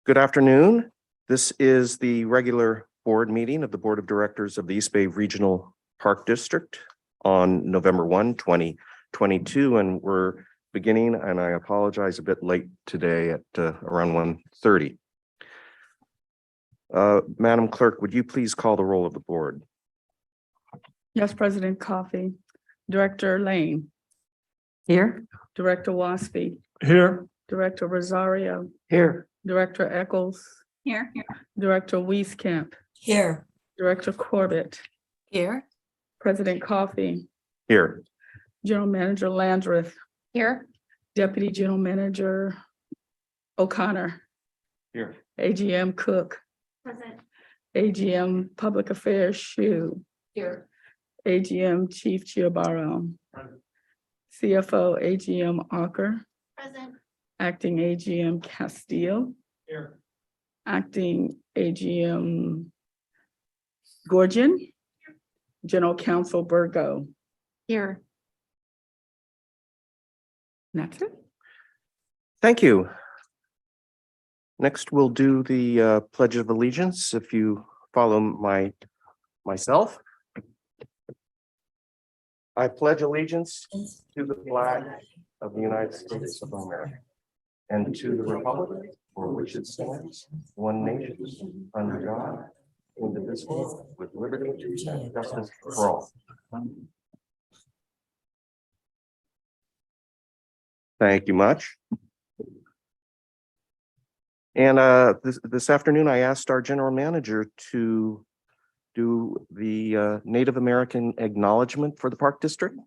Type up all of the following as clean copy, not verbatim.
Good afternoon. This is the regular board meeting of the Board of Directors of the East Bay Regional Park District on November 1, 2022, and we're beginning, and I apologize, a bit late today at around 1:30. Madam Clerk, would you please call the roll of the board? Yes, President Coffey. Director Lane. Here. Director Waspy. Here. Director Rosario. Here. Director Eccles. Here. Director Wieskamp. Here. Director Corbett. Here. President Coffey. Here. General Manager Landreth. Here. Deputy General Manager O'Connor. Here. AGM Cook. Present. AGM Public Affairs Shu. Here. AGM Chief Giabaro. CFO AGM Ocker. Present. Acting AGM Castillo. Here. Acting AGM Gorgian. General Counsel Burgo. Here. That's it. Thank you. Next, we'll do the Pledge of Allegiance. If you follow myself. I pledge allegiance to the flag of the United States of America and to the republic for which it stands, one nation, under God, indivisible, with liberty and justice for all. Thank you much. And this afternoon, I asked our general manager to do the Native American acknowledgement for the Park District.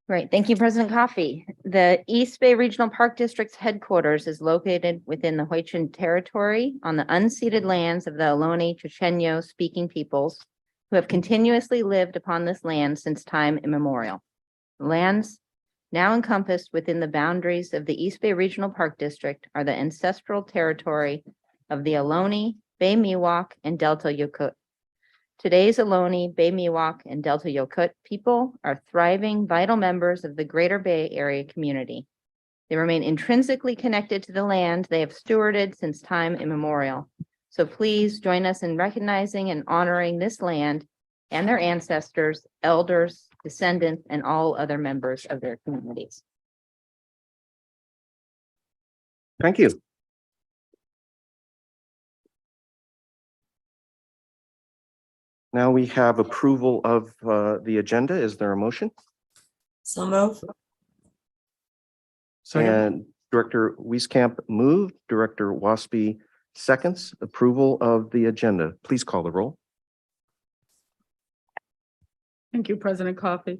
Great. Thank you, President Coffey. The East Bay Regional Park District's headquarters is located within the Hoichin Territory on the unceded lands of the Ohlone Chochenyo speaking peoples who have continuously lived upon this land since time immemorial. The lands now encompassed within the boundaries of the East Bay Regional Park District are the ancestral territory of the Ohlone, Bay Miwok, and Delta Yokut. Today's Ohlone, Bay Miwok, and Delta Yokut people are thriving, vital members of the Greater Bay Area community. They remain intrinsically connected to the land they have stewarded since time immemorial. So please join us in recognizing and honoring this land and their ancestors, elders, descendants, and all other members of their communities. Thank you. Now we have approval of the agenda. Is there a motion? So move. And Director Wieskamp moved, Director Waspy seconds approval of the agenda. Please call the roll. Thank you, President Coffey.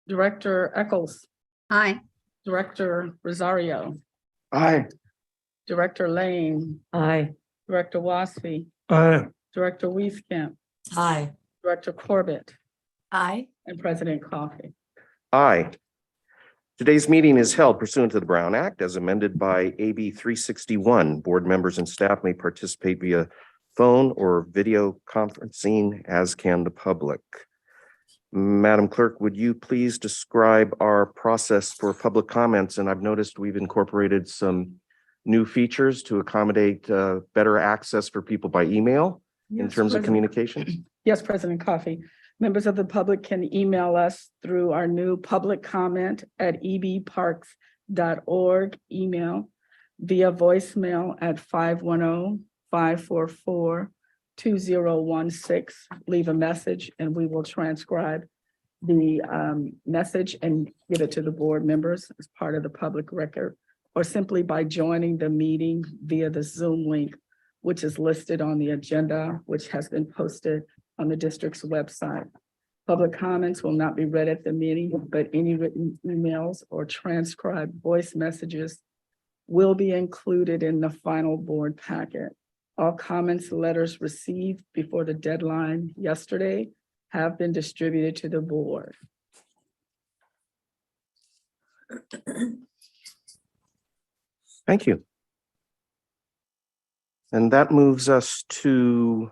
Director Eccles. Aye. Director Rosario. Aye. Director Lane. Aye. Director Waspy. Aye. Director Wieskamp. Aye. Director Corbett. Aye. And President Coffey. Aye. Today's meeting is held pursuant to the Brown Act as amended by AB 361. Board members and staff may participate via phone or video conferencing, as can the public. Madam Clerk, would you please describe our process for public comments? And I've noticed we've incorporated some new features to accommodate better access for people by email in Yes, terms of President. communication. Yes, President Coffey. Members of the public can email us through our new public comment at ebparks.org email, via voicemail at 510-544-2016. Leave a message and we will transcribe the message and give it to the board members as part of the public record, or simply by joining the meeting via the Zoom link, which is listed on the agenda, which has been posted on the district's website. Public comments will not be read at the meeting, but any written emails or transcribed voice messages will be included in the final board packet. All comments, letters received before the deadline yesterday have been distributed to the board. Thank you. And that moves us to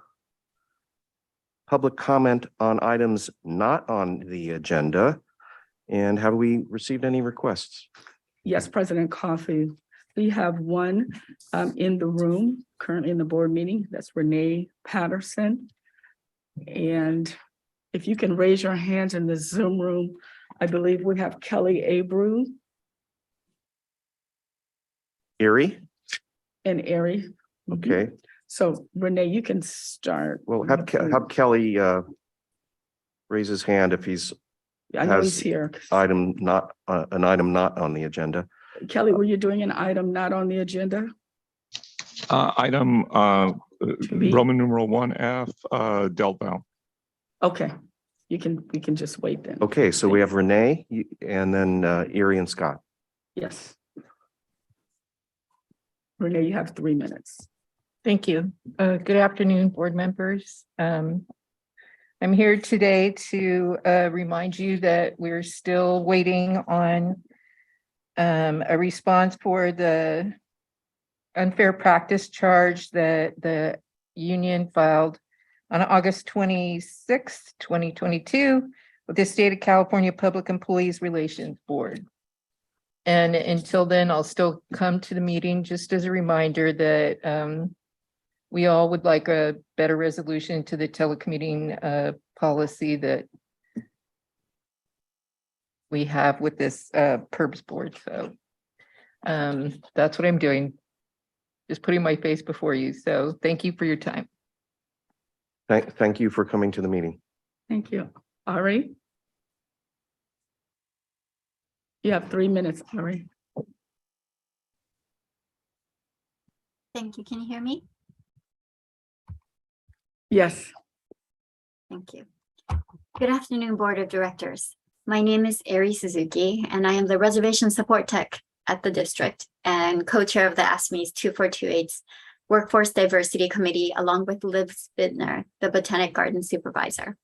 public comment on items not on the agenda. And have we received any requests? Yes, President Coffey. We have one in the room, currently in the board meeting. That's Renee Patterson. And if you can raise your hands in the Zoom room, I believe we have Kelly Abreu Erie? and Ari. Okay, So Renee, you can start. well, have Kelly raise his hand if he's I know he's has here. an item not on the agenda. Kelly, were you doing an item not on the agenda? Item be- Roman numeral 1F, Delval. Okay, we can just wait then. Okay, so we have Renee and then Erie and Scott. Yes. Renee, you have 3 minutes. Thank you. Good afternoon, board members. I'm here today to remind you that we're still waiting on a response for the unfair practice charge that the union filed on August 26th, 2022 with the State of California Public Employees Relations Board. And until then, I'll still come to the meeting just as a reminder that we all would like a better resolution to the telecommuting policy that we have with this PERBS board. So that's what I'm doing. Just putting my face before you. So thank you for your time. Thank you for coming to the meeting. Thank you. Ari? You have 3 minutes, Ari. Thank you. Can you hear me? Yes. Thank you. Good afternoon, Board of Directors. My name is Ari Suzuki, and I am the Reservation Support Tech at the district and co-chair of the ASME's 2428's Workforce Diversity Committee, along with Liz Bittner, the Botanic Garden Supervisor.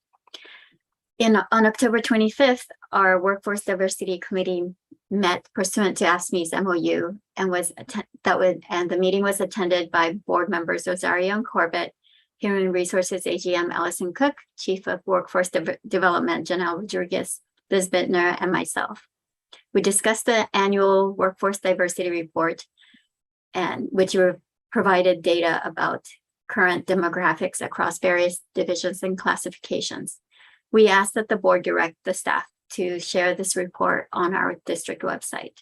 On October 25th, our Workforce Diversity Committee met pursuant to ASME's MOU and the meeting was attended by board members Rosario and Corbett, Human Resources AGM Allison Cook, Chief of Workforce Development Janelle Rodriguez, Liz Bittner, and myself. We discussed the annual Workforce Diversity Report, and which provided data about current demographics across various divisions and classifications. We asked that the board direct the staff to share this report on our district website.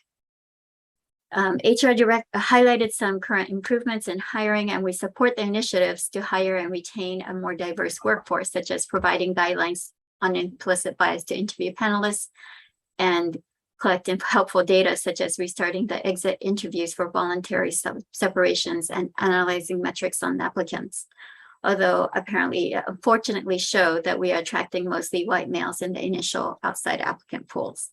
HR Direct highlighted some current improvements in hiring, and we support the initiatives to hire and retain a more diverse workforce, such as providing guidelines on implicit bias to interview panelists and collecting helpful data, such as restarting the exit interviews for voluntary separations and analyzing metrics on applicants. Although apparently, unfortunately, show that we are attracting mostly white males in the initial outside applicant pools.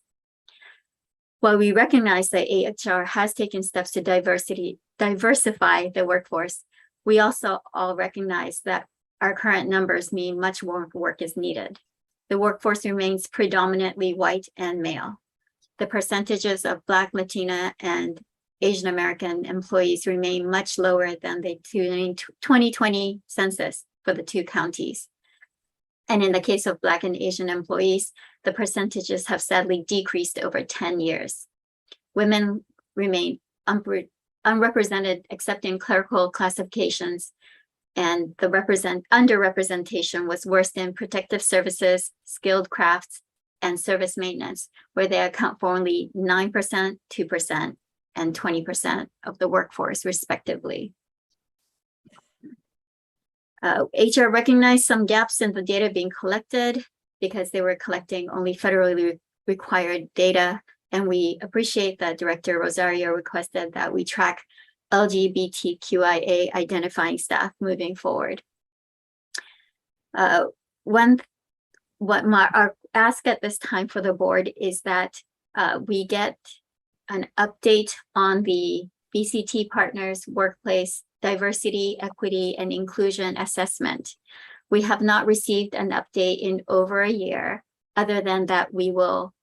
While we recognize that AHR has taken steps to diversify the workforce, we also all recognize that our current numbers mean much more work is needed. The workforce remains predominantly white and male. The percentages of Black, Latina, and Asian American employees remain much lower than the 2020 census for the two counties. And in the case of Black and Asian employees, the percentages have sadly decreased over 10 years. Women remain unrepresented except in clerical classifications, and the underrepresentation was worse in protective services, skilled crafts, and service maintenance, where they account for only 9%, 2%, and 20% of the workforce, respectively. HR recognized some gaps in the data being collected because they were collecting only federally required data. And we appreciate that Director Rosario requested that we track LGBTQIA identifying staff moving forward. Our ask at this time for the board is that we get an update on the BCT Partners Workplace Diversity, Equity, and Inclusion Assessment. We have not received an update in over a year, other than that we will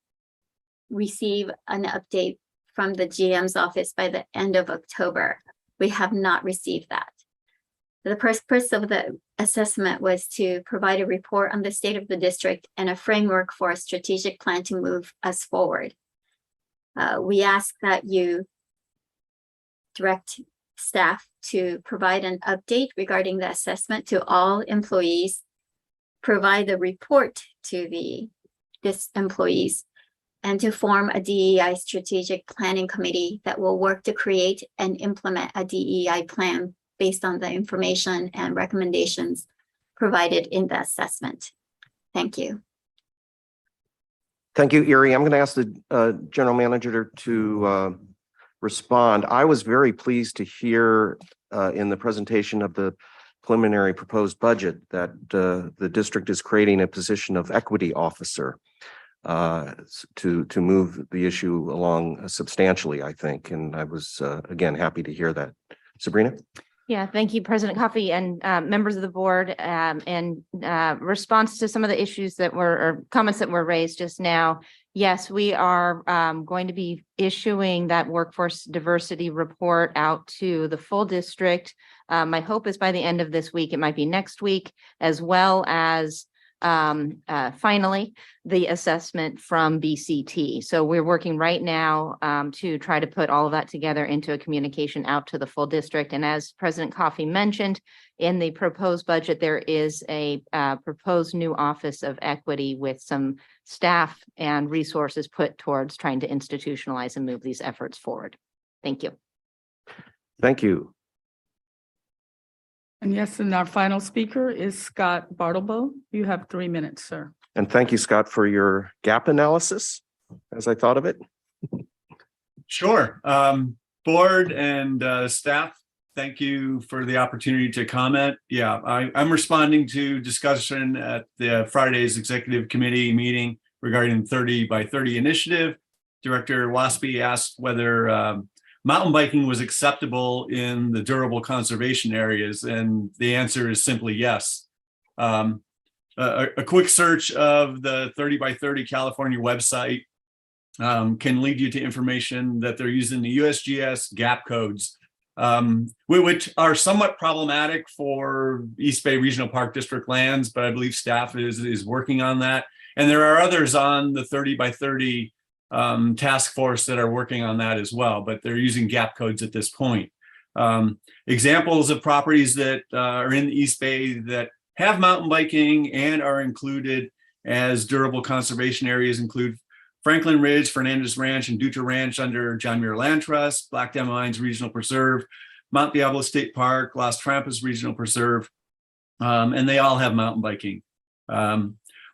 receive an update from the GM's office by the end of October. We have not received that. The purpose of the assessment was to provide a report on the state of the district and a framework for a strategic plan to move us forward. We ask that you direct staff to provide an update regarding the assessment to all employees, provide the report to this employees, and to form a DEI strategic planning committee that will work to create and implement a DEI plan based on the information and recommendations provided in the assessment. Thank you. Thank you, Erie. I'm going to ask the general manager to respond. I was very pleased to hear in the presentation of the preliminary proposed budget that the district is creating a position of equity officer to move the issue along substantially, I think. And I was, again, happy to hear that. Sabrina? Yeah, thank you, President Coffey and members of the board. In response to some of the issues that were, or comments that were raised just now, yes, we are going to be issuing that workforce diversity report out to the full district. My hope is by the end of this week, it might be next week, as well as finally the assessment from BCT. So we're working right now to try to put all of that together into a communication out to the full district. And as President Coffey mentioned, in the proposed budget, there is a proposed new office of equity with some staff and resources put towards trying to institutionalize and move these efforts forward. Thank you. Thank you. And yes, and our final speaker is Scott Bartlebo. You have 3 minutes, sir. And thank you, Scott, for your gap analysis, as I thought of it. Sure. Board and staff, thank you for the opportunity to comment. Yeah, I'm responding to discussion at the Friday's executive committee meeting regarding 30 by 30 initiative. Director Waspy asked whether mountain biking was acceptable in the durable conservation areas, and the answer is simply yes. A quick search of the 30 by 30 California website can lead you to information that they're using the USGS gap codes, which are somewhat problematic for East Bay Regional Park District lands, but I believe staff is working on that. And there are others on the 30 by 30 task force that are working on that as well, but they're using gap codes at this point. Examples of properties that are in the East Bay that have mountain biking and are included as durable conservation areas include Franklin Ridge, Fernandez Ranch, and Dutra Ranch under John Muir Land Trust, Black Diamond Mines Regional Preserve, Mount Diablo State Park, Las Trampas Regional Preserve, and they all have mountain biking.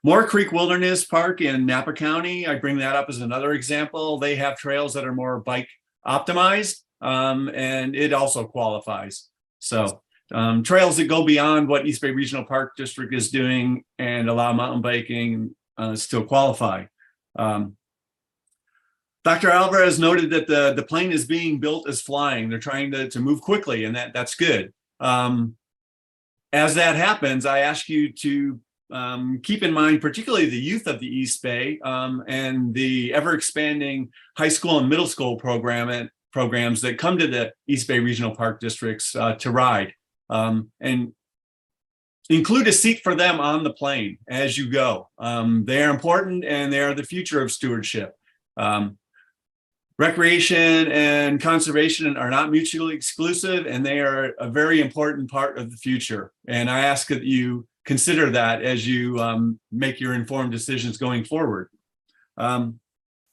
Moore Creek Wilderness Park in Napa County, I bring that up as another example. They have trails that are more bike optimized, and it also qualifies. So trails that go beyond what East Bay Regional Park District is doing and allow mountain biking still qualify. Dr. Alvarez noted that the plane is being built as flying. They're trying to move quickly, and that's good. As that happens, I ask you to keep in mind, particularly the youth of the East Bay and the ever-expanding high school and middle school programs that come to the East Bay Regional Park Districts to ride, and include a seat for them on the plane as you go. They are important, and they are the future of stewardship. Recreation and conservation are not mutually exclusive, and they are a very important part of the future. And I ask that you consider that as you make your informed decisions going forward.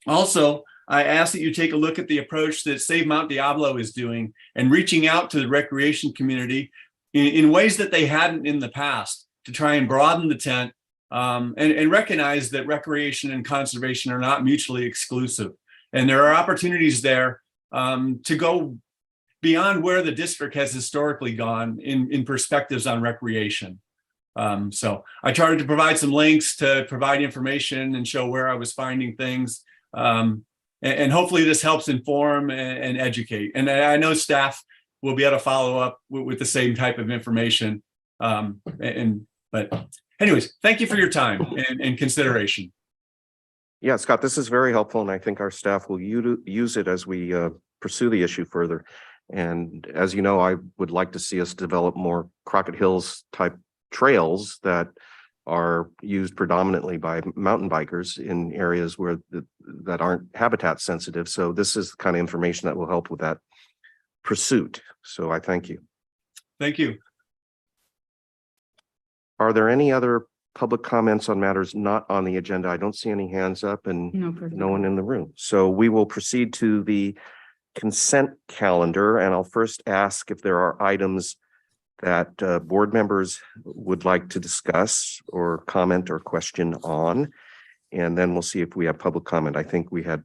Also, I ask that you take a look at the approach that Save Mount Diablo is doing and reaching out to the recreation community in ways that they hadn't in the past to try and broaden the tent and recognize that recreation and conservation are not mutually exclusive. And there are opportunities there to go beyond where the district has historically gone in perspectives on recreation. So I tried to provide some links to provide information and show where I was finding things. And hopefully this helps inform and educate. And I know staff will be able to follow up with the same type of information. But anyways, thank you for your time and consideration. Yeah, Scott, this is very helpful, and I think our staff will use it as we pursue the issue further. And as you know, I would like to see us develop more Crockett Hills type trails that are used predominantly by mountain bikers in areas where that aren't habitat sensitive. So this is the kind of information that will help with that. pursuit. So I thank you. Thank you. Are there any other public comments on matters not on the agenda? I don't see any hands up and No, President. no one in the room. So we will proceed to the consent calendar, and I'll first ask if there are items that board members would like to discuss or comment or question on. And then we'll see if we have public comment. I think we had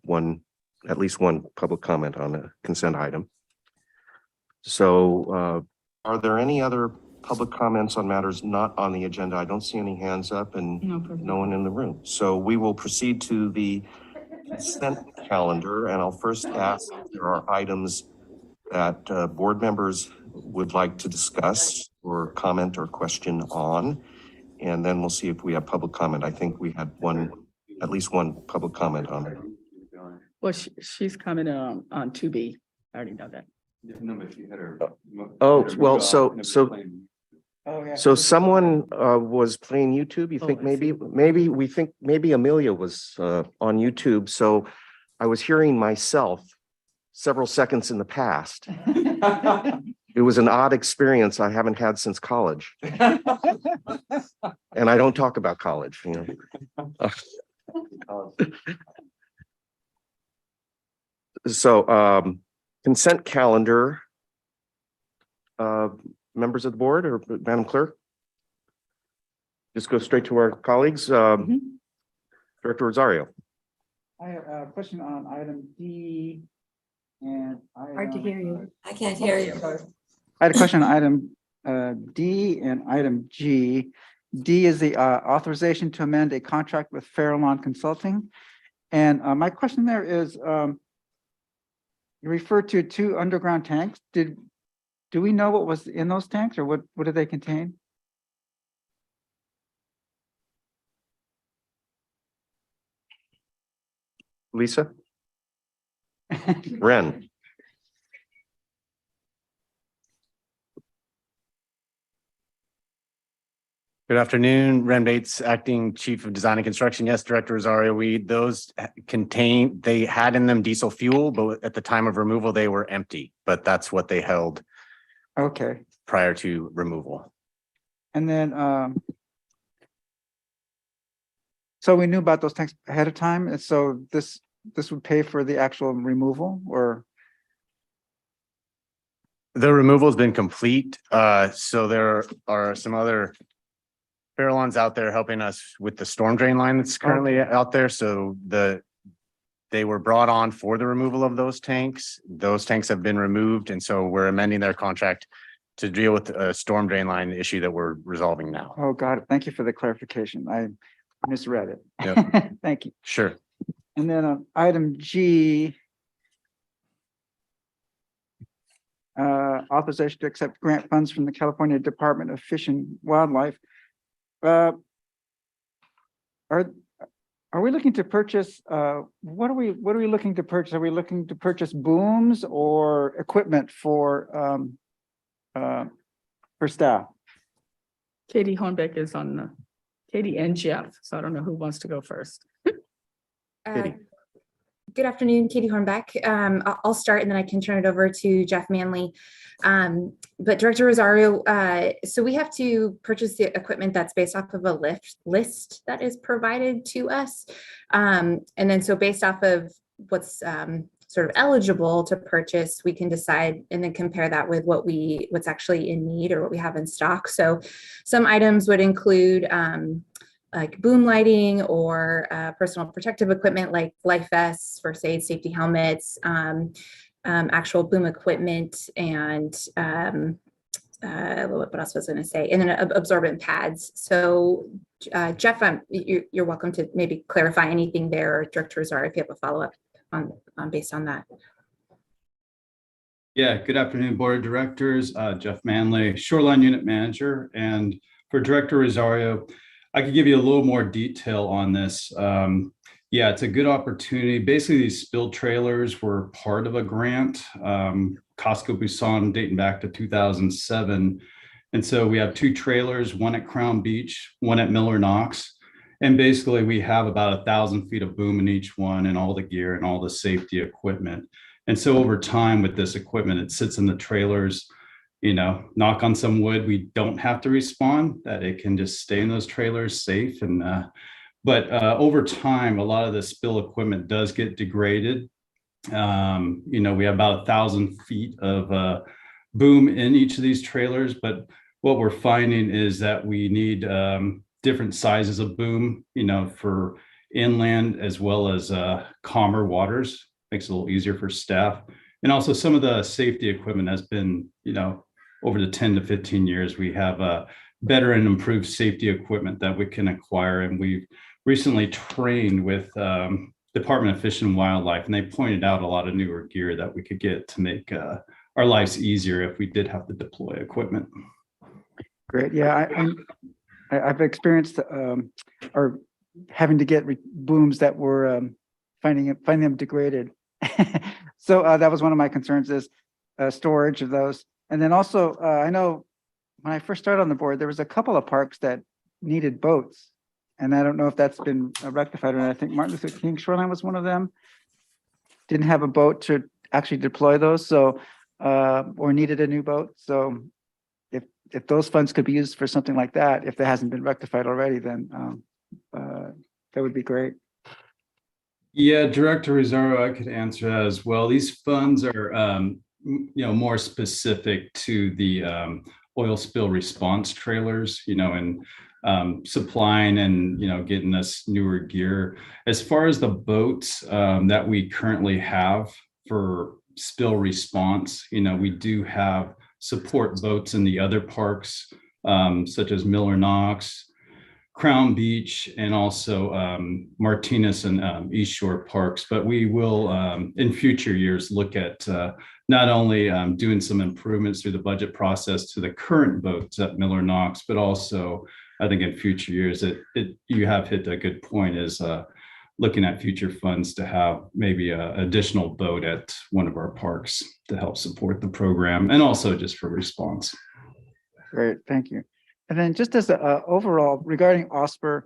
at least one public comment on a consent item. So are there any other public comments on matters not on the agenda? I don't see any hands up and No, President. no one in the room. So we will proceed to the consent calendar, and I'll first ask if there are items that board members would like to discuss or comment or question on. And then we'll see if we have public comment. I think we had at least one public comment on it. Well, she's coming on 2B. I already know that. Oh, well, so Oh, yeah. someone was playing YouTube. You Oh, think I see. maybe Amelia was on YouTube. So I was hearing myself several seconds in the past. It was an odd experience I haven't had since college. And I don't talk about college, you know. So consent calendar. Members of the board or Madam Clerk? Just go straight to our colleagues. Mhm. Director Rosario. I have a question on item D and. Hard to hear you. I can't Oh, hear you. I had a question on item D and item G. D is the authorization to amend a contract with Fairlawn Consulting. And my question there is, you referred to 2 underground tanks. Do we know what was in those tanks, or what did they contain? Lisa? Ren? Good afternoon, Ren Bates, Acting Chief of Design and Construction. Yes, Director Rosario, those they had in them diesel fuel, but at the time of removal, they were empty, but that's what they held Okay, prior to removal. and then, so we knew about those tanks ahead of time, and so this would pay for the actual removal, or? The removal has been complete. So there are some other Fairlawns out there helping us with the storm drain line that's currently out there. So they were brought on for the removal of those tanks. Those tanks have been removed. And so we're amending their contract to deal with a storm drain line issue that we're resolving now. Oh, got it. Thank you for the clarification. I misread it. Yep. Thank you. Sure. And then on item G, authorization to accept grant funds from the California Department of Fish and Wildlife. Are we looking to purchase, what are we looking to purchase? Are we looking to purchase booms or equipment for staff? Katie Hornbeck is on Katie and Jeff, so I don't know who wants to go first. Katie. Good afternoon, Katie Hornbeck. I'll start and then I can turn it over to Jeff Manley. But Director Rosario, so we have to purchase the equipment that's based off of a list that is provided to us. And then so based off of what's sort of eligible to purchase, we can decide and then compare that with what's actually in need or what we have in stock. So some items would include like boom lighting or personal protective equipment like life vests, first aid, safety helmets, actual boom equipment, and what else was I going to say? And then absorbent pads. So Jeff, you're welcome to maybe clarify anything there, or Director Rosario, if you have a follow-up on based on that. Yeah, good afternoon, Board of Directors. Jeff Manley, Shoreline Unit Manager. And for Director Rosario, I could give you a little more detail on this. Yeah, it's a good opportunity. Basically, these spill trailers were part of a grant, Costco Busan, dating back to 2007. And so we have 2 trailers, one at Crown Beach, one at Miller Knox. And basically we have about 1,000 feet of boom in each one and all the gear and all the safety equipment. And so over time with this equipment, it sits in the trailers, knock on some wood, we don't have to respond, that it can just stay in those trailers safe. But over time, a lot of the spill equipment does get degraded. We have about 1,000 feet of boom in each of these trailers, but what we're finding is that we need different sizes of boom, for inland as well as calmer waters. Makes it a little easier for staff. And also some of the safety equipment has been, over the 10 to 15 years, we have better and improved safety equipment that we can acquire. And we've recently trained with Department of Fish and Wildlife, and they pointed out a lot of newer gear that we could get to make our lives easier if we did have to deploy equipment. Great. Yeah, I've experienced or having to get booms that were finding them degraded. So that was one of my concerns, is storage of those. And then also, I know when I first started on the board, there was a couple of parks that needed boats. And I don't know if that's been rectified or not. I think Martin Luther King Shoreline was one of them. Didn't have a boat to actually deploy those, so or needed a new boat. So if those funds could be used for something like that, if that hasn't been rectified already, then that would be great. Yeah, Director Rosario, I could answer that as well. These funds are, more specific to the oil spill response trailers, and supplying and, getting us newer gear. As far as the boats that we currently have for spill response, we do have support boats in the other parks, such as Miller Knox, Crown Beach, and also Martinez and East Shore parks. But we will, in future years, look at not only doing some improvements through the budget process to the current boats at Miller Knox, but also, I think in future years, you have hit a good point, is looking at future funds to have maybe an additional boat at one of our parks to help support the program, and also just for response. Great, thank you. And then just as a overall regarding OSPR,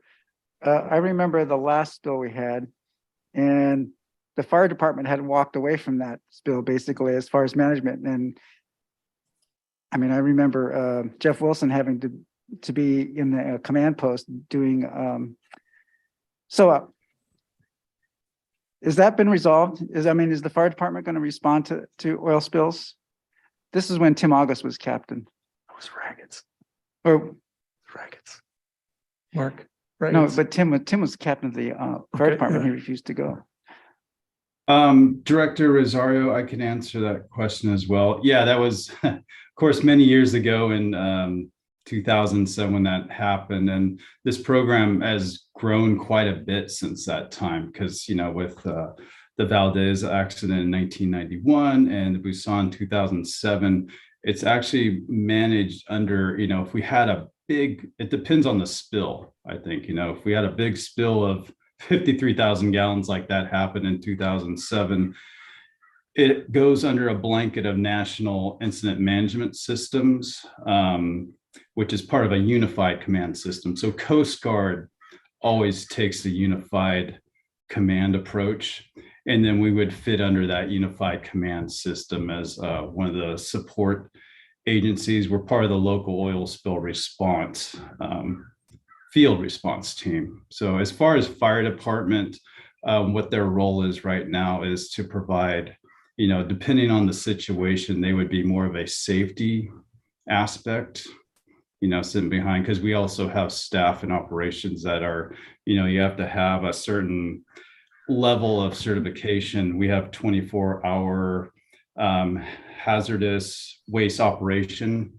I remember the last spill we had, and the fire department had walked away from that spill basically as far as management. And I mean, I remember Jeff Wilson having to be in the command post doing has that been resolved? Is the fire department going to respond to oil spills? This is when Tim August was captain. It was Raggets. Or Raggets. Mark? no, but Tim was captain of the fire department. He refused to go. Director Rosario, I can answer that question as well. Yeah, that was, of course, many years ago in 2007 when that happened. And this program has grown quite a bit since that time, because, with the Valdez accident in 1991 and the Busan in 2007, it's actually managed under, if we had a big, it depends on the spill, I think, if we had a big spill of 53,000 gallons like that happened in 2007, it goes under a blanket of national incident management systems, which is part of a unified command system. So Coast Guard always takes the unified command approach, and then we would fit under that unified command system as one of the support agencies. We're part of the local oil spill response field response team. So as far as fire department, what their role is right now is to provide, depending on the situation, they would be more of a safety aspect, sitting behind, because we also have staff and operations that are, you have to have a certain level of certification. We have 24-hour hazardous waste operation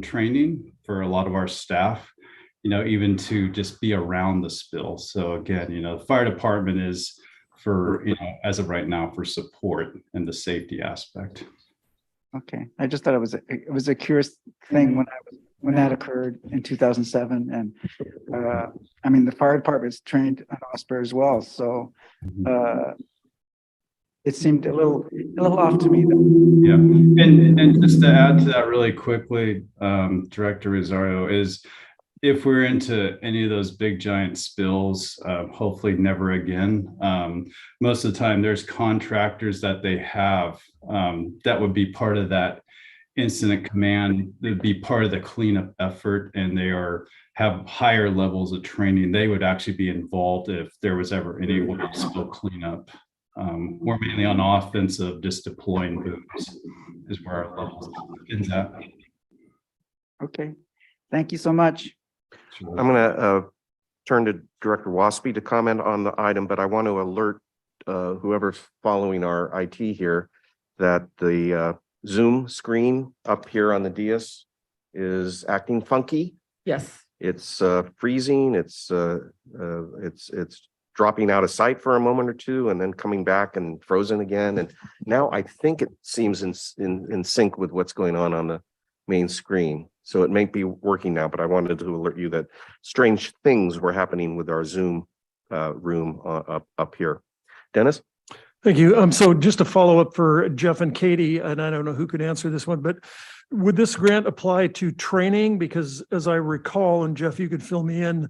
training for a lot of our staff, even to just be around the spill. So again, the fire department is for, as of right now, for support and the safety aspect. Okay, I just thought it was a curious thing when that occurred in 2007, and the fire department is trained on OSPR as well, so it seemed a little off to me though. Yeah, and just to add to that really quickly, Director Rosario, is if we're into any of those big giant spills, hopefully never again. Most of the time there's contractors that they have that would be part of that incident command, that'd be part of the cleanup effort, and they have higher levels of training. They would actually be involved if there was ever any oil spill cleanup. We're mainly on offensive, just deploying booms is where our levels is at. Okay, thank you so much. I'm gonna turn to Director Waspy to comment on the item, but I want to alert whoever's following our IT here that the Zoom screen up here on the dais is acting funky. Yes. It's freezing. It's dropping out of sight for a moment or two and then coming back and frozen again. And now I think it seems in sync with what's going on the main screen. So it may be working now, but I wanted to alert you that strange things were happening with our Zoom room up here. Dennis? Thank you. So just to follow up for Jeff and Katie, and I don't know who could answer this one, but would this grant apply to training? Because as I recall, and Jeff, you could fill me in,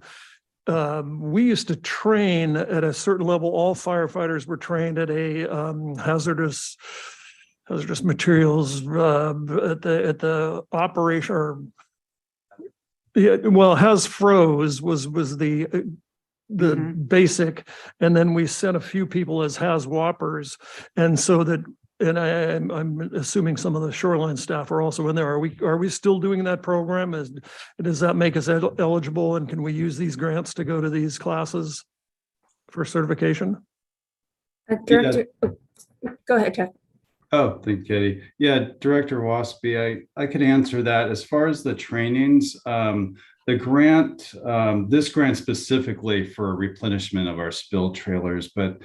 we used to train at a certain level. All firefighters were trained at a hazardous materials at the operation, or yeah, well, has froze was the basic, and then we sent a few people as has whoppers, and so that, and I'm assuming some of the shoreline staff are also in there. Are we still doing that program? Does that make us eligible, and can we use these grants to go to these classes for certification? Director, go ahead, Jeff. Oh, thank you, Katie. Yeah, Director Waspy, I could answer that. As far as the trainings, the grant, this grant specifically for replenishment of our spill trailers, but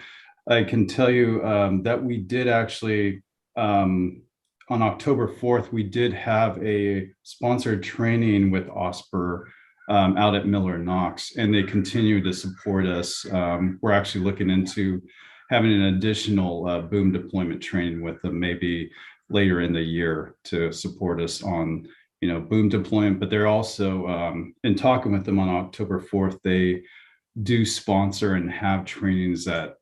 I can tell you that we did actually, on October 4th, we did have a sponsored training with OSPR out at Miller Knox, and they continue to support us. We're actually looking into having an additional boom deployment training with them maybe later in the year to support us on, boom deployment. But they're also, in talking with them on October 4th, they do sponsor and have trainings that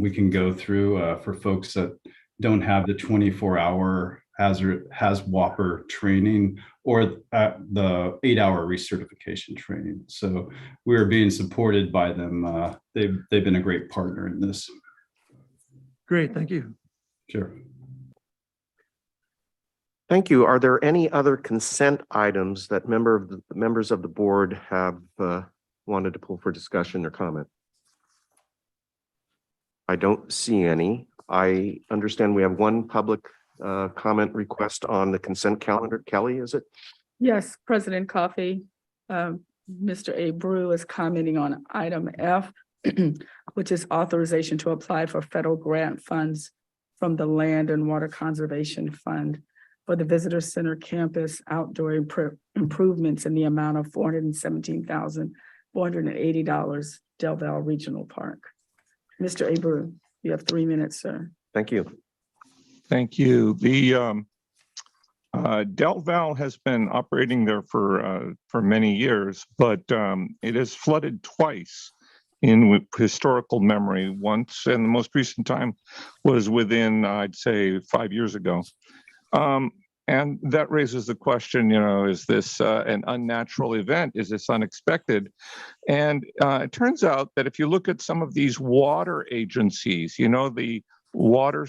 we can go through for folks that don't have the 24-hour has Whopper training or the 8-hour recertification training. So we're being supported by them. They've been a great partner in this. Great, thank you. Sure. Thank you. Are there any other consent items that members of the board have wanted to pull for discussion or comment? I don't see any. I understand we have one public comment request on the consent calendar. Kelly, is it? Yes, President Coffey. Mr. A. Brew is commenting on item F, which is authorization to apply for federal grant funds from the Land and Water Conservation Fund for the Visitor Center campus outdoor improvements in the amount of $417,480, Del Valle Regional Park. Mr. A. Brew, you have 3 minutes, sir. Thank you. Thank you. The Del Valle has been operating there for many years, but it has flooded twice in historical memory. Once, and the most recent time was within, I'd say, 5 years ago. And that raises the question, is this an unnatural event? Is this unexpected? And it turns out that if you look at some of these water agencies, the water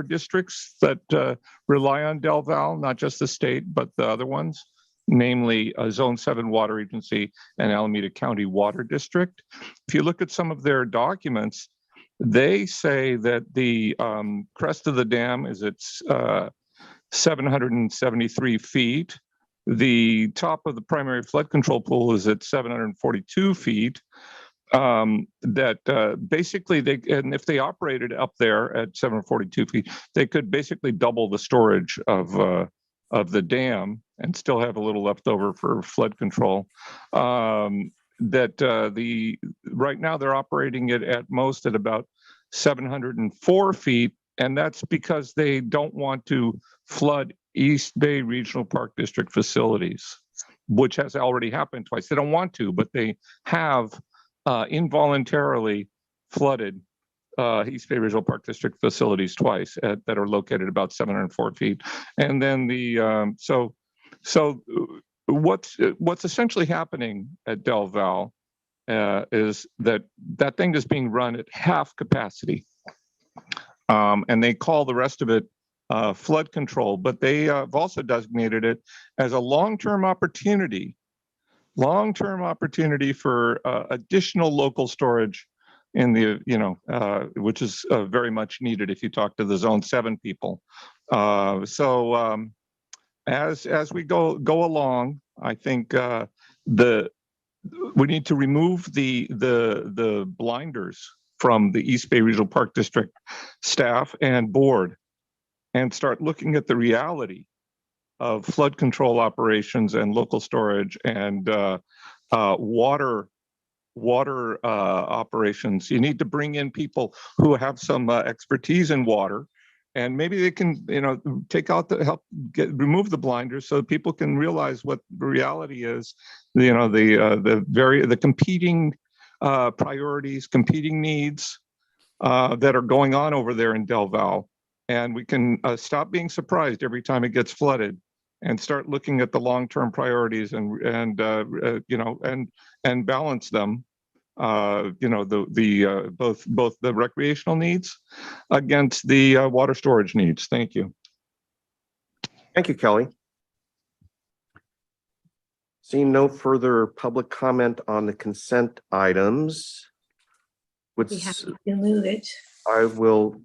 districts that rely on Del Valle, not just the state, but the other ones, namely Zone 7 Water Agency and Alameda County Water District. If you look at some of their documents, they say that the crest of the dam is at 773 feet. The top of the primary flood control pool is at 742 feet. Basically and if they operated up there at 742 feet, they could basically double the storage of the dam and still have a little left over for flood control. Right now they're operating it at most at about 704 feet, and that's because they don't want to flood East Bay Regional Park District facilities. which has already happened twice. They don't want to, but they have involuntarily flooded East Bay Regional Park District facilities twice that are located about 704 feet. And then what's essentially happening at Del Val is that thing is being run at half capacity. And they call the rest of it flood control, but they have also designated it as a long-term opportunity for additional local storage in the, which is very much needed if you talk to the Zone 7 people. As we go along, I think we need to remove the blinders from the East Bay Regional Park District staff and board and start looking at the reality of flood control operations and local storage and water operations. You need to bring in people who have some expertise in water, and maybe they can, remove the blinders so people can realize what the reality is. The competing priorities, competing needs that are going on over there in Del Val, and we can stop being surprised every time it gets flooded, and start looking at the long-term priorities and balance them. Both the recreational needs against the water storage needs. Thank you. Thank you, Kelly. Seeing no further public comment on the consent items, We have to move it. I will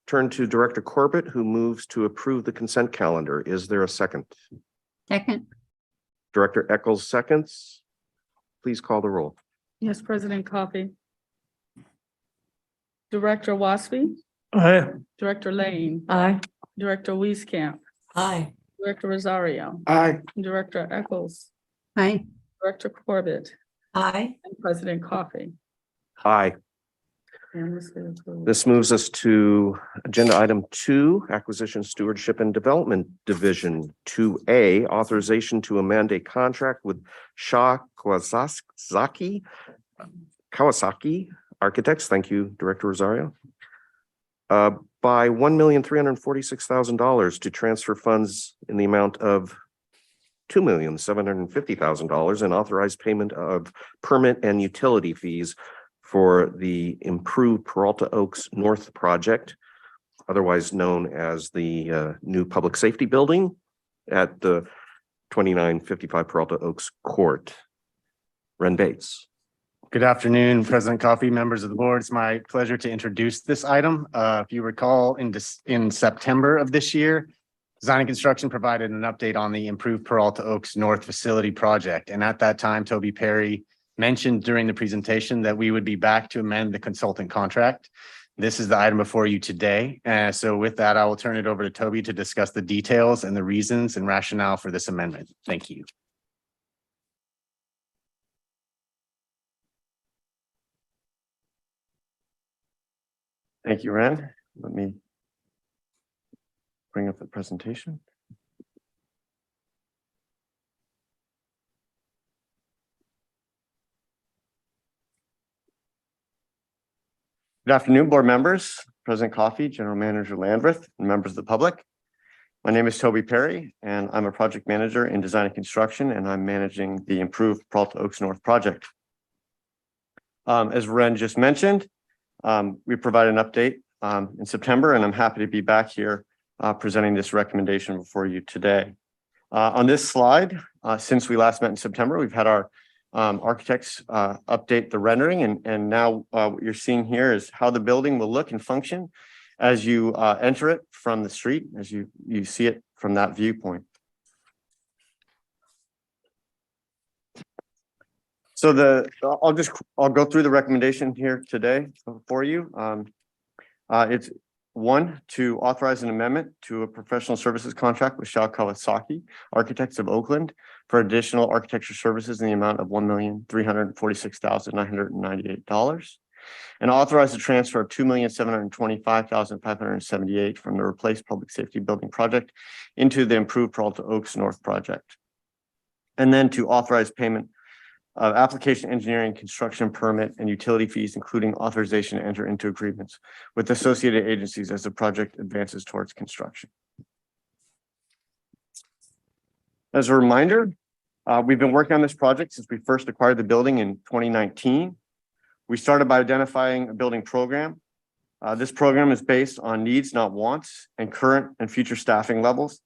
turn to Director Corbett, who moves to approve the consent calendar. Is there a second? Second. Director Eccles seconds. Please call the roll. Yes, President Coffee. Director Wasby. Aye. Director Lane. Aye. Director Wieskamp. Aye. Director Rosario. Aye. Director Eccles. Aye. Director Corbett. Aye. And President Coffee. Aye. This moves us to agenda item 2, Acquisition, Stewardship and Development Division 2A, authorization to amend a contract with Shaw Kawasaki Architects. Thank you, Director Rosario. By $1,346,000 to transfer funds in the amount of $2,750,000 and authorize payment of permit and utility fees for the improved Peralta Oaks North project, otherwise known as the new public safety building at the 2955 Peralta Oaks Court. Ren Bates. Good afternoon, President Coffey, members of the board. It's my pleasure to introduce this item. If you recall, in September of this year, Design and Construction provided an update on the improved Peralta Oaks North facility project. And at that time, Toby Perry mentioned during the presentation that we would be back to amend the consultant contract. This is the item before you today. So with that, I will turn it over to Toby to discuss the details and the reasons and rationale for this amendment. Thank you. Thank you, Ren. Let me bring up the presentation. Good afternoon, board members, President Coffey, General Manager Landreth, and members of the public. My name is Toby Perry, and I'm a project manager in Design and Construction, and I'm managing the improved Peralta Oaks North project. As Ren just mentioned, we provided an update in September, and I'm happy to be back here presenting this recommendation before you today. On this slide, since we last met in September, we've had our architects update the rendering, and now what you're seeing here is how the building will look and function as you enter it from the street, as you see it from that viewpoint. So I'll go through the recommendation here today for you. It's 1, to authorize an amendment to a professional services contract with Shaw Kawasaki Architects of Oakland for additional architecture services in the amount of $1,346,998, and authorize the transfer of $2,725,578 from the replaced public safety building project into the improved Peralta Oaks North project. And then to authorize payment of application, engineering, construction permit, and utility fees, including authorization to enter into agreements with associated agencies as the project advances towards construction. As a reminder, we've been working on this project since we first acquired the building in 2019. We started by identifying a building program. This program is based on needs, not wants, and current and future staffing levels,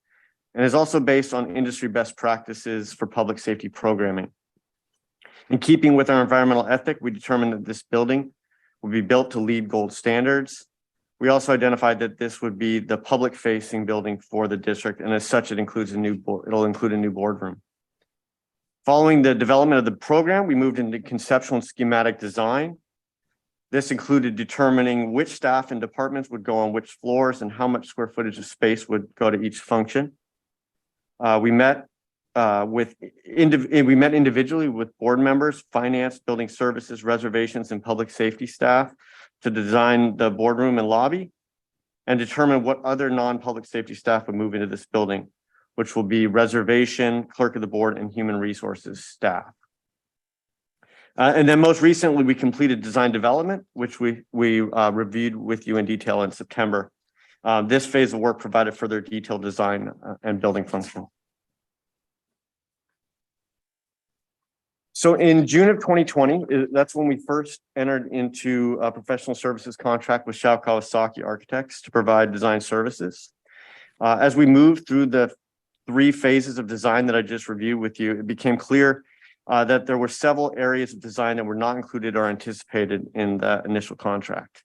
and is also based on industry best practices for public safety programming. In keeping with our environmental ethic, we determined that this building would be built to LEED Gold standards. We also identified that this would be the public-facing building for the district, and as such, it'll include a new boardroom. Following the development of the program, we moved into conceptual and schematic design. This included determining which staff and departments would go on which floors and how much square footage of space would go to each function. We met individually with board members, finance, building services, reservations, and public safety staff to design the boardroom and lobby and determine what other non-public safety staff would move into this building, which will be reservation, clerk of the board, and human resources staff. And then most recently, we completed design development, which we reviewed with you in detail in September. This phase of work provided further detailed design and building function. So in June of 2020, that's when we first entered into a professional services contract with Shao Kawasaki Architects to provide design services. As we moved through the 3 phases of design that I just reviewed with you, it became clear that there were several areas of design that were not included or anticipated in the initial contract.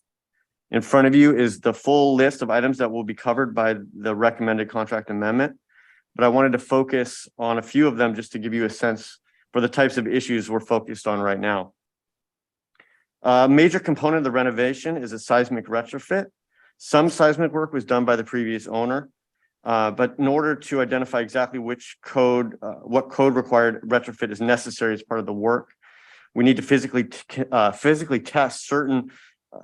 In front of you is the full list of items that will be covered by the recommended contract amendment, but I wanted to focus on a few of them just to give you a sense for the types of issues we're focused on right now. A major component of the renovation is a seismic retrofit. Some seismic work was done by the previous owner, but in order to identify exactly what code required retrofit is necessary as part of the work, we need to physically test certain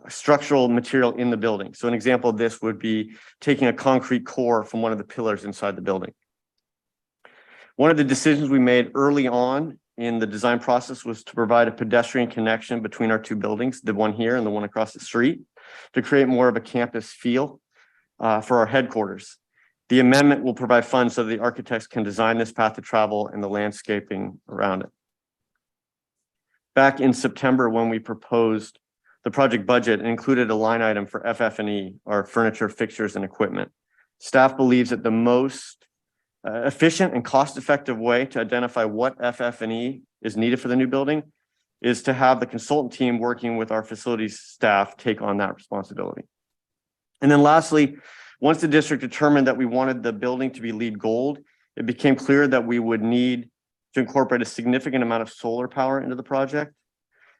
structural material in the building. So an example of this would be taking a concrete core from one of the pillars inside the building. One of the decisions we made early on in the design process was to provide a pedestrian connection between our 2 buildings, the one here and the one across the street, to create more of a campus feel for our headquarters. The amendment will provide funds so the architects can design this path of travel and the landscaping around it. Back in September, when we proposed the project budget, it included a line item for FF&E, or furniture, fixtures, and equipment. Staff believes that the most efficient and cost-effective way to identify what FF&E is needed for the new building is to have the consultant team working with our facilities staff take on that responsibility. And then lastly, once the district determined that we wanted the building to be LEED Gold, it became clear that we would need to incorporate a significant amount of solar power into the project.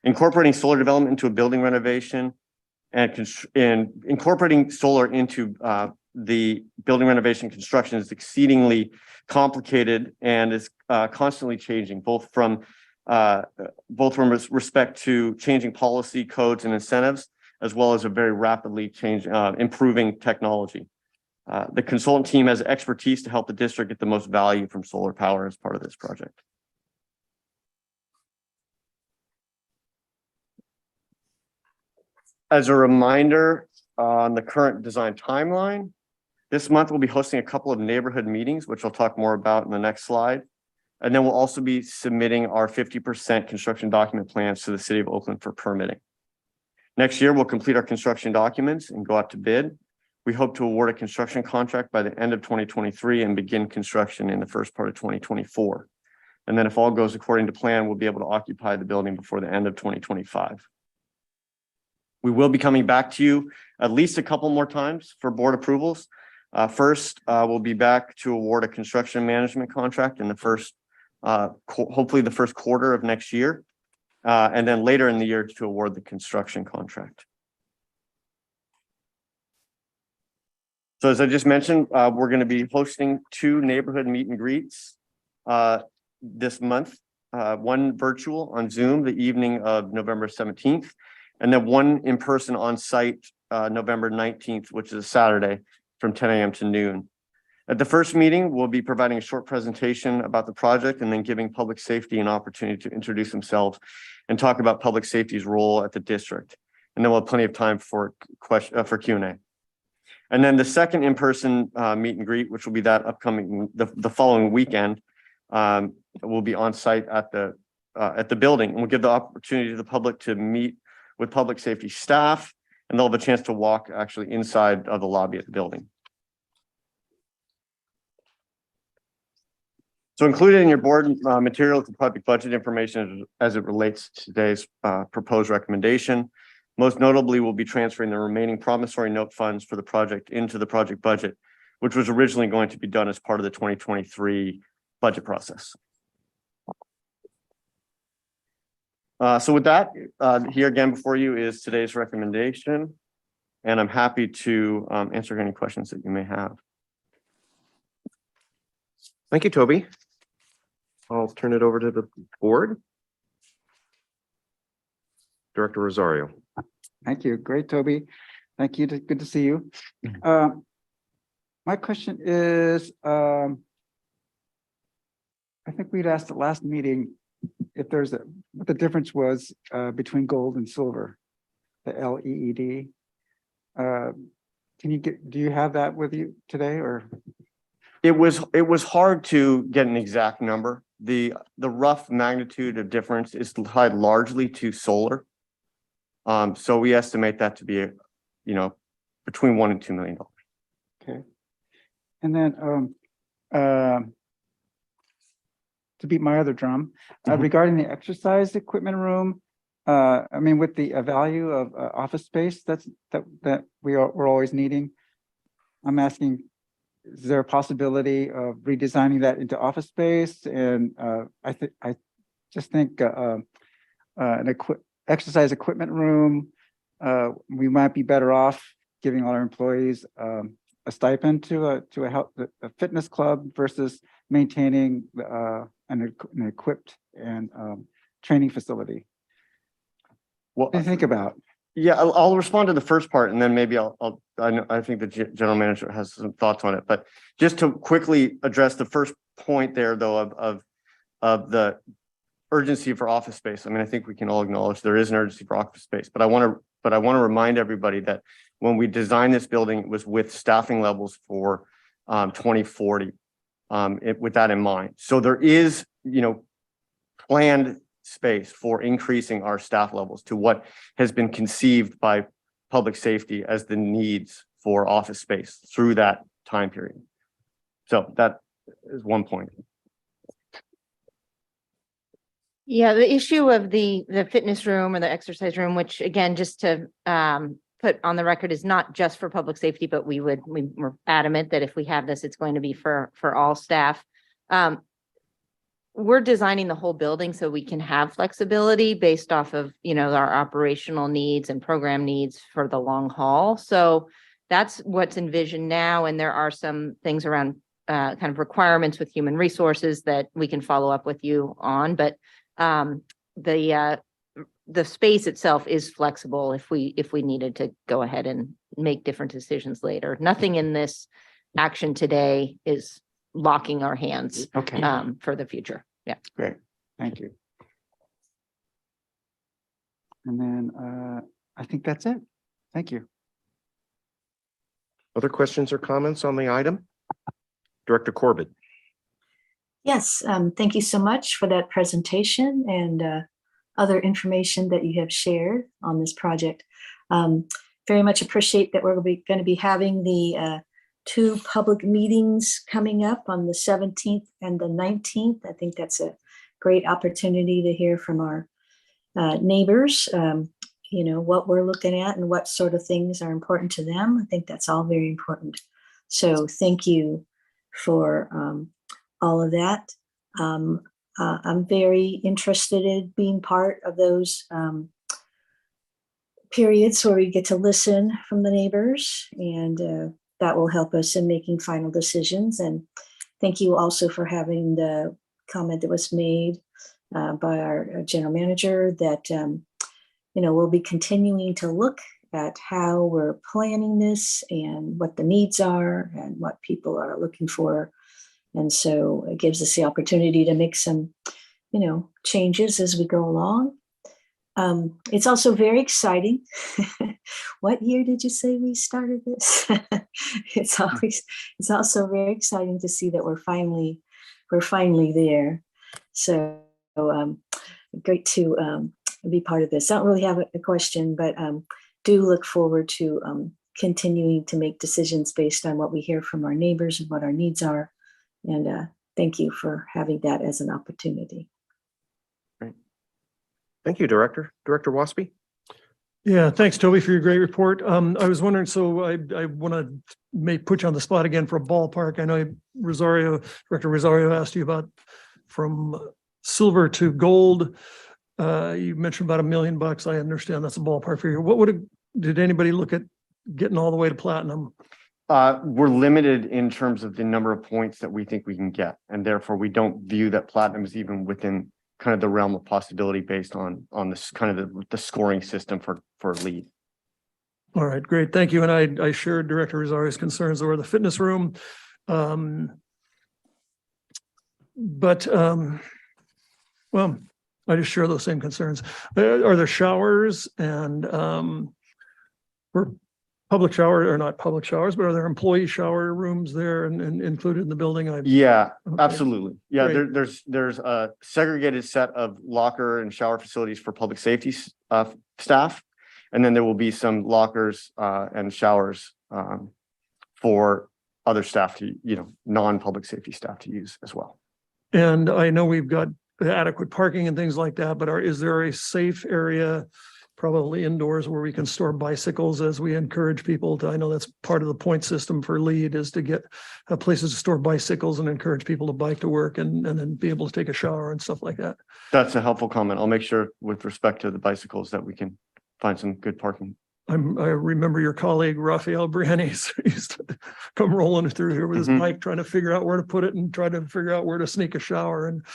Incorporating solar development into a building renovation and incorporating solar into the building renovation construction is exceedingly complicated and is constantly changing, both from respect to changing policy, codes, and incentives, as well as a very rapidly improving technology. The consultant team has expertise to help the district get the most value from solar power as part of this project. As a reminder on the current design timeline, this month we'll be hosting a couple of neighborhood meetings, which I'll talk more about in the next slide. And then we'll also be submitting our 50% construction document plans to the city of Oakland for permitting. Next year, we'll complete our construction documents and go out to bid. We hope to award a construction contract by the end of 2023 and begin construction in the first part of 2024. And then if all goes according to plan, we'll be able to occupy the building before the end of 2025. We will be coming back to you at least a couple more times for board approvals. First, we'll be back to award a construction management contract in the first, hopefully the first quarter of next year. And then later in the year to award the construction contract. So as I just mentioned, we're going to be hosting 2 neighborhood meet and greets this month, one virtual on Zoom the evening of November 17th, and then one in person on site November 19th, which is a Saturday from 10 a.m. to noon. At the first meeting, we'll be providing a short presentation about the project and then giving public safety an opportunity to introduce themselves and talk about public safety's role at the district. And then we'll have plenty of time for Q&A. And then the second in-person meet and greet, which will be that upcoming, the following weekend, will be on site at the building. And we'll give the opportunity to the public to meet with public safety staff, and they'll have a chance to walk actually inside of the lobby at the building. So included in your board material is the public budget information as it relates to today's proposed recommendation. Most notably, we'll be transferring the remaining promissory note funds for the project into the project budget, which was originally going to be done as part of the 2023 budget process. So with that, here again before you is today's recommendation, and I'm happy to answer any questions that you may have. Thank you, Toby. I'll turn it over to the board. Director Rosario. Thank you. Great, Toby. Thank you. Good to see you. My question is, I think we'd asked the last meeting if there's what the difference was between gold and silver, the LED. Do you have that with you today, or? It was hard to get an exact number. The rough magnitude of difference is tied largely to solar. So we estimate that to be, between $1 and $2 million. Okay. And then to beat my other drum, regarding the exercise equipment room, I mean, with the value of office space that we're always needing, I'm asking, is there a possibility of redesigning that into office space? And I just think an exercise equipment room, we might be better off giving all our employees a stipend to a fitness club versus maintaining an equipped and training facility. Well, what do you think about? Yeah, I'll respond to the first part, and then maybe I think the general manager has some thoughts on it. But just to quickly address the first point there, though, of the urgency for office space. I mean, I think we can all acknowledge there is an urgency for office space, but I want to remind everybody that when we designed this building, it was with staffing levels for 2040, with that in mind. So there is, planned space for increasing our staff levels to what has been conceived by public safety as the needs for office space through that time period. So that is one point. Yeah, the issue of the fitness room or the exercise room, which again, just to put on the record, is not just for public safety, but we're adamant that if we have this, it's going to be for all staff. We're designing the whole building so we can have flexibility based off of, our operational needs and program needs for the long haul. So that's what's envisioned now. And there are some things around kind of requirements with human resources that we can follow up with you on. But the space itself is flexible if we needed to go ahead and make different decisions later. Nothing in this action today is locking our hands for the future. Yeah. Great. Thank you. And then I think that's it. Thank you. Other questions or comments on the item? Director Corbett. Yes, thank you so much for that presentation and other information that you have shared on this project. Very much appreciate that we're going to be having the 2 public meetings coming up on the 17th and the 19th. I think that's a great opportunity to hear from our neighbors, what we're looking at and what sort of things are important to them. I think that's all very important. So thank you for all of that. I'm very interested in being part of those periods where we get to listen from the neighbors, and that will help us in making final decisions. And thank you also for having the comment that was made by our general manager that, we'll be continuing to look at how we're planning this and what the needs are and what people are looking for. And so it gives us the opportunity to make some, changes as we go along. It's also very exciting. What year did you say we started this? It's also very exciting to see that we're finally there. So great to be part of this. I don't really have a question, but do look forward to continuing to make decisions based on what we hear from our neighbors and what our needs are. And thank you for having that as an opportunity. Great. Thank you, Director. Director Waspy? Yeah, thanks, Toby, for your great report. I was wondering, so I want to put you on the spot again for a ballpark. I know Director Rosario asked you about from silver to gold. You mentioned about $1 million. I understand that's a ballpark figure. Did anybody look at getting all the way to platinum? We're limited in terms of the number of points that we think we can get, and therefore we don't view that platinum is even within kind of the realm of possibility based on this kind of the scoring system for lead. All right, great. Thank you. And I shared Director Rosario's concerns over the fitness room. Well, I just share those same concerns. Are there showers and or public shower, or not public showers, but are there employee shower rooms there and included in the building? Yeah, Okay. absolutely. Yeah, Great. there's a segregated set of locker and shower facilities for public safety staff. And then there will be some lockers and showers for other staff to, non-public safety staff to use as well. And I know we've got adequate parking and things like that, but is there a safe area, probably indoors, where we can store bicycles as we encourage people to? I know that's part of the point system for LEAD, is to get places to store bicycles and encourage people to bike to work and then be able to take a shower and stuff like that. That's a helpful comment. I'll make sure with respect to the bicycles that we can find some good parking. I remember your colleague Raphael Brianes used to come rolling through here with his bike, trying to figure out where to put it and try to figure out where to sneak a shower and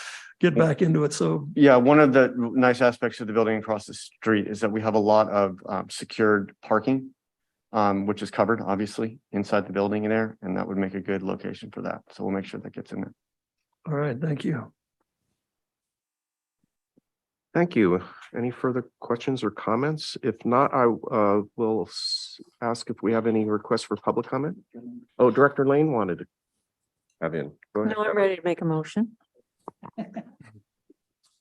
get back into it. So yeah, one of the nice aspects of the building across the street is that we have a lot of secured parking, which is covered obviously inside the building there, and that would make a good location for that. So we'll make sure that gets in there. all right, thank you. Thank you. Any further questions or comments? If not, I will ask if we have any requests for public comment. Oh, Director Lane wanted to have in. Go ahead. No, I'm ready to make a motion.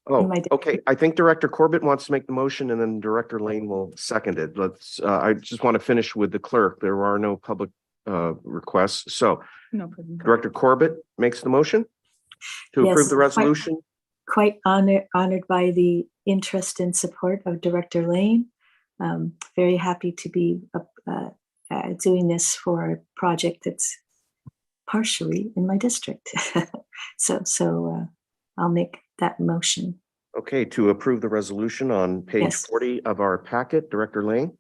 Oh, okay. I think Director Corbett wants to make the motion and then Director Lane will second it. I just want to finish with the clerk. There are no public requests. So No problem. Director Corbett makes the motion to approve Yes, the resolution. Quite honored by the interest and support of Director Lane. Very happy to be doing this for a project that's partially in my district. So I'll make that motion. Okay, to approve the resolution on page Yes. 40 of our packet, Director Lane.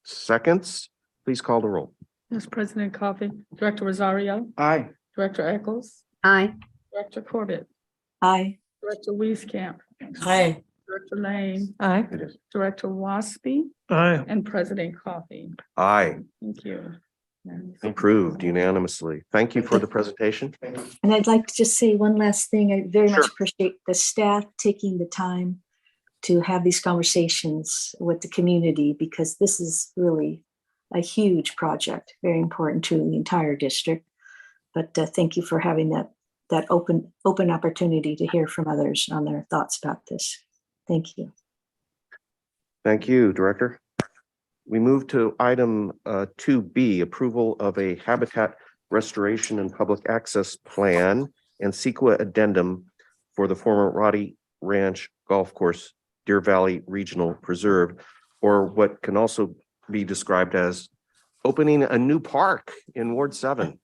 Seconds, please call the roll. Yes, President Coffee, Director Rosario, Aye. Director Eccles, Aye. Director Corbett, Aye. Director Wieskamp, Aye. Director Lane, Aye. Director Waspy, Aye. and President Coffee. Aye, Thank you. approved unanimously. Thank you for the presentation. And I'd like to just say one last thing. I very much Sure. appreciate the staff taking the time to have these conversations with the community, because this is really a huge project, very important to the entire district. But thank you for having that open opportunity to hear from others on their thoughts about this. Thank you. Thank you, Director. We move to item 2B, approval of a habitat restoration and public access plan and CEQA addendum for the former Roddy Ranch Golf Course, Deer Valley Regional Preserve, or what can also be described as opening a new park in Ward 7.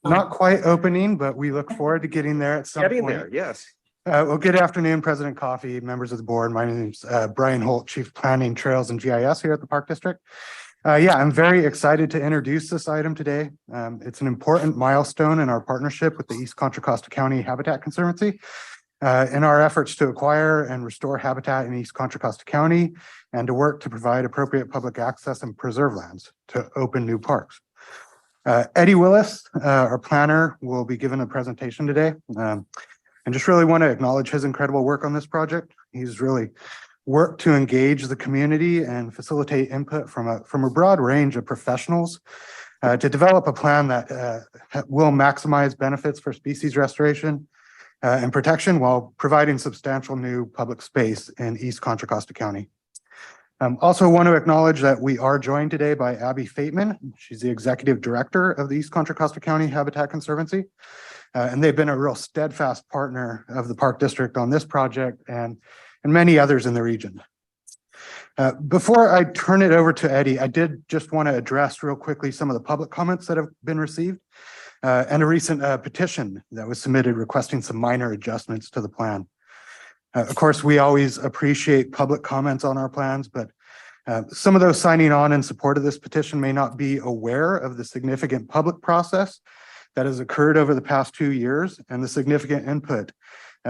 Not quite opening, but we look forward to getting there at some point. Getting there, yes. Well, good afternoon, President Coffey, members of the board. My name is Brian Holt, Chief Planning, Trails and GIS here at the Park District. Yeah, I'm very excited to introduce this item today. It's an important milestone in our partnership with the East Contra Costa County Habitat Conservancy. in our efforts to acquire and restore habitat in East Contra Costa County and to work to provide appropriate public access and preserve lands to open new parks. Eddie Willis, our planner, will be given a presentation today. And just really want to acknowledge his incredible work on this project. He's really worked to engage the community and facilitate input from a broad range of professionals to develop a plan that will maximize benefits for species restoration and protection while providing substantial new public space in East Contra Costa County. Also want to acknowledge that we are joined today by Abby Fateman. She's the Executive Director of the East Contra Costa County Habitat Conservancy. And they've been a real steadfast partner of the Park District on this project and many others in the region. Before I turn it over to Eddie, I did just want to address real quickly some of the public comments that have been received and a recent petition that was submitted requesting some minor adjustments to the plan. Of course, we always appreciate public comments on our plans, but some of those signing on in support of this petition may not be aware of the significant public process that has occurred over the past 2 years and the significant input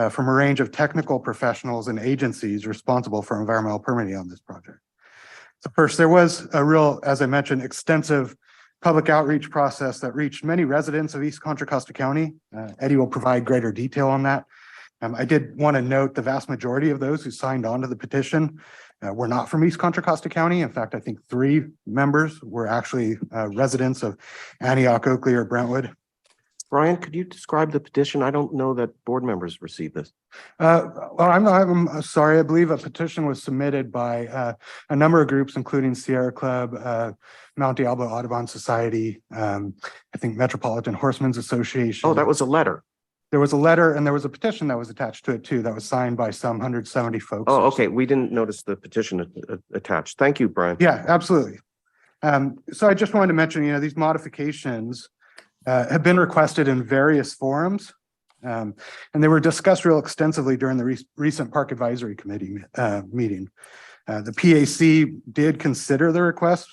from a range of technical professionals and agencies responsible for environmental permitting on this project. So first, there was a real, as I mentioned, extensive public outreach process that reached many residents of East Contra Costa County. Eddie will provide greater detail on that. I did want to note the vast majority of those who signed on to the petition were not from East Contra Costa County. In fact, I think 3 members were actually residents of Antioch, Oakley, or Brentwood. Brian, could you describe the petition? I don't know that board members received this. Well, I'm sorry. I believe a petition was submitted by a number of groups, including Sierra Club, Mount Diablo Audubon Society, I think Metropolitan Horsemen's Association. Oh, that was a letter. There was a letter and there was a petition that was attached to it too, that was signed by some 170 folks. Oh, okay. We didn't notice the petition attached. Thank you, Brian. Yeah, absolutely. So I just wanted to mention, these modifications have been requested in various forums, and they were discussed real extensively during the recent Park Advisory Committee meeting. The PAC did consider the request,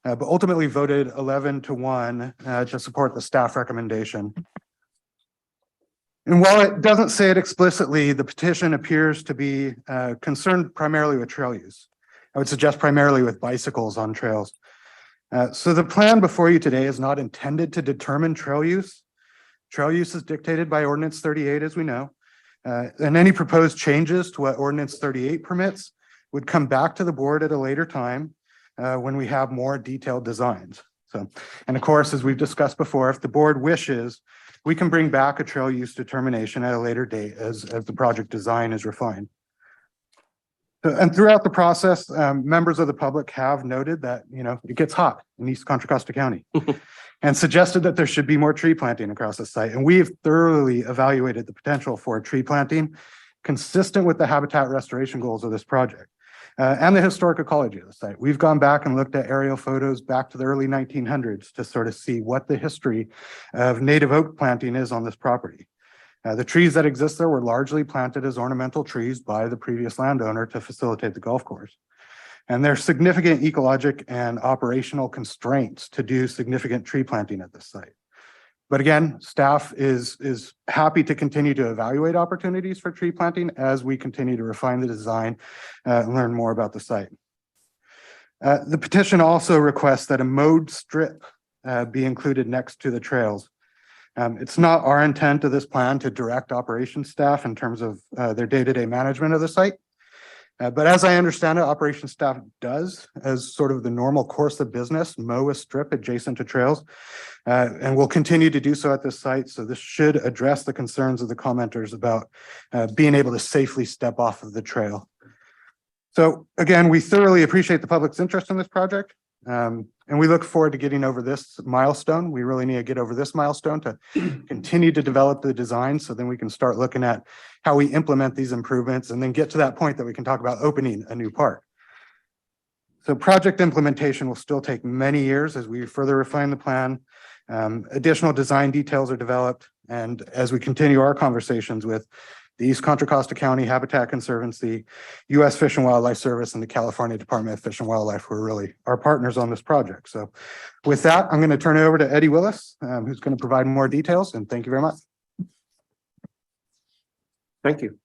but ultimately voted 11-1 to support the staff recommendation. And while it doesn't say it explicitly, the petition appears to be concerned primarily with trail use. I would suggest primarily with bicycles on trails. So the plan before you today is not intended to determine trail use. Trail use is dictated by Ordinance 38, as we know. And any proposed changes to what Ordinance 38 permits would come back to the board at a later time when we have more detailed designs. So, and of course, as we've discussed before, if the board wishes, we can bring back a trail use determination at a later date as the project design is refined. And throughout the process, members of the public have noted that, it gets hot in East Contra Costa County and suggested that there should be more tree planting across the site. And we've thoroughly evaluated the potential for tree planting consistent with the habitat restoration goals of this project and the historic ecology of the site. We've gone back and looked at aerial photos back to the early 1900s to sort of see what the history of native oak planting is on this property. The trees that exist there were largely planted as ornamental trees by the previous landowner to facilitate the golf course. And there's significant ecologic and operational constraints to do significant tree planting at this site. But again, staff is happy to continue to evaluate opportunities for tree planting as we continue to refine the design and learn more about the site. The petition also requests that a mowed strip be included next to the trails. It's not our intent of this plan to direct operations staff in terms of their day-to-day management of the site. But as I understand it, operations staff does, as sort of the normal course of business, mow a strip adjacent to trails, and will continue to do so at this site. So this should address the concerns of the commenters about being able to safely step off of the trail. So again, we thoroughly appreciate the public's interest in this project. And we look forward to getting over this milestone. We really need to get over this milestone to continue to develop the design so then we can start looking at how we implement these improvements and then get to that point that we can talk about opening a new park. So project implementation will still take many years as we further refine the plan. Additional design details are developed. And as we continue our conversations with the East Contra Costa County Habitat Conservancy, U.S. Fish and Wildlife Service, and the California Department of Fish and Wildlife, who are really our partners on this project. So with that, I'm going to turn it over to Eddie Willis, who's going to provide more details, and thank you very much. Thank you.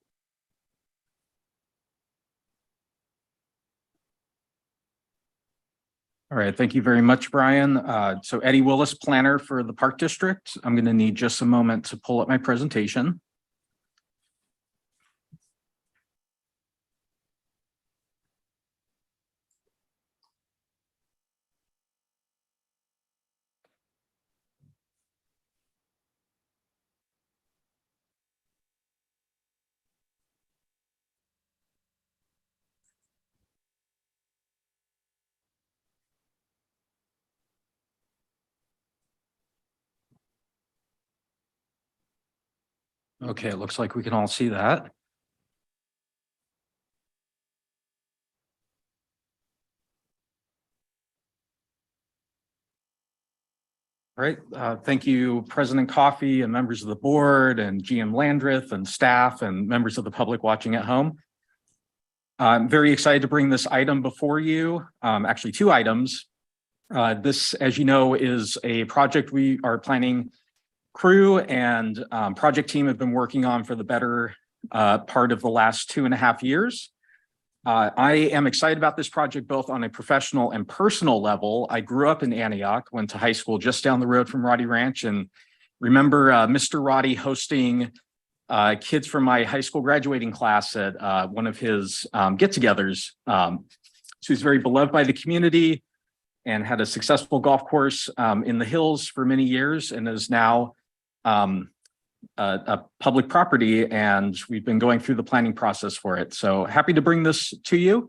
All right, thank you very much, Brian. So Eddie Willis, planner for the Park District. I'm going to need just a moment to pull up my presentation. Okay, it looks like we can all see that. All right, thank you, President Coffey and members of the board and GM Landreth and staff and members of the public watching at home. I'm very excited to bring this item before you, actually two items. This, as you know, is a project we are planning crew and project team have been working on for the better part of the last 2.5 years. I am excited about this project both on a professional and personal level. I grew up in Antioch, went to high school just down the road from Roddy Ranch, and remember Mr. Roddy hosting kids from my high school graduating class at one of his get-togethers. So he's very beloved by the community and had a successful golf course in the hills for many years and is now a public property, and we've been going through the planning process for it. So happy to bring this to you.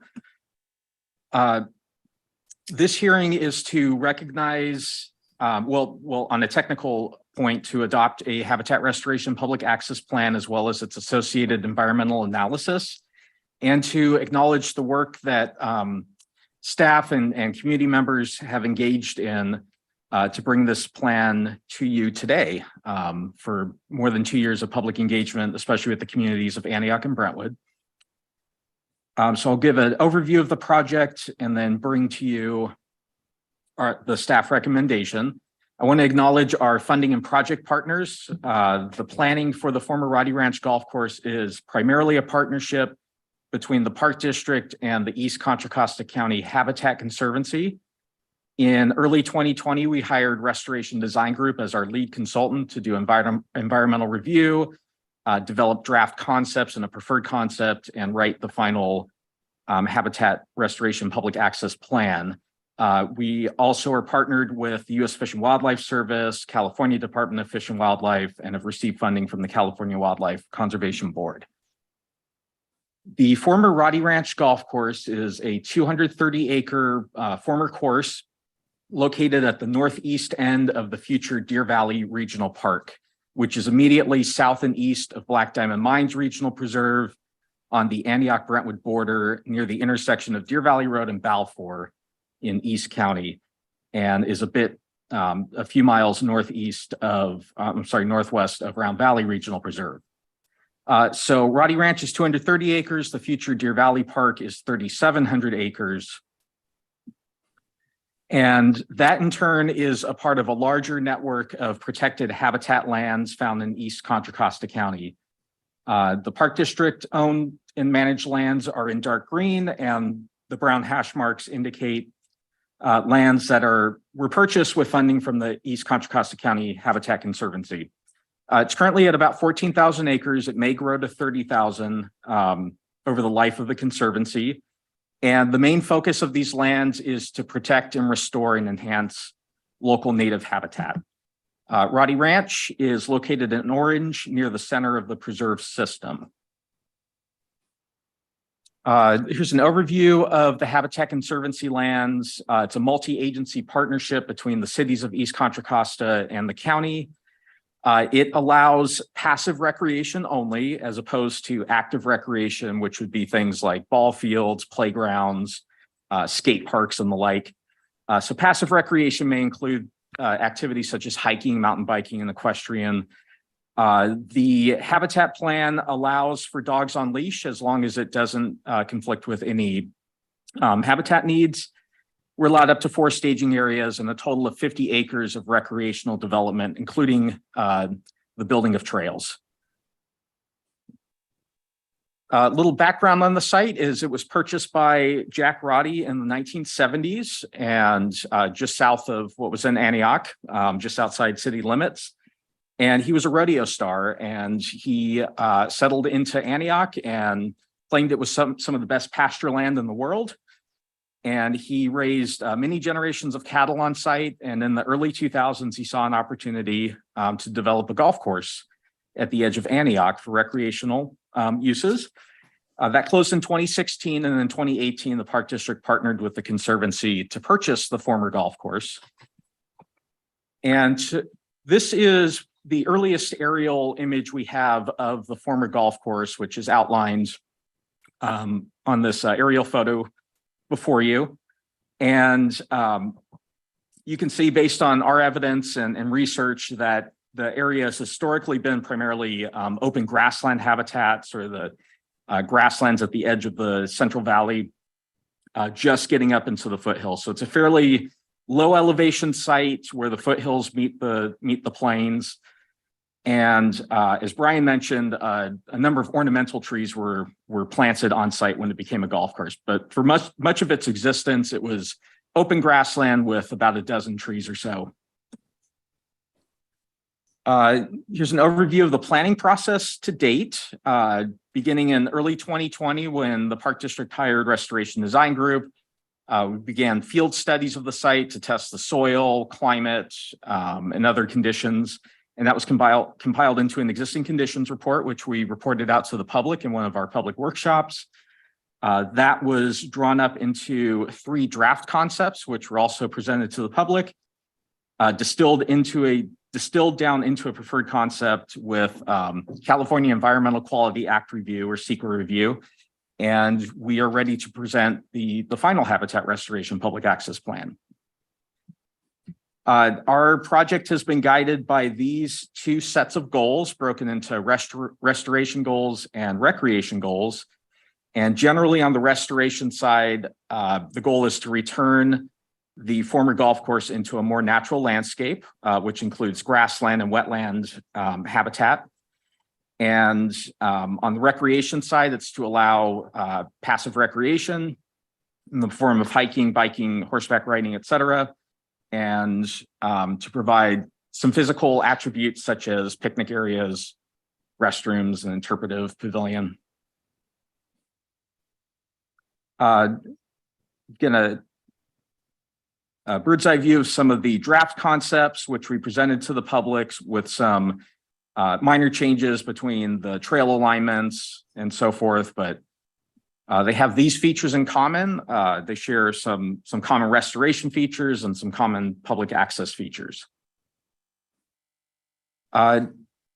This hearing is to recognize, well, on a technical point, to adopt a habitat restoration public access plan as well as its associated environmental analysis, and to acknowledge the work that staff and community members have engaged in to bring this plan to you today for more than 2 years of public engagement, especially with the communities of Antioch and Brentwood. So I'll give an overview of the project and then bring to you the staff recommendation. I want to acknowledge our funding and project partners. The planning for the former Roddy Ranch Golf Course is primarily a partnership between the Park District and the East Contra Costa County Habitat Conservancy. In early 2020, we hired Restoration Design Group as our lead consultant to do environmental review, develop draft concepts and a preferred concept, and write the final habitat restoration public access plan. We also are partnered with the U.S. Fish and Wildlife Service, California Department of Fish and Wildlife, and have received funding from the California Wildlife Conservation Board. The former Roddy Ranch Golf Course is a 230-acre former course located at the northeast end of the future Deer Valley Regional Park, which is immediately south and east of Black Diamond Mines Regional Preserve on the Antioch-Brentwood border near the intersection of Deer Valley Road and Balfour in East County, and is a few miles northwest of Round Valley Regional Preserve. So Roddy Ranch is 230 acres. The future Deer Valley Park is 3,700 acres. And that in turn is a part of a larger network of protected habitat lands found in East Contra Costa County. The Park District owned and managed lands are in dark green, and the brown hash marks indicate lands that were purchased with funding from the East Contra Costa County Habitat Conservancy. It's currently at about 14,000 acres. It may grow to 30,000 over the life of the Conservancy. And the main focus of these lands is to protect and restore and enhance local native habitat. Roddy Ranch is located in Orange near the center of the preserve system. Here's an overview of the Habitat Conservancy lands. It's a multi-agency partnership between the cities of East Contra Costa and the county. It allows passive recreation only, as opposed to active recreation, which would be things like ball fields, playgrounds, skate parks, and the like. So passive recreation may include activities such as hiking, mountain biking, and equestrian. The habitat plan allows for dogs on leash as long as it doesn't conflict with any habitat needs. We're allowed up to 4 staging areas and a total of 50 acres of recreational development, including the building of trails. A little background on the site is it was purchased by Jack Roddy in the 1970s and just south of what was in Antioch, just outside city limits. And he was a rodeo star, and he settled into Antioch and claimed it was some of the best pasture land in the world. And he raised many generations of cattle on site. And in the early 2000s, he saw an opportunity to develop a golf course at the edge of Antioch for recreational uses. That closed in 2016, and in 2018, the Park District partnered with the Conservancy to purchase the former golf course. And this is the earliest aerial image we have of the former golf course, which is outlined on this aerial photo before you. And you can see, based on our evidence and research, that the area has historically been primarily open grassland habitats, or the grasslands at the edge of the Central Valley, just getting up into the foothills. So it's a fairly low elevation site where the foothills meet the plains. And as Brian mentioned, a number of ornamental trees were planted on site when it became a golf course. But for much of its existence, it was open grassland with about a dozen trees or so. Here's an overview of the planning process to date, beginning in early 2020, when the Park District hired Restoration Design Group. We began field studies of the site to test the soil, climate, and other conditions. And that was compiled into an existing conditions report, which we reported out to the public in one of our public workshops. That was drawn up into 3 draft concepts, which were also presented to the public, distilled down into a preferred concept with California Environmental Quality Act review, or CEQA review. And we are ready to present the final habitat restoration public access plan. Our project has been guided by these 2 sets of goals, broken into restoration goals and recreation goals. And generally on the restoration side, the goal is to return the former golf course into a more natural landscape, which includes grassland and wetland habitat. And on the recreation side, it's to allow passive recreation in the form of hiking, biking, horseback riding, et cetera, and to provide some physical attributes such as picnic areas, restrooms, and interpretive pavilion. Again, a bird's eye view of some of the draft concepts, which we presented to the public, with some minor changes between the trail alignments and so forth, but they have these features in common. They share some common restoration features and some common public access features.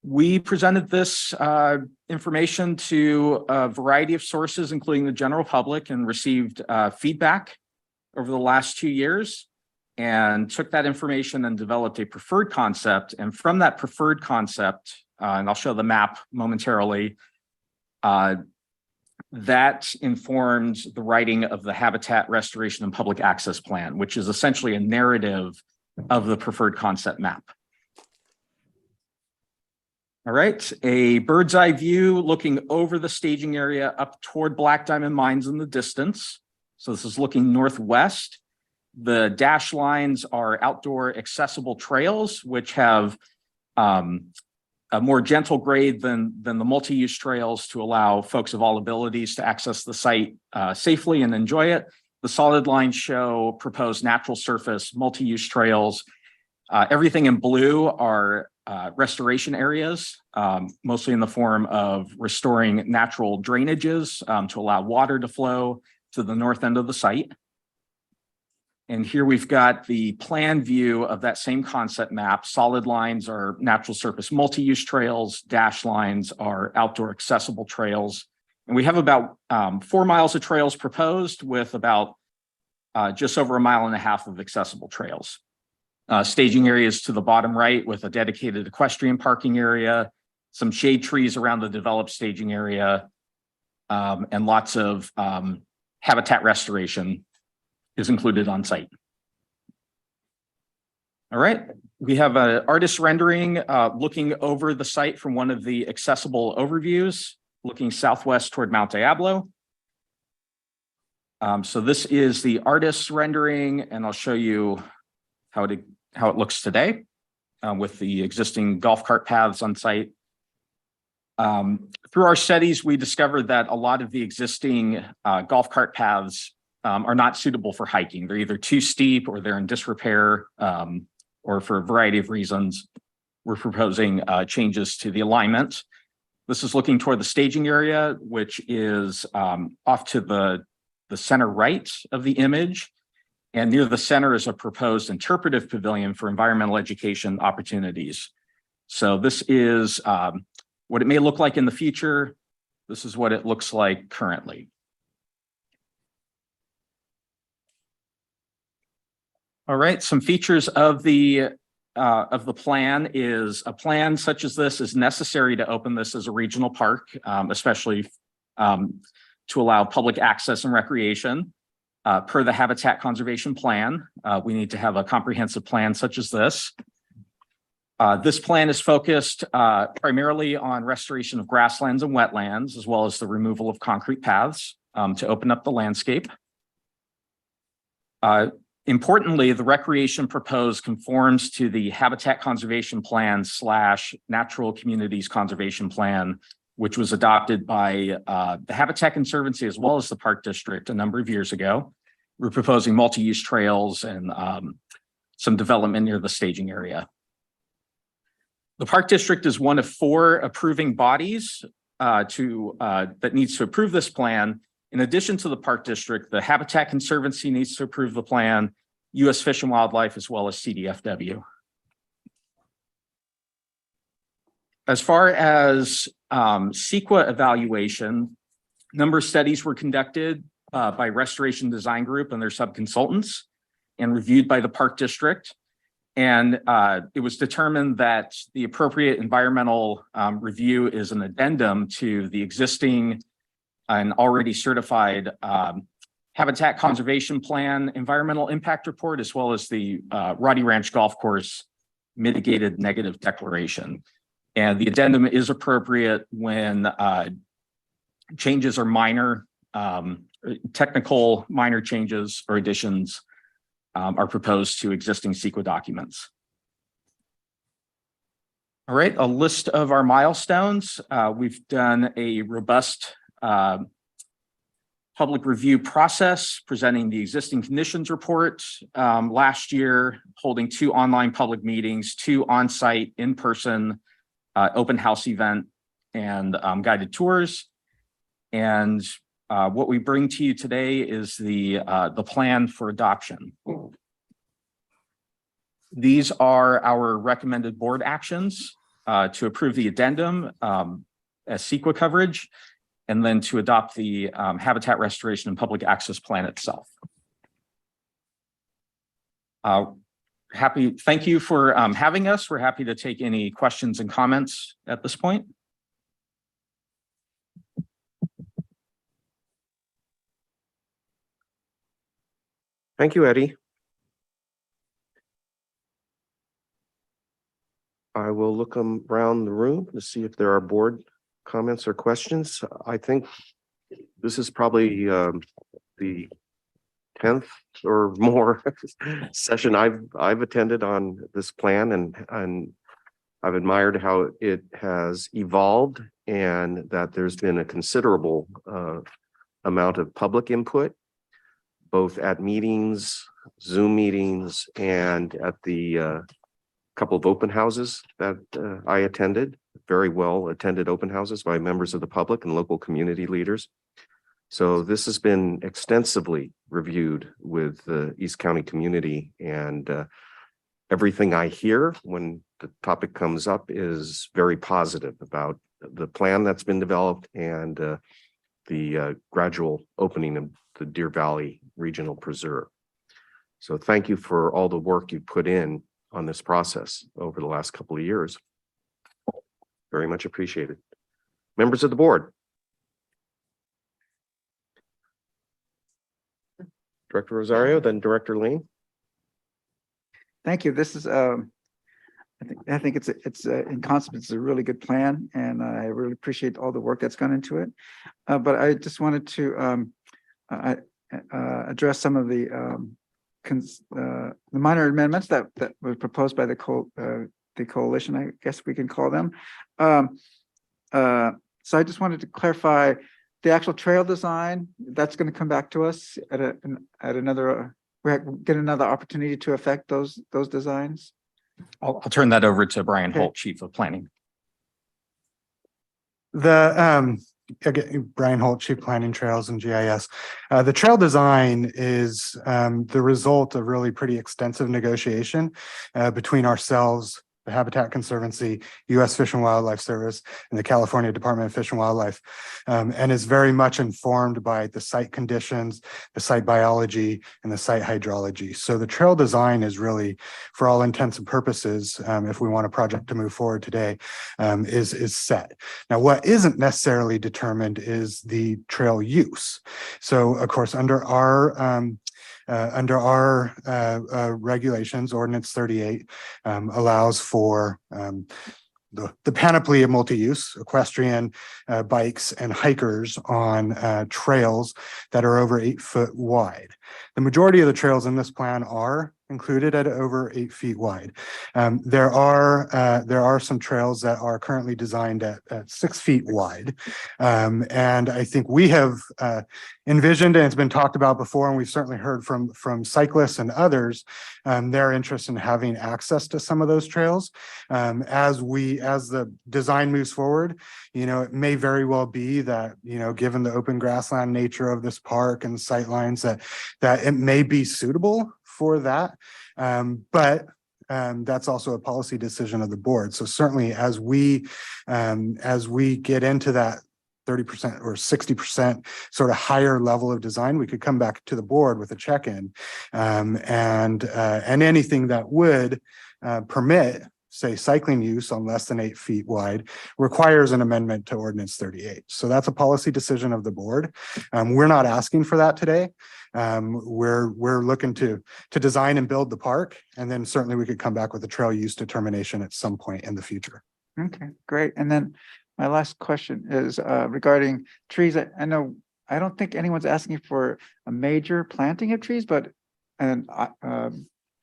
We presented this information to a variety of sources, including the general public, and received feedback over the last 2 years, and took that information and developed a preferred concept. And from that preferred concept, and I'll show the map momentarily, that informed the writing of the Habitat Restoration and Public Access Plan, which is essentially a narrative of the preferred concept map. All right, a bird's eye view looking over the staging area up toward Black Diamond Mines in the distance. So this is looking northwest. The dashed lines are outdoor accessible trails, which have a more gentle grade than the multi-use trails to allow folks of all abilities to access the site safely and enjoy it. The solid lines show proposed natural surface multi-use trails. Everything in blue are restoration areas, mostly in the form of restoring natural drainages to allow water to flow to the north end of the site. And here we've got the plan view of that same concept map. Solid lines are natural surface multi-use trails. Dashed lines are outdoor accessible trails. And we have about 4 miles of trails proposed, with about just over 1.5 miles of accessible trails. Staging areas to the bottom right, with a dedicated equestrian parking area, some shade trees around the developed staging area, and lots of habitat restoration is included on site. All right, we have an artist rendering looking over the site from one of the accessible overviews. looking southwest toward Mount Diablo. So this is the artist's rendering, and I'll show you how it looks today with the existing golf cart paths on site. Through our studies, we discovered that a lot of the existing golf cart paths are not suitable for hiking. They're either too steep or they're in disrepair or for a variety of reasons. We're proposing changes to the alignment. This is looking toward the staging area, which is off to the center right of the image. And near the center is a proposed interpretive pavilion for environmental education opportunities. So this is what it may look like in the future. This is what it looks like currently. All right, some features of the plan is a plan such as this is necessary to open this as a regional park, especially to allow public access and recreation. Per the Habitat Conservation Plan, we need to have a comprehensive plan such as this. This plan is focused primarily on restoration of grasslands and wetlands, as well as the removal of concrete paths to open up the landscape. Importantly, the recreation proposed conforms to the Habitat Conservation Plan / Natural Communities Conservation Plan, which was adopted by the Habitat Conservancy as well as the Park District a number of years ago. We're proposing multi-use trails and some development near the staging area. The Park District is one of 4 approving bodies that needs to approve this plan. In addition to the Park District, the Habitat Conservancy needs to approve the plan, U.S. Fish and Wildlife, as well as CDFW. As far as CEQA evaluation, a number of studies were conducted by Restoration Design Group and their subconsultants and reviewed by the Park District. And it was determined that the appropriate environmental review is an addendum to the existing and already certified Habitat Conservation Plan Environmental Impact Report, as well as the Roddy Ranch Golf Course Mitigated Negative Declaration. And the addendum is appropriate when changes are minor, technical minor changes or additions are proposed to existing CEQA documents. All right, a list of our milestones. We've done a robust public review process, presenting the existing conditions report last year, holding 2 online public meetings, 2 on-site in-person open house event and guided tours. And what we bring to you today is the plan for adoption. These are our recommended board actions to approve the addendum as CEQA coverage, and then to adopt the habitat restoration and public access plan itself. Thank you for having us. We're happy to take any questions and comments at this point. Thank you, Eddie. I will look around the room to see if there are board comments or questions. I think this is probably the 10th or more session I've attended on this plan, and I've admired how it has evolved and that there's been a considerable amount of public input, both at meetings, Zoom meetings, and at the couple of open houses that I attended, very well attended open houses by members of the public and local community leaders. So this has been extensively reviewed with the East County community, and everything I hear when the topic comes up is very positive about the plan that's been developed and the gradual opening of the Deer Valley Regional Preserve. So thank you for all the work you put in on this process over the last couple of years. Very much appreciated. Members of the board. Director Rosario, then Director Lane. Thank you. This is I think it's in concept, it's a really good plan, and I really appreciate all the work that's gone into it. But I just wanted to address some of the minor amendments that were proposed by the coalition, I guess we can call them. So I just wanted to clarify the actual trail design. That's going to come back to us at another. We get another opportunity to affect those designs. I'll turn that over to Brian Okay. Holt, Chief of Planning. Again, Brian Holt, Chief Planning Trails and GIS. The trail design is the result of really pretty extensive negotiation between ourselves, the Habitat Conservancy, U.S. Fish and Wildlife Service, and the California Department of Fish and Wildlife, and is very much informed by the site conditions, the site biology, and the site hydrology. So the trail design is really, for all intents and purposes, if we want a project to move forward today, is set. Now, what isn't necessarily determined is the trail use. So, of course, under our regulations, Ordinance 38 allows for the panoply of multi-use, equestrian, bikes, and hikers on trails that are over 8 foot wide. The majority of the trails in this plan are included at over 8 feet wide. There are some trails that are currently designed at 6 feet wide. And I think we have envisioned, and it's been talked about before, and we've certainly heard from cyclists and others, their interest in having access to some of those trails. As the design moves forward, it may very well be that, given the open grassland nature of this park and sightlines, that it may be suitable for that. But that's also a policy decision of the board. So certainly as we get into that 30% or 60% sort of higher level of design, we could come back to the board with a check-in, and anything that would permit, say, cycling use on less than 8 feet wide requires an amendment to Ordinance 38. So that's a policy decision of the board. We're not asking for that today. We're looking to design and build the park, and then certainly we could come back with a trail use determination at some point in the future. Okay, great. And then my last question is regarding trees. I know, I don't think anyone's asking for a major planting of trees, but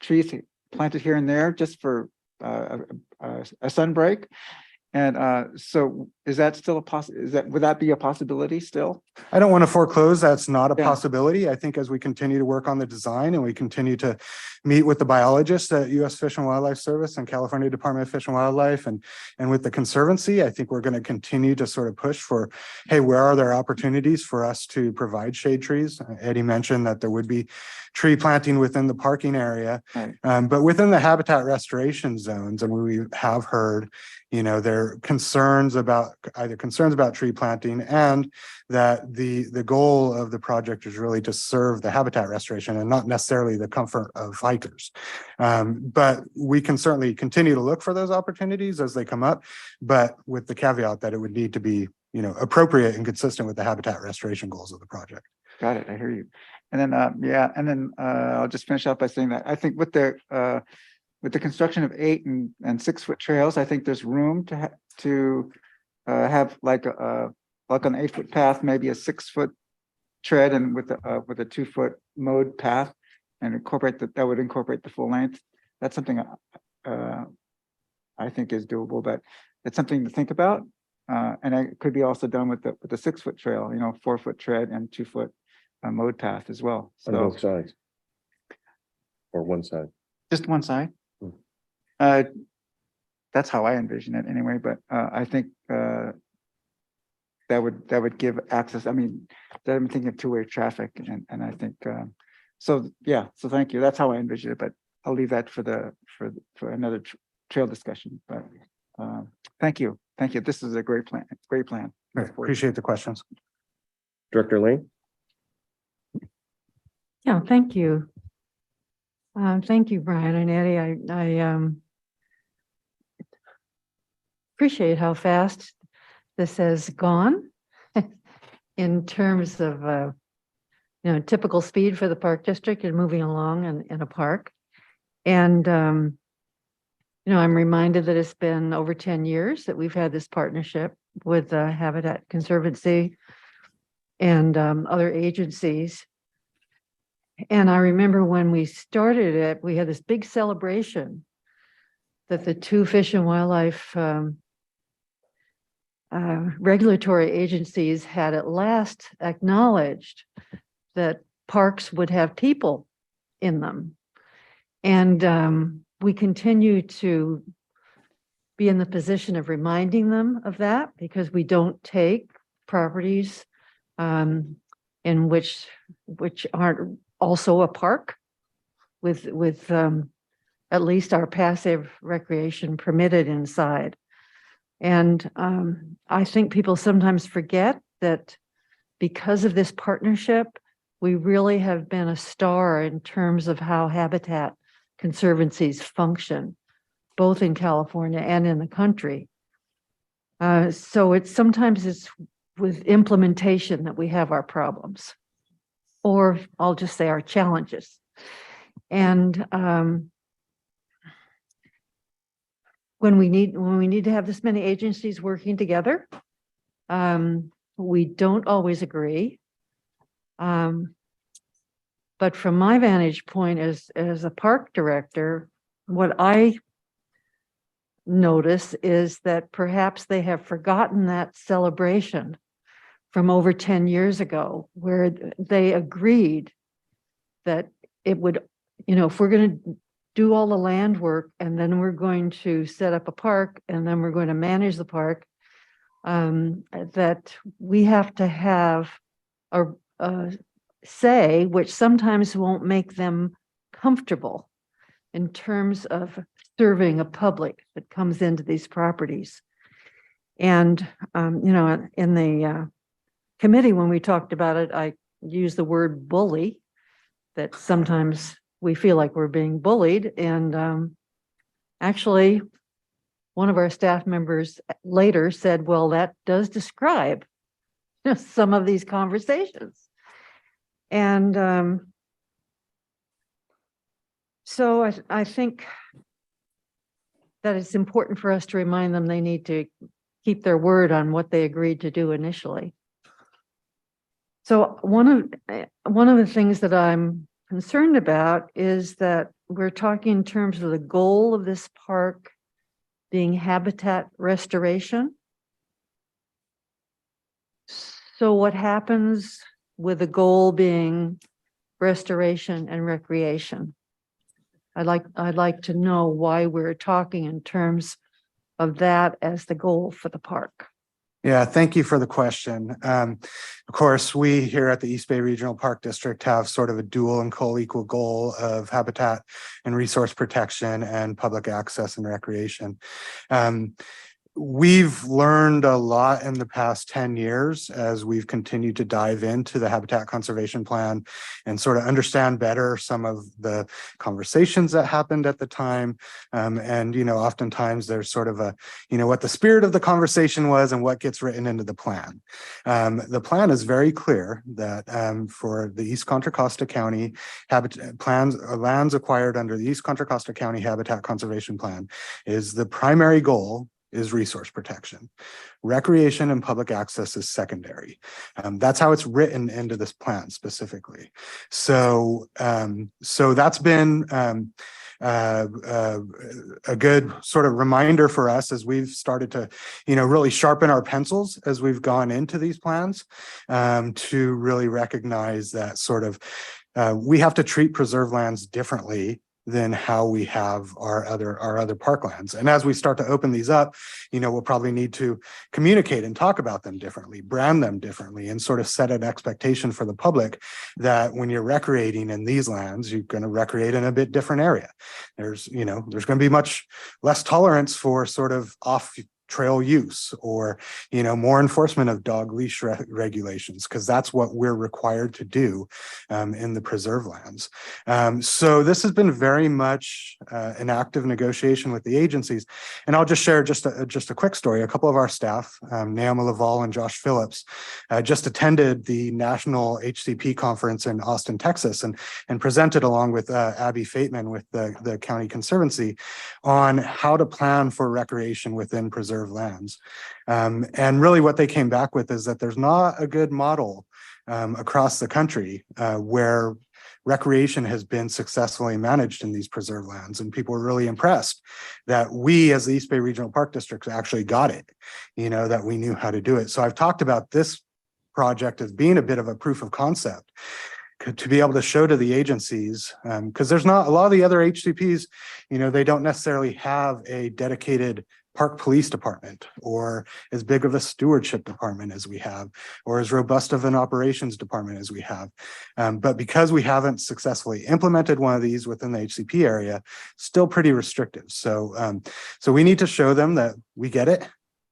trees planted here and there just for a sun break. And so is that still a would that be a possibility still? I don't want to foreclose that's not a Yeah. possibility. I think as we continue to work on the design and we continue to meet with the biologists at U.S. Fish and Wildlife Service and California Department of Fish and Wildlife and with the Conservancy, I think we're going to continue to sort of push for, hey, where are there opportunities for us to provide shade trees? Eddie mentioned that there would be tree planting within the parking area, Right. But within the habitat restoration zones, and we have heard, there are concerns about tree planting, and that the goal of the project is really to serve the habitat restoration and not necessarily the comfort of hikers. But we can certainly continue to look for those opportunities as they come up, but with the caveat that it would need to be, appropriate and consistent with the habitat restoration goals of the project. Got it. I hear you. And then, I'll just finish up by saying that I think with the construction of 8 and 6 foot trails, I think there's room to have like an 8 foot path, maybe a 6 foot tread, and with a 2 foot mode path, and that would incorporate the full length. That's something I think is doable, but it's something to think about. And it could be also done with the 6 foot trail, 4 foot tread and 2 foot mode path as well. On both sides. Or one side. Just one side. That's how I envision it anyway, but I think that would give access. I mean, I'm thinking of two-way traffic, and I think so. Yeah. So thank you. That's how I envision it, but I'll leave that for another trail discussion. But thank you. This is a great plan. Great plan. Appreciate the questions. Director Lane? Yeah, thank you. Thank you, Brian and Eddie. I appreciate how fast this has gone in terms of, typical speed for the park district and moving along in a park. And I'm reminded that it's been over 10 years that we've had this partnership with Habitat Conservancy and other agencies. And I remember when we started it, we had this big celebration that the two Fish and Wildlife regulatory agencies had at last acknowledged that parks would have people in them. And we continue to be in the position of reminding them of that because we don't take properties in which aren't also a park with at least our passive recreation permitted inside. And I think people sometimes forget that because of this partnership, we really have been a star in terms of how habitat conservancies function, both in California and in the country. So sometimes it's with implementation that we have our problems, or I'll just say our challenges. And when we need to have this many agencies working together, we don't always agree. But from my vantage point as a park director, what I notice is that perhaps they have forgotten that celebration from over 10 years ago, where they agreed that it would, if we're going to do all the land work and then we're going to set up a park and then we're going to manage the park, that we have to have a say, which sometimes won't make them comfortable in terms of serving a public that comes into these properties. And, in the committee, when we talked about it, I used the word bully, that sometimes we feel like we're being bullied. And actually, one of our staff members later said, well, that does describe some of these conversations. And so I think that it's important for us to remind them they need to keep their word on what they agreed to do initially. So one of the things that I'm concerned about is that we're talking in terms of the goal of this park being habitat restoration. So what happens with the goal being restoration and recreation? I'd like to know why we're talking in terms of that as the goal for the park. Yeah, thank you for the question. Of course, we here at the East Bay Regional Park District have sort of a dual and co-equal goal of habitat and resource protection and public access and recreation. We've learned a lot in the past 10 years as we've continued to dive into the Habitat Conservation Plan and sort of understand better some of the conversations that happened at the time. And, oftentimes there's sort of a, what the spirit of the conversation was and what gets written into the plan. The plan is very clear that for the East Contra Costa County lands acquired under the East Contra Costa County Habitat Conservation Plan is the primary goal is resource protection. Recreation and public access is secondary. That's how it's written into this plan specifically. So that's been a good sort of reminder for us as we've started to, really sharpen our pencils as we've gone into these plans to really recognize that sort of we have to treat preserved lands differently than how we have our other parklands. And as we start to open these up, we'll probably need to communicate and talk about them differently, brand them differently, and sort of set an expectation for the public that when you're recreating in these lands, you're going to recreate in a bit different area. There's going to be much less tolerance for sort of off trail use or, more enforcement of dog leash regulations, because that's what we're required to do in the preserve lands. So this has been very much an active negotiation with the agencies. And I'll just share just a quick story. A couple of our staff, Naomi Laval and Josh Phillips, just attended the National HCP conference in Austin, Texas, and presented along with Abby Fateman with the County Conservancy on how to plan for recreation within preserved lands. And really what they came back with is that there's not a good model across the country where recreation has been successfully managed in these preserved lands. And people were really impressed that we as the East Bay Regional Park District actually got it, that we knew how to do it. So I've talked about this project as being a bit of a proof of concept to be able to show to the agencies, because there's not a lot of the other HCPs, they don't necessarily have a dedicated park police department or as big of a stewardship department as we have, or as robust of an operations department as we have. But because we haven't successfully implemented one of these within the HCP area, still pretty restrictive. So, so we need to show them that we get it,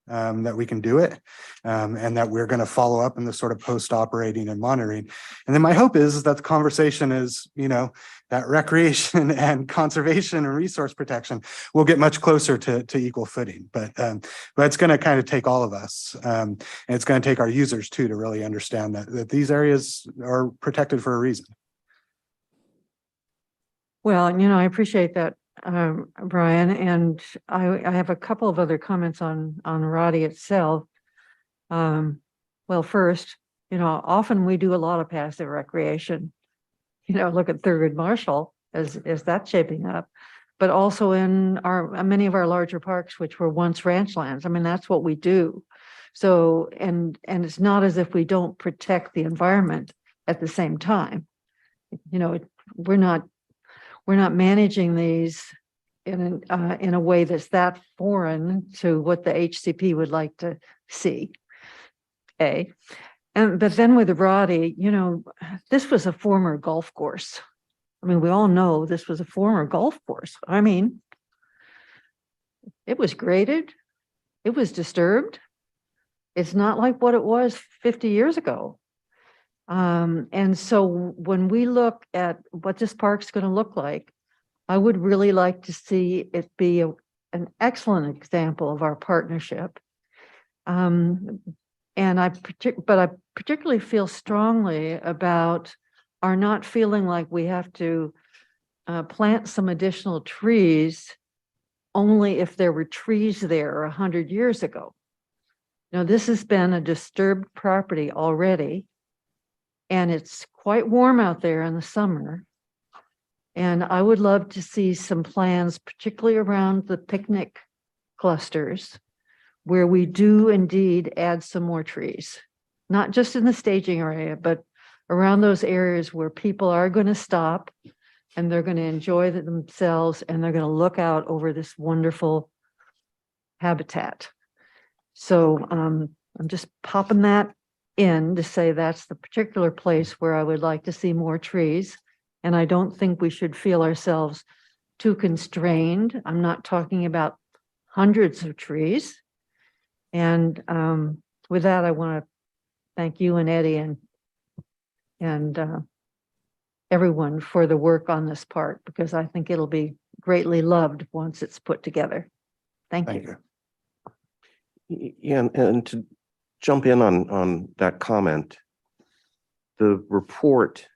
that we can do it, and that we're going to follow up in the sort of post-operating and monitoring. And then my hope is that the conversation is, that recreation and conservation and resource protection will get much closer to equal footing. But it's going to kind of take all of us, and it's going to take our users too to really understand that these areas are protected for a reason. Well, I appreciate that, Brian, and I have a couple of other comments on Roddy itself. Well, first, often we do a lot of passive recreation. Look at Thurgood Marshall as that's shaping up, but also in many of our larger parks, which were once ranch lands. I mean, that's what we do. So, and it's not as if we don't protect the environment at the same time. We're not managing these in a way that's that foreign to what the HCP would like to see. But then with Roddy, this was a former golf course. I mean, we all know this was a former golf course. I mean, it was graded, it was disturbed. It's not like what it was 50 years ago. And so when we look at what this park's going to look like, I would really like to see it be an excellent example of our partnership. But I particularly feel strongly about our not feeling like we have to plant some additional trees only if there were trees there 100 years ago. This has been a disturbed property already, and it's quite warm out there in the summer. And I would love to see some plans, particularly around the picnic clusters, where we do indeed add some more trees, not just in the staging area, but around those areas where people are going to stop and they're going to enjoy themselves and they're going to look out over this wonderful habitat. So I'm just popping that in to say that's the particular place where I would like to see more trees. And I don't think we should feel ourselves too constrained. I'm not talking about hundreds of trees. And with that, I want to thank you and Eddie and everyone for the work on this part, because I think it'll be greatly loved once it's put together. Thank you. Yeah, and to jump in on that comment, the report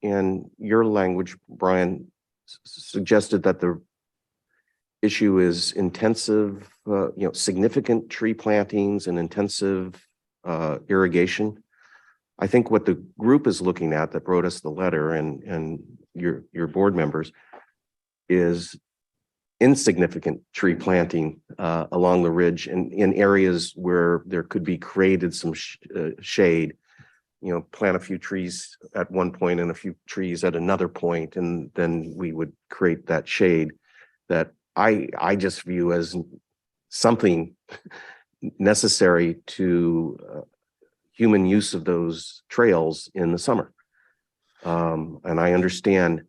in your language, Brian, suggested that the issue is intensive, significant tree plantings and intensive irrigation. I think what the group is looking at that wrote us the letter and your board members is insignificant tree planting along the ridge and in areas where there could be created some shade. Plant a few trees at one point and a few trees at another point, and then we would create that shade that I just view as something necessary to human use of those trails in the summer. And I understand,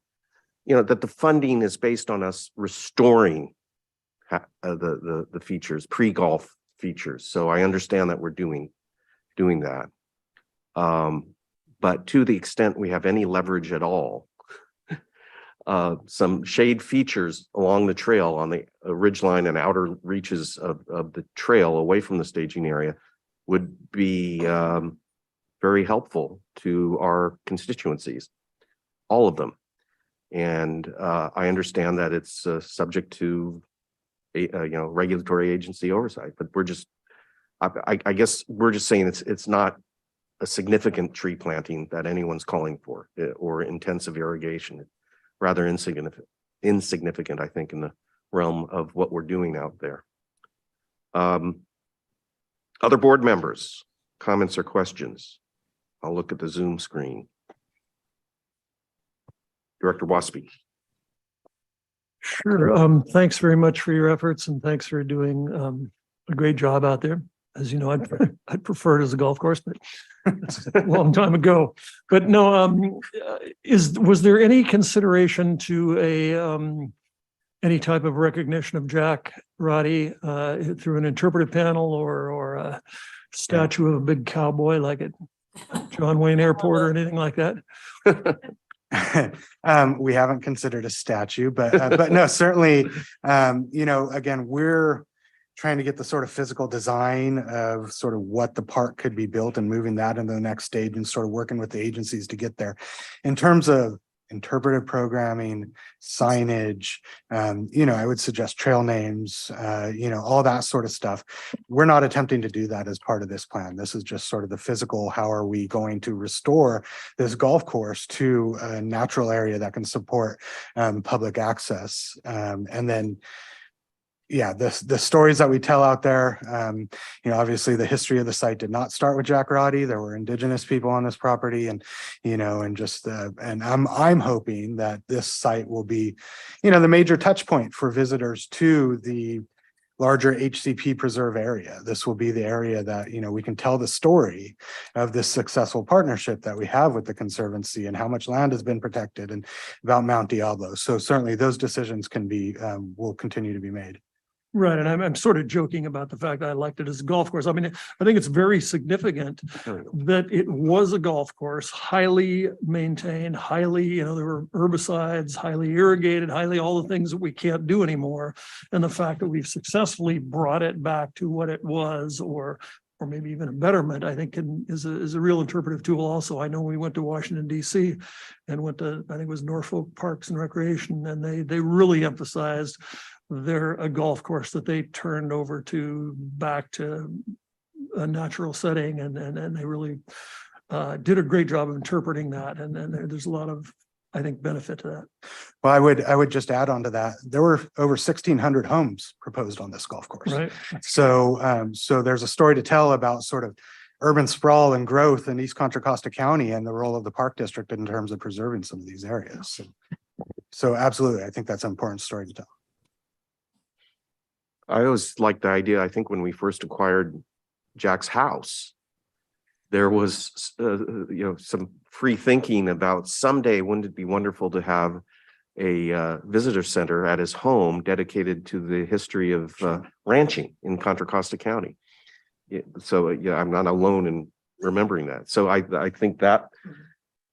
that the funding is based on us restoring the features, pre-golf features. So I understand that we're doing that. But to the extent we have any leverage at all, some shade features along the trail on the ridgeline and outer reaches of the trail away from the staging area would be very helpful to our constituencies, all of them. And I understand that it's subject to regulatory agency oversight, but we're just, I guess we're just saying it's not a significant tree planting that anyone's calling for, or intensive irrigation. Rather insignificant, I think, in the realm of what we're doing out there. Other board members, comments or questions? I'll look at the Zoom screen. Director Waspy. Sure. Thanks very much for your efforts, and thanks for doing a great job out there. As you know, I'd prefer it as a golf course, but it's a long time ago. But no, was there any consideration to any type of recognition of Jack Roddy through an interpretive panel or a statue of a big cowboy like at John Wayne Airport or anything like that? We haven't considered a statue, but no, certainly, again, we're trying to get the sort of physical design of sort of what the park could be built and moving that into the next stage and sort of working with the agencies to get there. In terms of interpretive programming, signage, I would suggest trail names, all that sort of stuff. We're not attempting to do that as part of this plan. This is just sort of the physical, how are we going to restore this golf course to a natural area that can support public access. And then the stories that we tell out there, obviously the history of the site did not start with Jack Roddy. There were indigenous people on this property, and I'm hoping that this site will be, the major touch point for visitors to the larger HCP preserve area. This will be the area that, we can tell the story of this successful partnership that we have with the Conservancy and how much land has been protected and about Mount Diablo. So certainly those decisions will continue to be made. Right, and I'm sort of joking about the fact that I liked it as a golf course. I mean, I think it's very significant that it was a golf course, highly maintained, highly, there were herbicides, highly irrigated, highly all the things that we can't do anymore. And the fact that we've successfully brought it back to what it was, or maybe even a betterment, I think is a real interpretive tool also. I know we went to Washington, D.C. and went to, I think it was Norfolk Parks and Recreation, and they really emphasized a golf course that they turned over back to a natural setting, and they really did a great job of interpreting that, and there's a lot of, I think, benefit to that. Well, I would just add on to that, there were over 1,600 homes proposed on this golf course. Right. So there's a story to tell about sort of urban sprawl and growth in East Contra Costa County and the role of the Park District in terms of preserving some of these areas. So absolutely, I think that's an important story to tell. I always liked the idea. I think when we first acquired Jack's house, there was, some free thinking about someday wouldn't it be wonderful to have a visitor center at his home dedicated to the history of ranching in Contra Costa County. So I'm not alone in remembering that. So I think that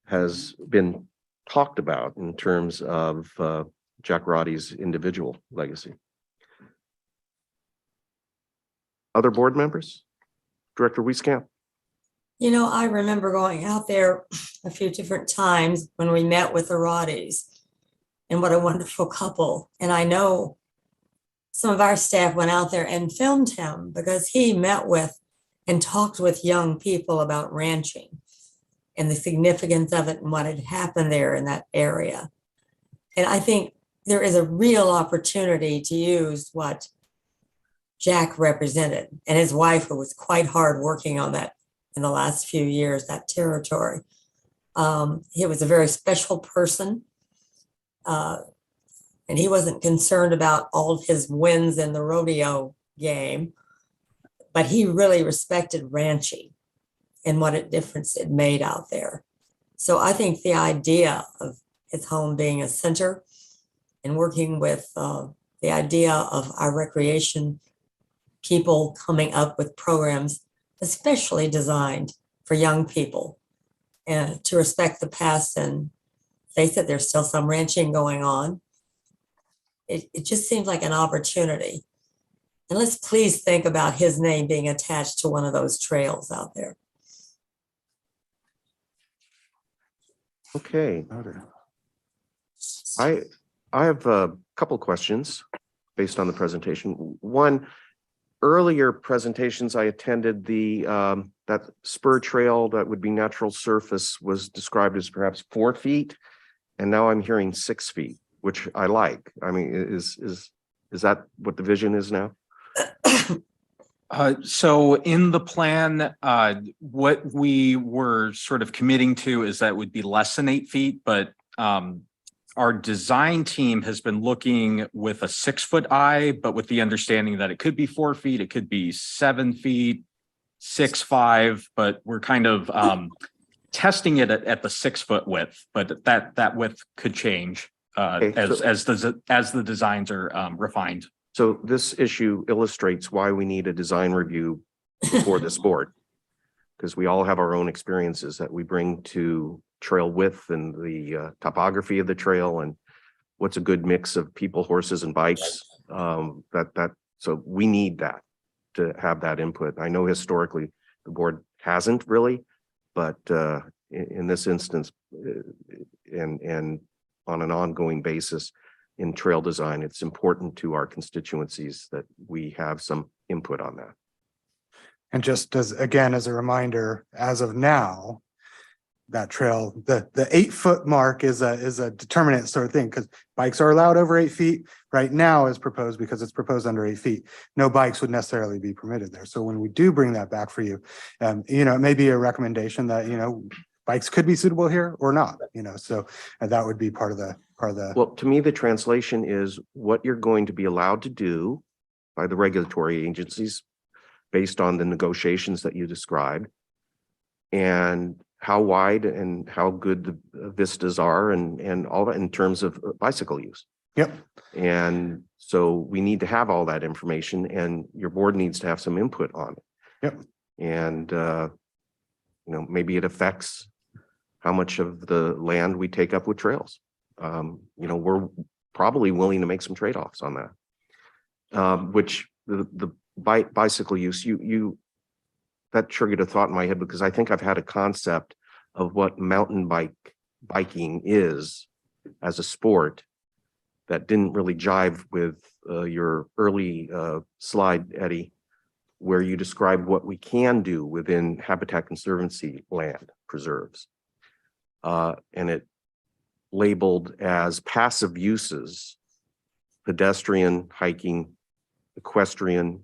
has been talked about in terms of Jack Roddy's individual legacy. Other board members? Director Wieskamp? I remember going out there a few different times when we met with the Roddys, and what a wonderful couple. And I know some of our staff went out there and filmed him because he met with and talked with young people about ranching and the significance of it and what had happened there in that area. And I think there is a real opportunity to use what Jack represented, and his wife, who was quite hard working on that in the last few years, that territory. He was a very special person, and he wasn't concerned about all of his wins in the rodeo game, but he really respected ranching and what a difference it made out there. So I think the idea of his home being a center and working with the idea of our recreation people coming up with programs especially designed for young people and to respect the past and face it, there's still some ranching going on. It just seems like an opportunity. And let's please think about his name being attached to one of those trails out there. Okay. I have a couple questions based on the presentation. One, earlier presentations I attended, that spur trail that would be natural surface was described as perhaps 4 feet, and now I'm hearing 6 feet, which I like. I mean, is that what the vision is now? So in the plan, what we were sort of committing to is that it would be less than 8 feet, but our design team has been looking with a 6-foot eye, but with the understanding that it could be 4 feet, it could be 7 feet, 6'5", but we're kind of testing it at the 6-foot width, but that width could change as the designs are refined. So this issue illustrates why we need a design review for this board, because we all have our own experiences that we bring to trail width and the topography of the trail and what's a good mix of people, horses, and bikes. So we need that to have that input. I know historically the board hasn't really, but in this instance and on an ongoing basis in trail design, it's important to our constituencies that we have some input on that. And just as a reminder, as of now, that trail, the 8-foot mark is a determinate sort of thing, because bikes are allowed over 8 feet right now as proposed, because it's proposed under 8 feet. No bikes would necessarily be permitted there. So when we do bring that back for you, it may be a recommendation that, bikes could be suitable here or not, so that would be part of the. Well, to me, the translation is what you're going to be allowed to do by the regulatory agencies based on the negotiations that you described, and how wide and how good the vistas are and all that in terms of bicycle use. Yep. And so we need to have all that information, and your board needs to have some input on it. Yep. And, maybe it affects how much of the land we take up with trails. We're probably willing to make some trade-offs on that. Which the bicycle use, that triggered a thought in my head, because I think I've had a concept of what mountain biking is as a sport that didn't really jive with your early slide, Eddie, where you described what we can do within Habitat Conservancy land preserves. And it labeled as passive uses, pedestrian, hiking, equestrian,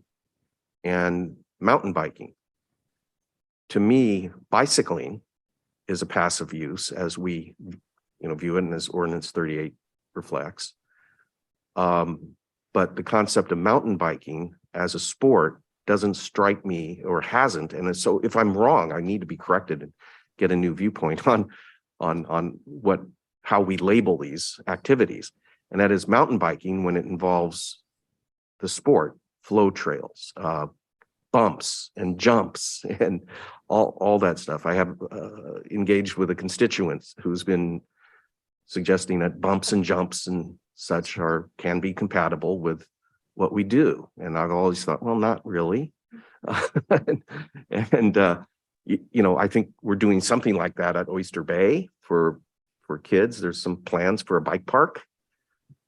and mountain biking. To me, bicycling is a passive use as we, view it, and as Ordinance 38 reflects. But the concept of mountain biking as a sport doesn't strike me, or hasn't. And so if I'm wrong, I need to be corrected and get a new viewpoint on how we label these activities. And that is mountain biking when it involves the sport, flow trails, bumps and jumps and all that stuff. I have engaged with a constituent who's been suggesting that bumps and jumps and such can be compatible with what we do. And I've always thought, well, not really. I think we're doing something like that at Oyster Bay for kids. There's some plans for a bike park.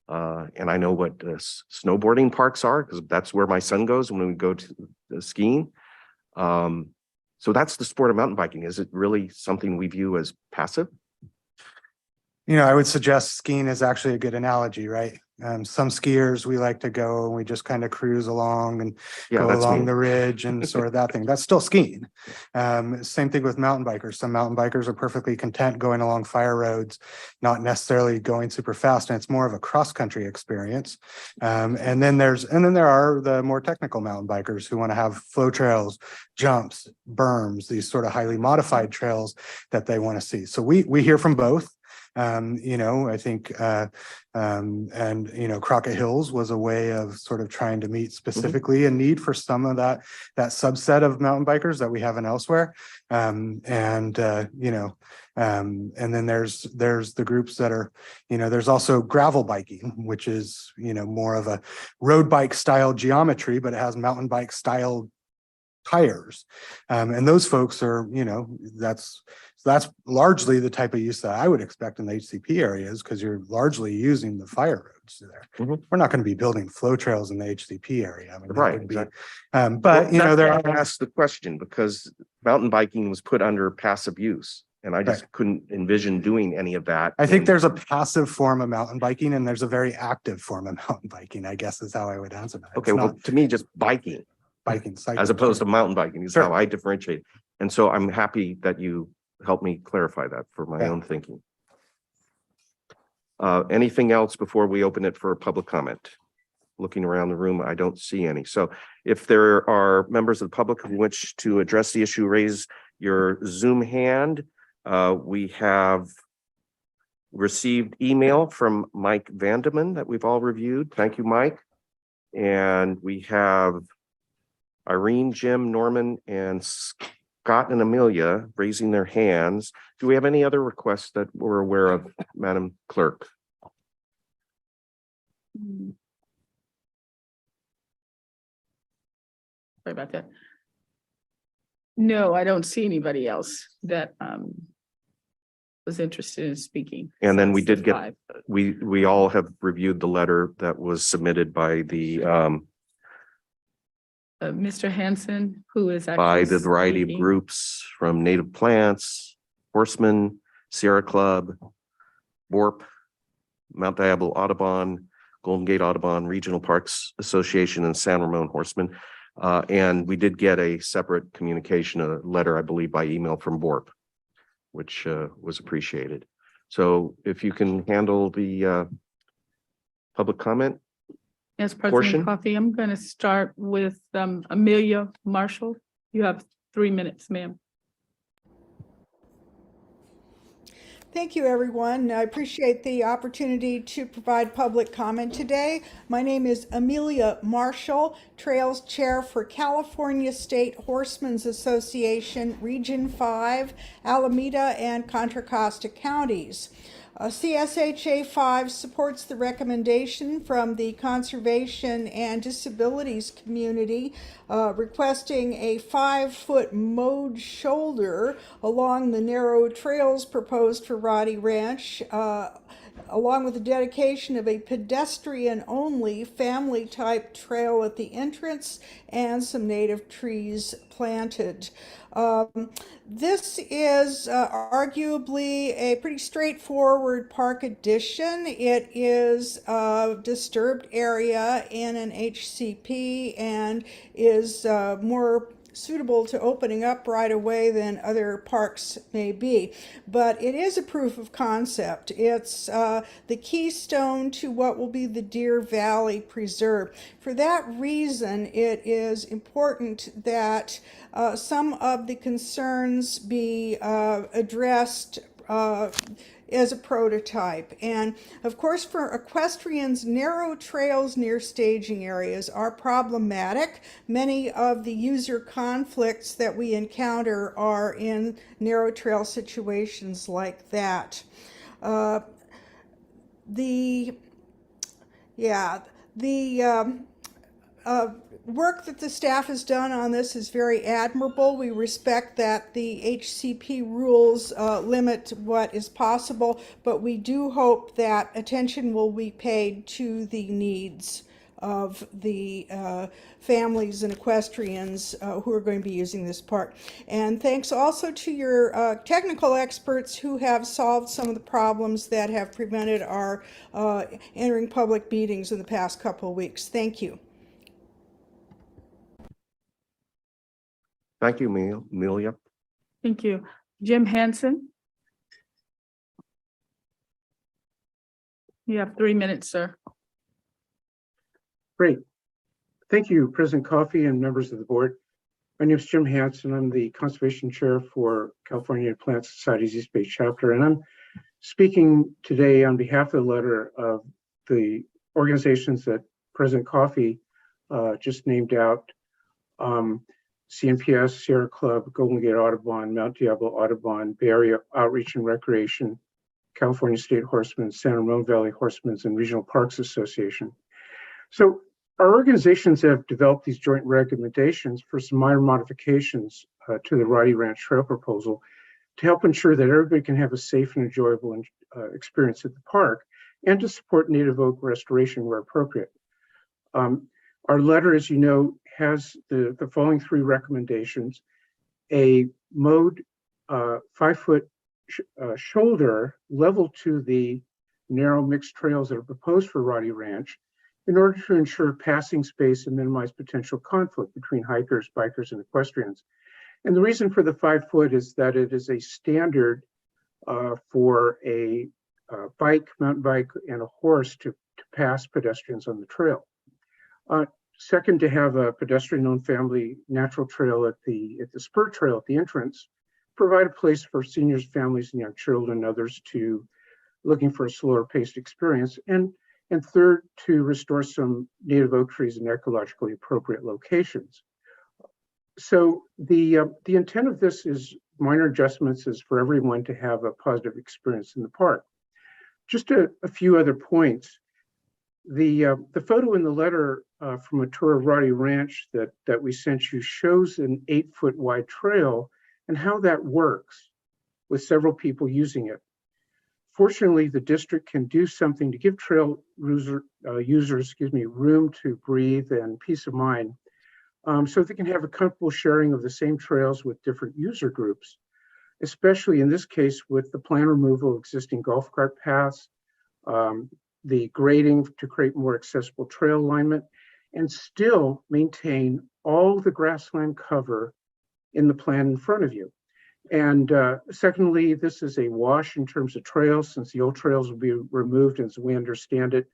And I know what snowboarding parks are, because that's where my son goes when we go to skiing. So that's the sport of mountain biking. Is it really something we view as passive? I would suggest skiing is actually a good analogy, right? Some skiers, we like to go and we just kind of cruise along and go along the ridge and sort of that thing. That's still skiing. Same thing with mountain bikers. Some mountain bikers are perfectly content going along fire roads, not necessarily going super fast, and it's more of a cross-country experience. And then there are the more technical mountain bikers who want to have flow trails, jumps, berms, these sort of highly modified trails that they want to see. So we hear from both. You know, I think, and, you know, Crockett Hills was a way of sort of trying to meet specifically a need for some of that subset of mountain bikers that we haven't elsewhere. You know, and then there's the groups that are, you know, there's also gravel biking, which is, you know, more of a road bike style geometry, but it has mountain bike style tires. And those folks are, you know, that's largely the type of use that I would expect in the HCP areas, because you're largely using the fire roads there. We're not going to be building flow trails in the HCP area. I mean, that Right, would be, exactly. but you know, there that's why are. I asked the question, because mountain biking was put under passive use, and I just couldn't envision doing any of that. I think in- there's a passive form of mountain biking and there's a very active form of mountain biking, I guess is how I would answer that. Okay, It's well, not to me, just biking. biking, cycling, As opposed to mountain biking is Sure. how I differentiate. And so I'm happy that you helped me clarify that for my own thinking. Anything else before we open it for public comment? Looking around the room, I don't see any. So if there are members of the public who wish to address the issue, raise your Zoom hand. We have received email from Mike Vandeman that we've all reviewed. Thank you, Mike. And we have Irene, Jim, Norman, and Scott and Amelia raising their hands. Do we have any other requests that we're aware of, Madam Clerk? Sorry about that. No, I don't see anybody else that was interested in speaking. And then we besides did the get, five. we all have reviewed the letter that was submitted by the Mr. Hanson, who is by actually the variety of speaking. groups from Native Plants, Horsemen, Sierra Club, WARP, Mount Diablo Audubon, Golden Gate Audubon, Regional Parks Association, and San Ramon Horsemen. And we did get a separate communication, a letter, I believe, by email from WARP, which was appreciated. So if you can handle the public comment. Yes, portion. President Coffey, I'm going to start with Amelia Marshall. You have 3 minutes, ma'am. Thank you, everyone. I appreciate the opportunity to provide public comment today. My name is Amelia Marshall, Trails Chair for California State Horsemen's Association, Region 5, Alameda and Contra Costa counties. CSHA 5 supports the recommendation from the Conservation and Disabilities community requesting a 5-foot mowed shoulder along the narrow trails proposed for Roddy Ranch, along with the dedication of a pedestrian-only family-type trail at the entrance and some native trees planted. This is arguably a pretty straightforward park addition. It is a disturbed area in an HCP and is more suitable to opening up right away than other parks may be. But it is a proof of concept. It's the keystone to what will be the Deer Valley Preserve. For that reason, it is important that some of the concerns be addressed as a prototype. And of course, for equestrians, narrow trails near staging areas are problematic. Many of the user conflicts that we encounter are in narrow trail situations like that. Work that the staff has done on this is very admirable. We respect that the HCP rules limit what is possible, but we do hope that attention will be paid to the needs of the families and equestrians who are going to be using this park. And thanks also to your technical experts who have solved some of the problems that have prevented our entering public meetings in the past couple of weeks. Thank you. Thank you, Amelia. Thank you. Jim Hanson. You have 3 minutes, sir. Great. Thank you, President Coffey and members of the board. My name is Jim Hanson. I'm the Conservation Chair for California Plant Society's East Bay chapter, and I'm speaking today on behalf of the letter of the organizations that President Coffey just named out, CNPS, Sierra Club, Golden Gate Audubon, Mount Diablo Audubon, Bay Area Outreach and Recreation, California State Horsemen, San Ramon Valley Horsemen, and Regional Parks Association. So our organizations have developed these joint recommendations for some minor modifications to the Roddy Ranch Trail proposal to help ensure that everybody can have a safe and enjoyable experience at the park, and to support native oak restoration where appropriate. Our letter, as you know, has the following three recommendations: a mowed 5-foot shoulder level to the narrow mixed trails that are proposed for Roddy Ranch in order to ensure passing space and minimize potential conflict between hikers, bikers, and equestrians. And the reason for the 5 foot is that it is a standard for a bike, mountain bike, and a horse to pass pedestrians on the trail. Second, to have a pedestrian-owned family natural trail at the spur trail at the entrance, provide a place for seniors, families, and young children and others to looking for a slower paced experience. And third, to restore some native oak trees in ecologically appropriate locations. So the intent of this is minor adjustments is for everyone to have a positive experience in the park. Just a few other points. The photo in the letter from a tour of Roddy Ranch that we sent you shows an 8-foot wide trail and how that works with several people using it. Fortunately, the district can do something to give trail users, room to breathe and peace of mind, so they can have a comfortable sharing of the same trails with different user groups, especially in this case with the plan removal of existing golf cart paths, the grading to create more accessible trail alignment, and still maintain all the grassland cover in the plan in front of you. And secondly, this is a wash in terms of trails, since the old trails will be removed, as we understand it,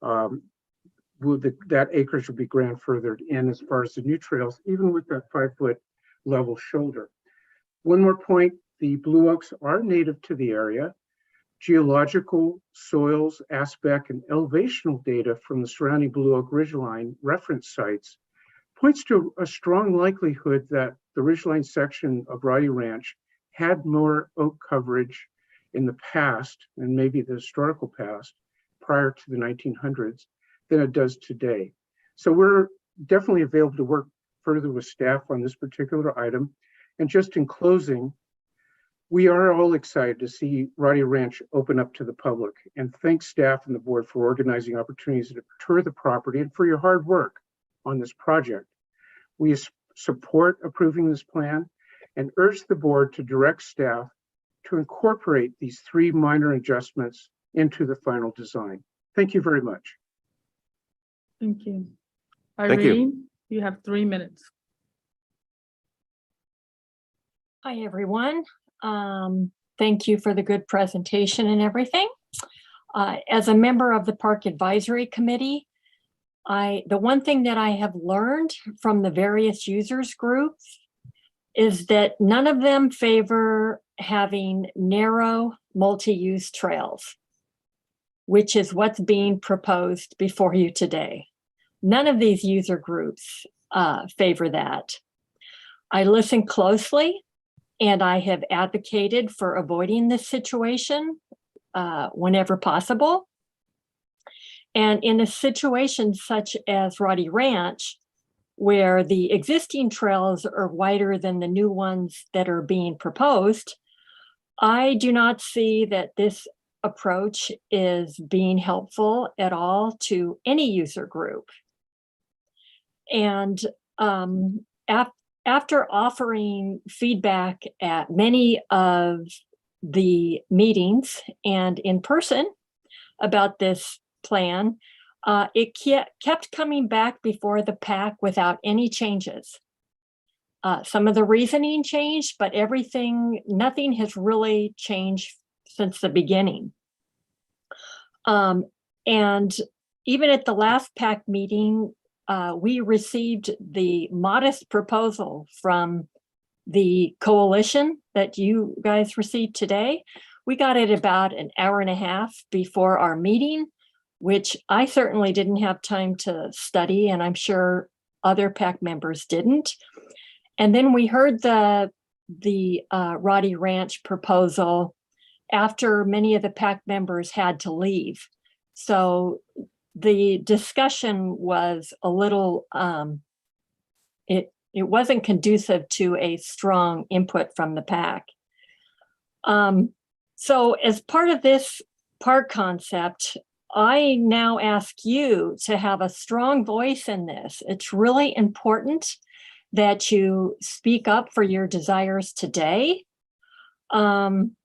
that acreage will be grandfathered in as far as the new trails, even with that 5-foot level shoulder. One more point, the blue oaks are native to the area. Geological, soils, aspect, and elevational data from the surrounding blue oak ridgeline reference sites points to a strong likelihood that the ridgeline section of Roddy Ranch had more oak coverage in the past, and maybe the historical past, prior to the 1900s, than it does today. So we're definitely available to work further with staff on this particular item. And just in closing, we are all excited to see Roddy Ranch open up to the public, and thank staff and the board for organizing opportunities to tour the property and for your hard work on this project. We support approving this plan and urge the board to direct staff to incorporate these 3 minor adjustments into the final design. Thank you very much. Thank you. Thank you. Irene, you have 3 minutes. Hi, everyone. Thank you for the good presentation and everything. As a member of the Park Advisory Committee, the one thing that I have learned from the various users groups is that none of them favor having narrow multi-use trails, which is what's being proposed before you today. None of these user groups favor that. I listen closely, and I have advocated for avoiding this situation whenever possible. And in a situation such as Roddy Ranch, where the existing trails are wider than the new ones that are being proposed, I do not see that this approach is being helpful at all to any user group. And after offering feedback at many of the meetings and in person about this plan, it kept coming back before the PAC without any changes. Some of the reasoning changed, but nothing has really changed since the beginning. And even at the last PAC meeting, we received the modest proposal from the coalition that you guys received today, We got it about an hour and a half before our meeting, which I certainly didn't have time to study, and I'm sure other PAC members didn't. And then we heard the Roddy Ranch proposal after many of the PAC members had to leave. So the discussion was a little, it wasn't conducive to a strong input from the PAC. So as part of this park concept, I now ask you to have a strong voice in this. It's really important that you speak up for your desires today. And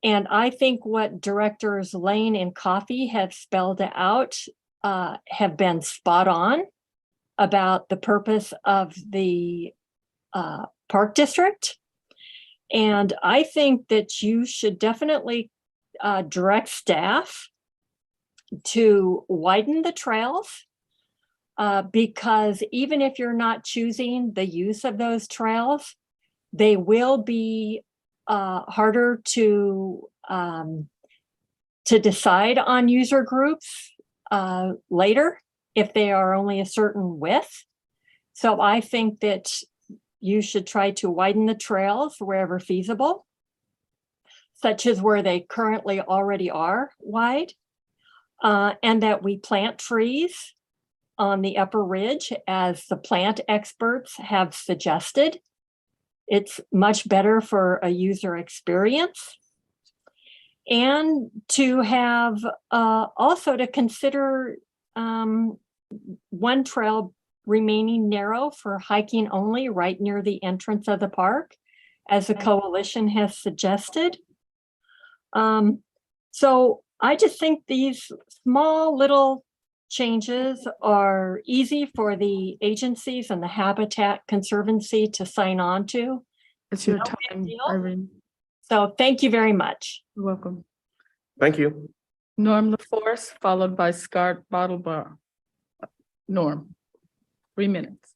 I think what Directors Lane and Coffey have spelled out have been spot on about the purpose of the park district. And I think that you should definitely direct staff to widen the trails, because even if you're not choosing the use of those trails, they will be harder to decide on user groups later if they are only a certain width. So I think that you should try to widen the trails wherever feasible, such as where they currently already are wide, and that we plant trees on the upper ridge as the plant experts have suggested. It's much better for a user experience. And to have also to consider one trail remaining narrow for hiking only right near the entrance of the park, as the coalition has suggested. So I just think these small little changes are easy for the agencies and the Habitat Conservancy to sign on to. It's your No big time, deal. Irene. So thank you very much. You're welcome. Thank you. Norm LaForce, followed by Scott Bottlebar. Norm, 3 minutes.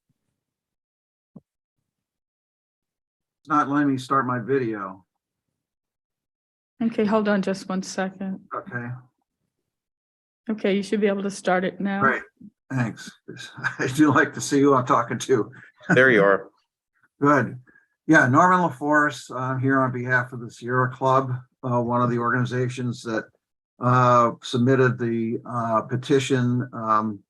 It's not letting me start my video. Okay, hold on just 1 second. Okay, Okay, you should be able to start it now. great. Thanks. I do like to see who I'm talking to. There you are. Good. Yeah, Norman LaForce, I'm here on behalf of the Sierra Club, one of the organizations that submitted the petition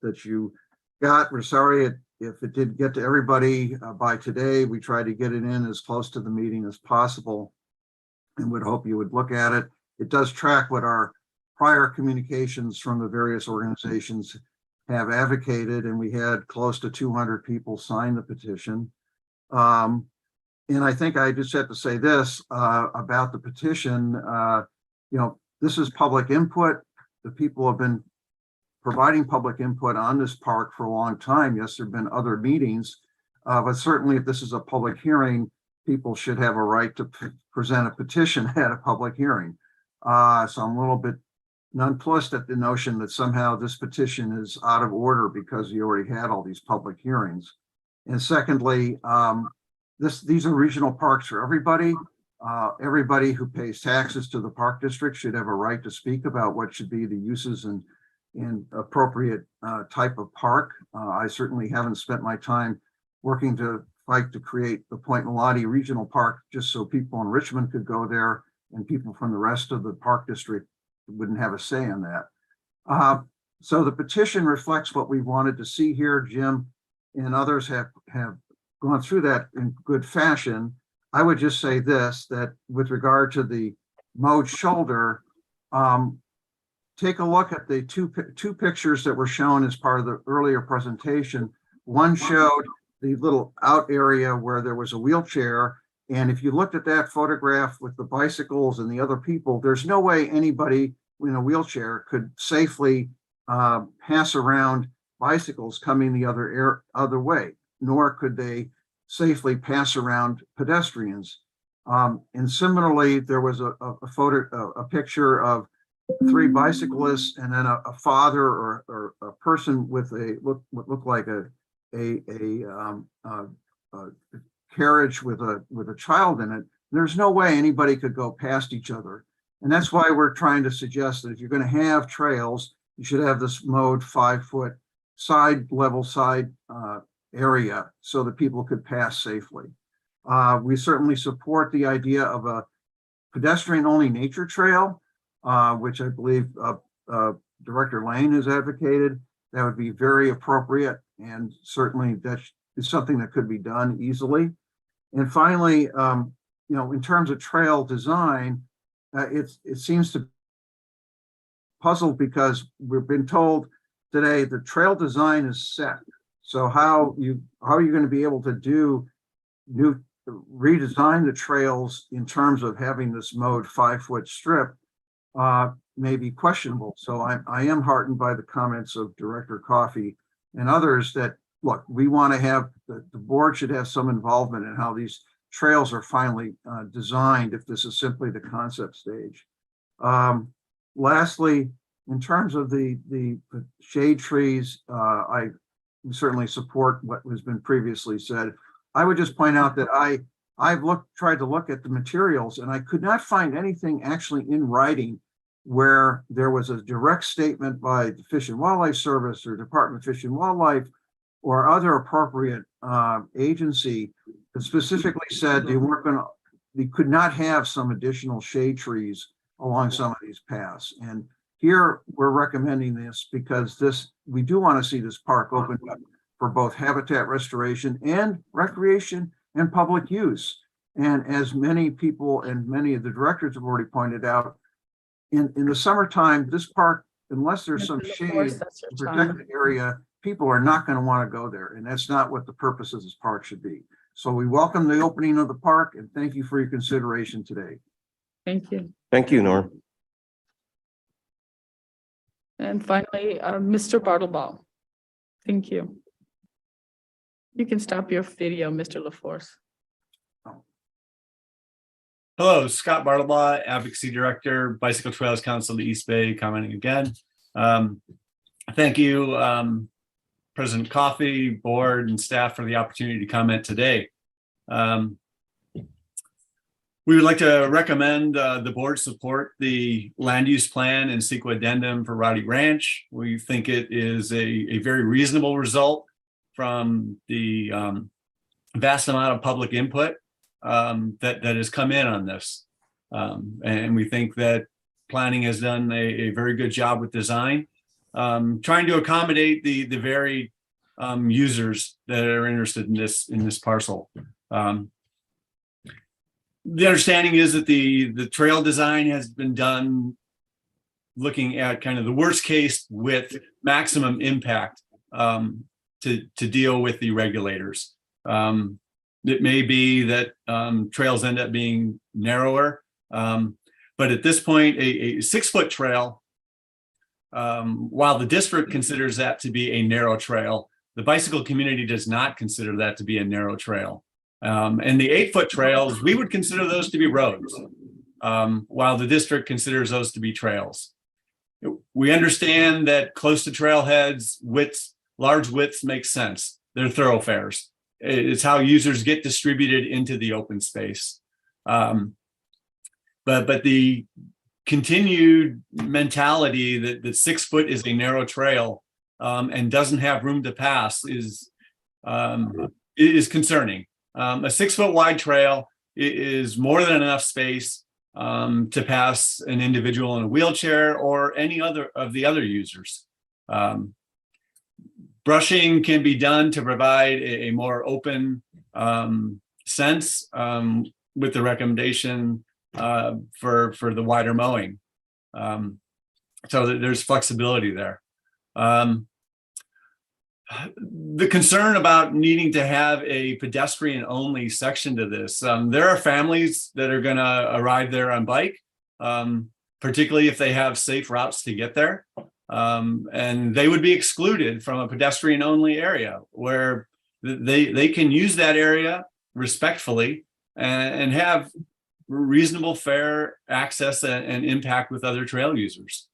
that you got. We're sorry if it didn't get to everybody by today. We tried to get it in as close to the meeting as possible and would hope you would look at it. It does track what our prior communications from the various organizations have advocated, and we had close to 200 people sign the petition. And I think I just have to say this about the petition. This is public input. The people have been providing public input on this park for a long time. Yes, there have been other meetings, but certainly if this is a public hearing, people should have a right to present a petition at a public hearing. So I'm a little bit nonplussed at the notion that somehow this petition is out of order because you already had all these public hearings. And secondly, these are regional parks for everybody. Everybody who pays taxes to the park district should have a right to speak about what should be the uses and appropriate type of park. I certainly haven't spent my time working to fight to create the Point Melati Regional Park just so people in Richmond could go there and people from the rest of the park district wouldn't have a say in that. So the petition reflects what we wanted to see here. Jim and others have gone through that in good fashion. I would just say this, that with regard to the mowed shoulder, take a look at the two pictures that were shown as part of the earlier presentation. One showed the little out area where there was a wheelchair. And if you looked at that photograph with the bicycles and the other people, there's no way anybody in a wheelchair could safely pass around bicycles coming the other way, nor could they safely pass around pedestrians. And similarly, there was a picture of 3 bicyclists and then a father or a person with what looked like a carriage with a child in it. There's no way anybody could go past each other. And that's why we're trying to suggest that if you're going to have trails, you should have this mode 5-foot level side area so that people could pass safely. We certainly support the idea of a pedestrian-only nature trail, which I believe Director Lane has advocated. That would be very appropriate, and certainly that is something that could be done easily. And finally, in terms of trail design, it seems to puzzle because we've been told today the trail design is set. So how are you going to be able to redesign the trails in terms of having this mode 5-foot strip may be questionable. So I am heartened by the comments of Director Coffey and others that, look, we want to have, the board should have some involvement in how these trails are finally designed if this is simply the concept stage. Lastly, in terms of the shade trees, I certainly support what has been previously said. I would just point out that I've tried to look at the materials and I could not find anything actually in writing where there was a direct statement by the Fish and Wildlife Service or Department of Fish and Wildlife or other appropriate agency that specifically said they could not have some additional shade trees along some of these paths. And here we're recommending this because we do want to see this park opened up for both habitat restoration and recreation and public use. And as many people and many of the directors have already pointed out, in the summertime, this park, unless there's some shade protected area, people are not going to want to go there. And that's not what the purpose of this park should be. So we welcome the opening of the park and thank you for your consideration today. Thank you. Thank you, Norm. And finally, Mr. Bartleball. Thank you. You can stop your video, Mr. LaForce. Hello, Scott Bartlebaugh, Advocacy Director, Bicycle Trails Council of the East Bay, commenting again. Thank you, President Coffey, board, and staff for the opportunity to comment today. We would like to recommend the board support the land use plan and CEQA addendum for Rowdy Ranch. We think it is a very reasonable result from the vast amount of public input that has come in on this. And we think that planning has done a very good job with design, trying to accommodate the varied users that are interested in this parcel. The understanding is that the trail design has been done looking at kind of the worst case with maximum impact to deal with the regulators. It may be that trails end up being narrower, but at this point, a 6-foot trail, while the district considers that to be a narrow trail, the bicycle community does not consider that to be a narrow trail. And the 8-foot trails, we would consider those to be roads, while the district considers those to be trails. We understand that close to trailheads, large widths make sense. They're thoroughfares. It's how users get distributed into the open space. But the continued mentality that 6 foot is a narrow trail and doesn't have room to pass is concerning. A 6 foot wide trail is more than enough space to pass an individual in a wheelchair or any other of the other users. Brushing can be done to provide a more open sense with the recommendation for the wider mowing. So that there's flexibility there. The concern about needing to have a pedestrian only section to this, there are families that are going to arrive there on bike, particularly if they have safe routes to get there. And they would be excluded from a pedestrian only area where they can use that area respectfully and have reasonable, fair access and impact with other trail users.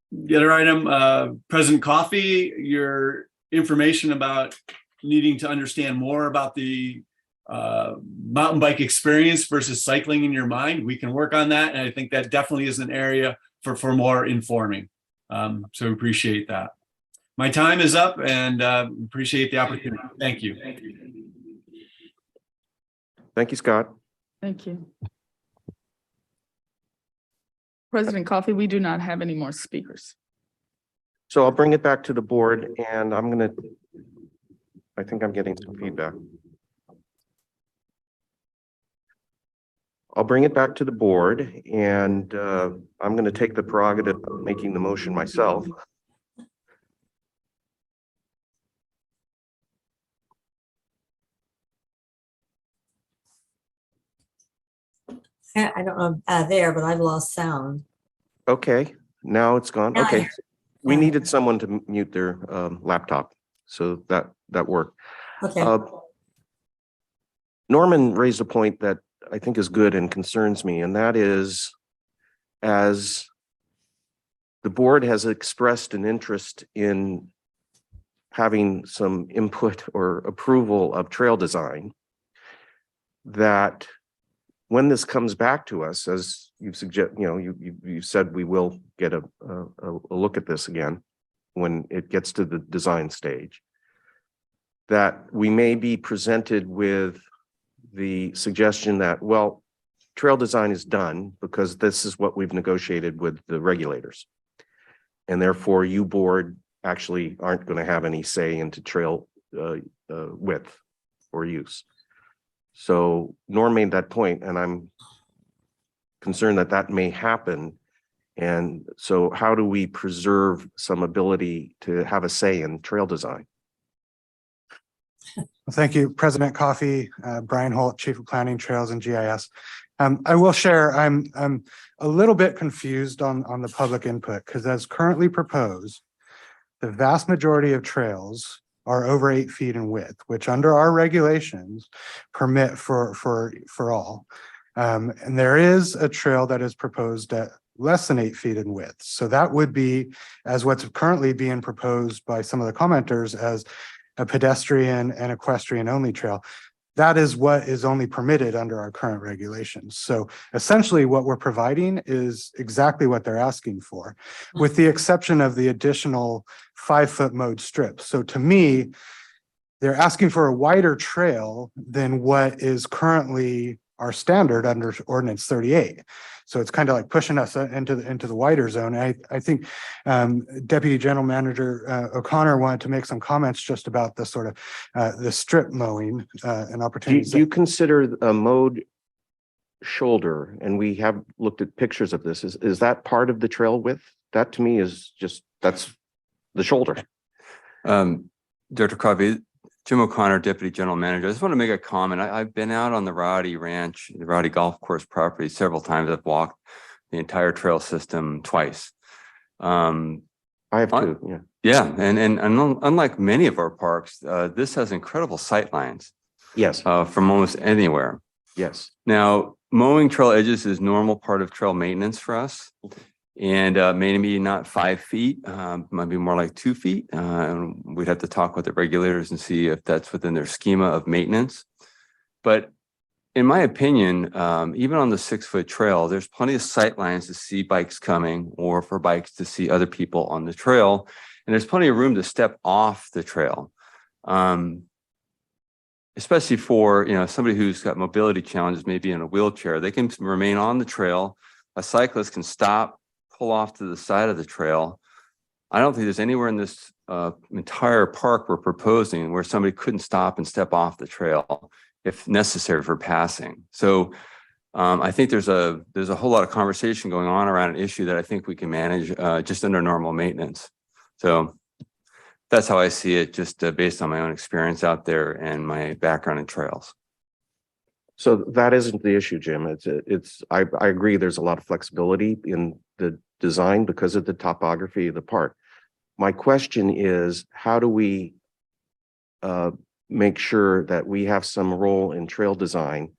The other item, President Coffey, your information about needing to understand more about the mountain bike experience versus cycling in your mind. We can work on that. And I think that definitely is an area for more informing. So appreciate that. My time is up and appreciate the opportunity. Thank you. Thank you, Scott. Thank you. President Coffey, we do not have any more speakers. So I'll bring it back to the board and I think I'm getting some feedback. I'll bring it back to the board and I'm going to take the prerogative of making the motion myself. I don't know there, but I've lost sound. Okay, now it's gone. Now I Okay, hear- we needed someone to mute their laptop, so that worked. Okay. Norman raised a point that I think is good and concerns me, and that is, as the board has expressed an interest in having some input or approval of trail design, that when this comes back to us, as you've you said we will get a look at this again when it gets to the design stage, that we may be presented with the suggestion that, well, trail design is done because this is what we've negotiated with the regulators. And therefore you board actually aren't going to have any say into trail width or use. So Norm made that point, and I'm concerned that that may happen. And so how do we preserve some ability to have a say in trail design? Thank you, President Coffey, Brian Holt, Chief of Planning, Trails and GIS. I will share, I'm a little bit confused on the public input because as currently proposed, the vast majority of trails are over 8 feet in width, which under our regulations permit for all. And there is a trail that is proposed at less than 8 feet in width. So that would be, as what's currently being proposed by some of the commenters, as a pedestrian and equestrian only trail. That is what is only permitted under our current regulations. So essentially what we're providing is exactly what they're asking for, with the exception of the additional 5-foot mode strip. So to me, they're asking for a wider trail than what is currently our standard under ordinance 38. So it's kind of like pushing us into the wider zone. I think Deputy General Manager O'Connor wanted to make some comments just about the sort of the strip mowing and opportunities. Do you consider a mowed shoulder, and we have looked at pictures of this, is that part of the trail width? That to me is just, that's the shoulder. Director Coffey, Jim O'Connor, Deputy General Manager. I just want to make a comment. I've been out on the Rowdy Ranch, the Rowdy Golf Course property several times. I've walked the entire trail system twice. I have too, yeah. Yeah, and unlike many of our parks, this has incredible sight lines. Yes. From almost anywhere. Yes. Now, mowing trail edges is normal part of trail maintenance for us. And maybe not 5 feet, might be more like 2 feet. And we'd have to talk with the regulators and see if that's within their schema of maintenance. But in my opinion, even on the 6-foot trail, there's plenty of sight lines to see bikes coming or for bikes to see other people on the trail. And there's plenty of room to step off the trail. Especially for, somebody who's got mobility challenges, maybe in a wheelchair, they can remain on the trail. A cyclist can stop, pull off to the side of the trail. I don't think there's anywhere in this entire park we're proposing where somebody couldn't stop and step off the trail if necessary for passing. So I think there's a whole lot of conversation going on around an issue that I think we can manage just under normal maintenance. So that's how I see it, just based on my own experience out there and my background in trails. So that isn't the issue, Jim. I agree there's a lot of flexibility in the design because of the topography of the park. My question is, how do we make sure that we have some role in trail design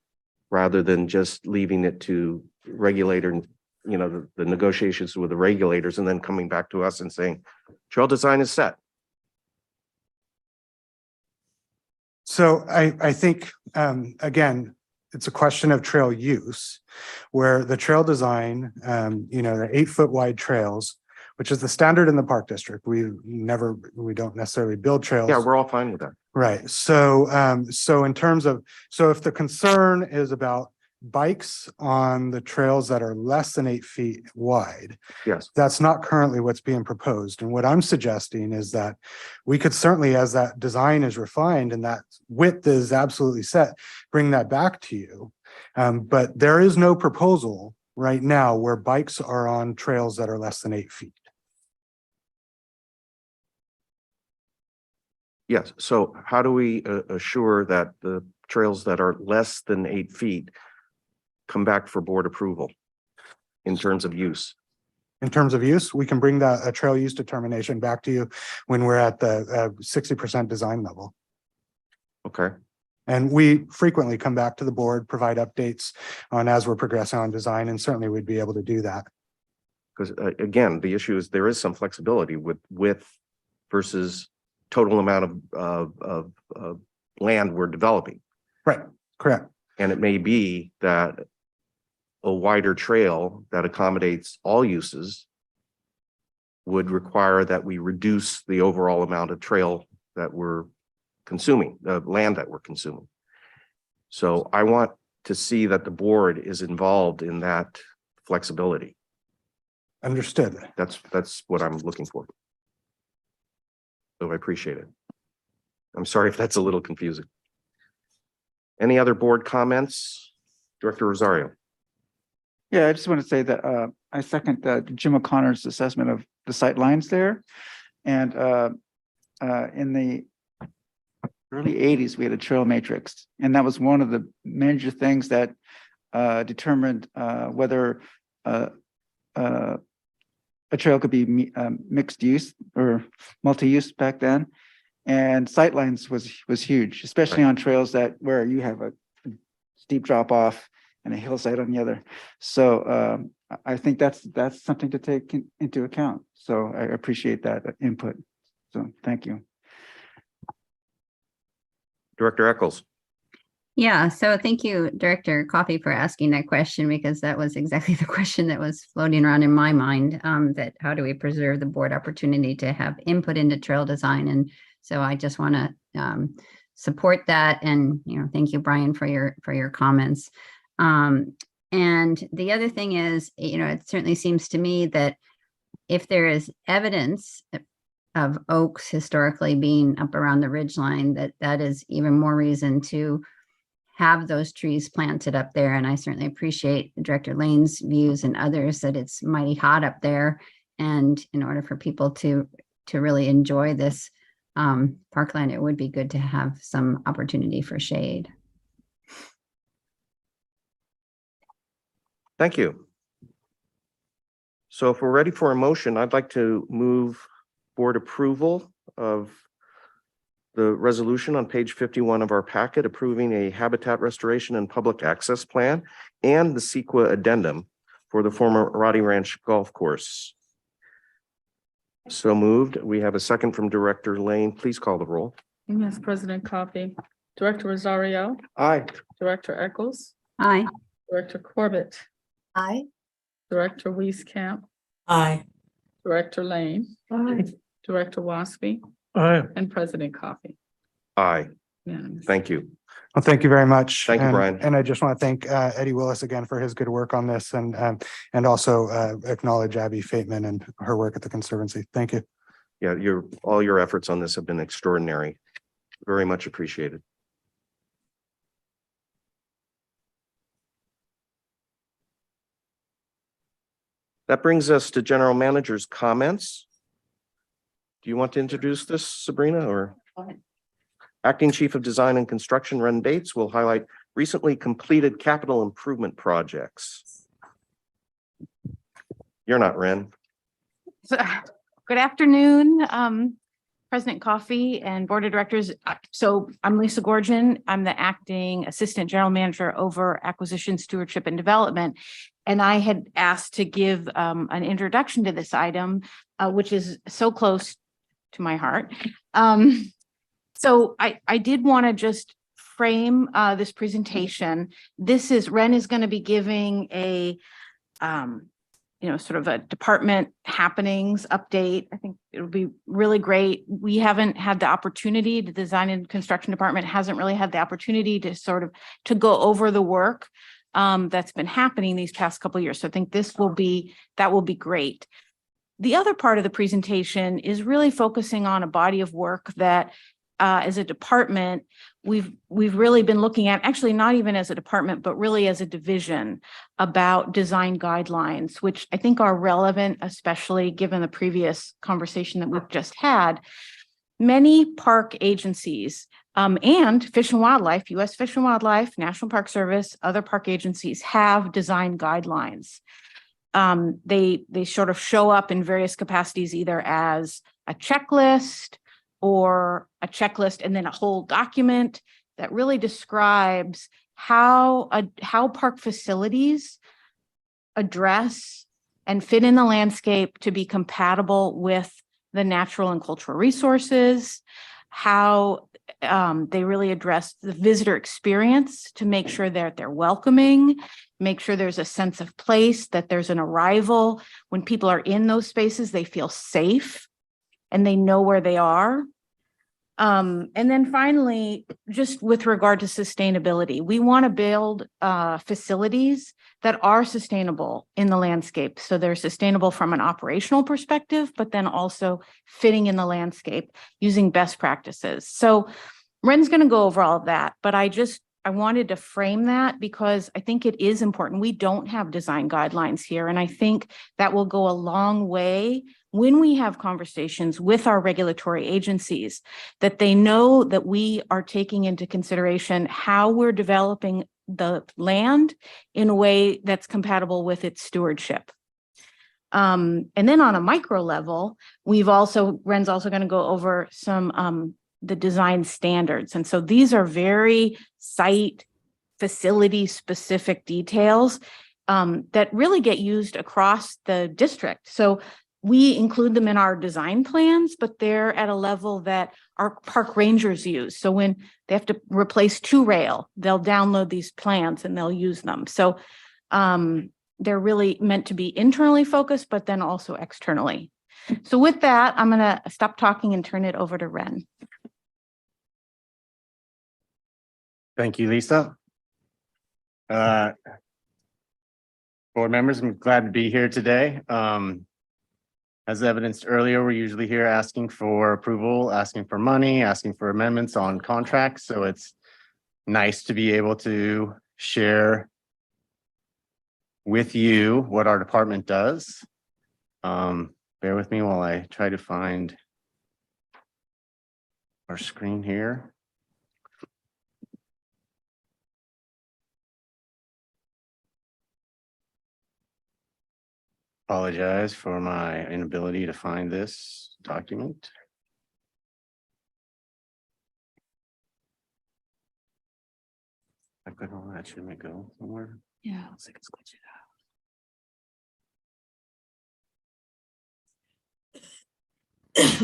rather than just leaving it to regulator, the negotiations with the regulators and then coming back to us and saying, trail design is set. So I think, again, it's a question of trail use, where the trail design, the 8-foot wide trails, which is the standard in the park district. We don't necessarily build trails. Yeah, we're all fine with that. Right. So in terms of, so if the concern is about bikes on the trails that are less than 8 feet wide, Yes. that's not currently what's being proposed. And what I'm suggesting is that we could certainly, as that design is refined and that width is absolutely set, bring that back to you. But there is no proposal right now where bikes are on trails that are less than 8 feet. Yes. So how do we assure that the trails that are less than 8 feet come back for board approval in terms of use? In terms of use, we can bring a trail use determination back to you when we're at the 60% design level. Okay. And we frequently come back to the board, provide updates on as we're progressing on design, and certainly we'd be able to do that. Because again, the issue is there is some flexibility with width versus total amount of land we're developing. Right, correct. And it may be that a wider trail that accommodates all uses would require that we reduce the overall amount of trail that we're consuming, the land that we're consuming. So I want to see that the board is involved in that flexibility. Understood. That's what I'm looking for. So I appreciate it. I'm sorry if that's a little confusing. Any other board comments? Director Rosario. Yeah, I just want to say that I second Jim O'Connor's assessment of the sight lines there. And in the early 80s, we had a trail matrix, and that was one of the major things that determined whether a trail could be mixed use or multi-use back then. And sightlines was huge, especially on trails where you have a steep drop off and a hillside on the other. So I think that's something to take into account. So I appreciate that input. So thank you. Director Eccles. Yeah, so thank you, Director Coffey, for asking that question, because that was exactly the question that was floating around in my mind, that how do we preserve the board opportunity to have input into trail design? And so I just want to support that. And, thank you, Brian, for your comments. And the other thing is, it certainly seems to me that if there is evidence of oaks historically being up around the ridgeline, that is even more reason to have those trees planted up there. And I certainly appreciate Director Lane's views and others that it's mighty hot up there. And in order for people to really enjoy this parkland, it would be good to have some opportunity for shade. Thank you. So if we're ready for a motion, I'd like to move board approval of the resolution on page 51 of our packet approving a habitat restoration and public access plan and the CEQA addendum for the former Roddy Ranch Golf Course. So moved. We have a second from Director Lane. Please call the roll. Yes, President Coffey. Director Rosario. Aye. Director Eccles. Aye. Director Corbett. Aye. Director Wieskamp. Aye. Director Lane. Aye. Director Waspy. Aye. And President Coffey. Aye. Unanimous. Thank you. Well, thank you very much. Thank you, And- Brian. And I just want to thank Eddie Willis again for his good work on this and also acknowledge Abby Fateman and her work at the Conservancy. Thank you. Yeah, all your efforts on this have been extraordinary. Very much appreciated. That brings us to General Manager's comments. Do you want to introduce this, Sabrina, or? Acting Chief of Design and Construction, Ren Bates, will highlight recently completed capital improvement projects. You're not Ren. Good afternoon, President Coffey and Board of Directors. So I'm Lisa Gorgon. I'm the Acting Assistant General Manager over Acquisition, Stewardship, and Development. And I had asked to give an introduction to this item, which is so close to my heart. So I did want to just frame this presentation. Ren is going to be giving a sort of a department happenings update. I think it'll be really great. We haven't had the opportunity, the design and construction department hasn't really had the opportunity to go over the work that's been happening these past couple of years. So I think that will be great. The other part of the presentation is really focusing on a body of work that as a department, we've really been looking at, actually not even as a department, but really as a division, about design guidelines, which I think are relevant, especially given the previous conversation that we've just had. Many park agencies and Fish and Wildlife, U.S. Fish and Wildlife, National Park Service, other park agencies have design guidelines. They sort of show up in various capacities, either as a checklist and then a whole document that really describes how park facilities address and fit in the landscape to be compatible with the natural and cultural resources, how they really address the visitor experience to make sure that they're welcoming, make sure there's a sense of place, that there's an arrival. When people are in those spaces, they feel safe and they know where they are. And then finally, just with regard to sustainability, we want to build facilities that are sustainable in the landscape. So they're sustainable from an operational perspective, but then also fitting in the landscape using best practices. So Ren's going to go over all of that, but I wanted to frame that because I think it is important. We don't have design guidelines here, and I think that will go a long way when we have conversations with our regulatory agencies, that they know that we are taking into consideration how we're developing the land in a way that's compatible with its stewardship. And then on a micro level, Ren's also going to go over some the design standards. And so these are very site facility specific details that really get used across the district. So we include them in our design plans, but they're at a level that our park rangers use. So when they have to replace 2-rail, they'll download these plans and they'll use them. So they're really meant to be internally focused, but then also externally. So with that, I'm going to stop talking and turn it over to Ren. Thank you, Lisa. Board members, I'm glad to be here today. As evidenced earlier, we're usually here asking for approval, asking for money, asking for amendments on contracts. So it's nice to be able to share with you what our department does. Bear with me while I try to find our screen here. Apologize for my inability to find this document. I click on that, shouldn't it go somewhere? Yeah, let's see, let's glitch it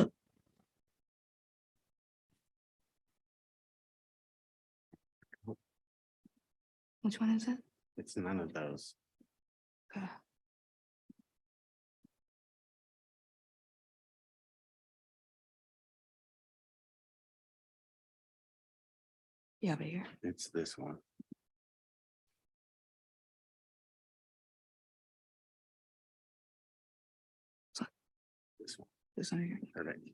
out. Which one is it? It's none of those. Okay. Yeah, but here. It's this one. This one. This one here. Perfect.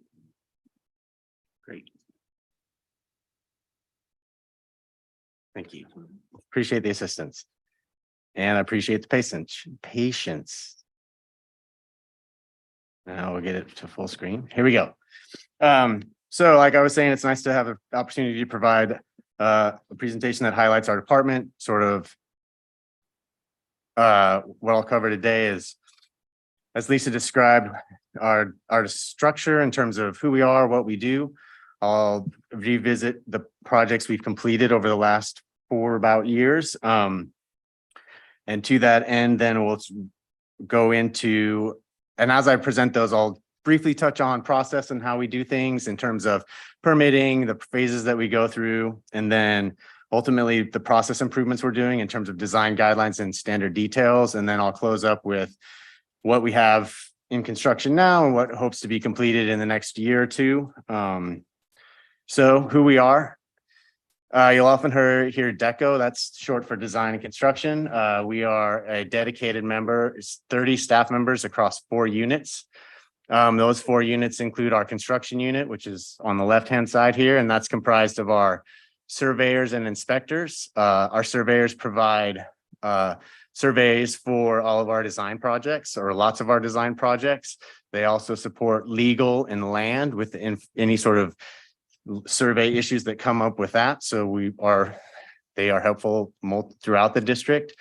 Great. Thank you. Appreciate the assistance. And I appreciate the patience. Now we'll get it to full screen. Here we go. So like I was saying, it's nice to have the opportunity to provide a presentation that highlights our department. Sort of what I'll cover today is, as Lisa described, our structure in terms of who we are, what we do. I'll revisit the projects we've completed over the last 4 about years. And to that end, then we'll go into, and as I present those, I'll briefly touch on process and how we do things in terms of permitting, the phases that we go through, and then ultimately the process improvements we're doing in terms of design guidelines and standard details. And then I'll close up with what we have in construction now and what hopes to be completed in the next year or two. So who we are. You'll often hear DECO, that's short for design and construction. We are a dedicated member, 30 staff members across 4 units. Those 4 units include our construction unit, which is on the left-hand side here, and that's comprised of our surveyors and inspectors. Our surveyors provide surveys for all of our design projects or lots of our design projects. They also support legal and land with any sort of survey issues that come up with that. So they are helpful throughout the district.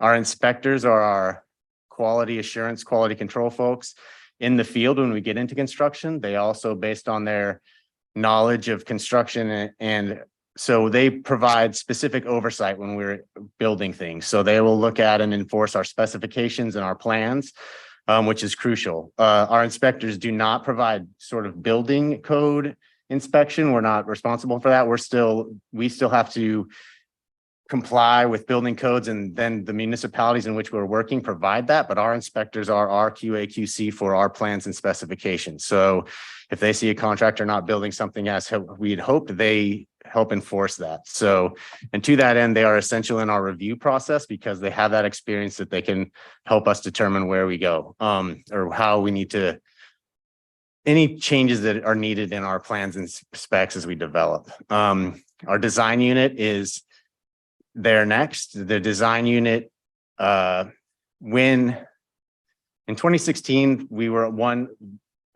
Our inspectors are our quality assurance, quality control folks in the field when we get into construction. They also, based on their knowledge of construction, and so they provide specific oversight when we're building things. So they will look at and enforce our specifications and our plans, which is crucial. Our inspectors do not provide sort of building code inspection. We're not responsible for that. We still have to comply with building codes, and then the municipalities in which we're working provide that, but our inspectors are our QA/QC for our plans and specifications. So if they see a contractor not building something as we'd hoped, they help enforce that. So, and to that end, they are essential in our review process because they have that experience that they can help us determine where we go, or how we need to, any changes that are needed in our plans and specs as we develop. Our design unit is there next. The design unit, when in 2016, we were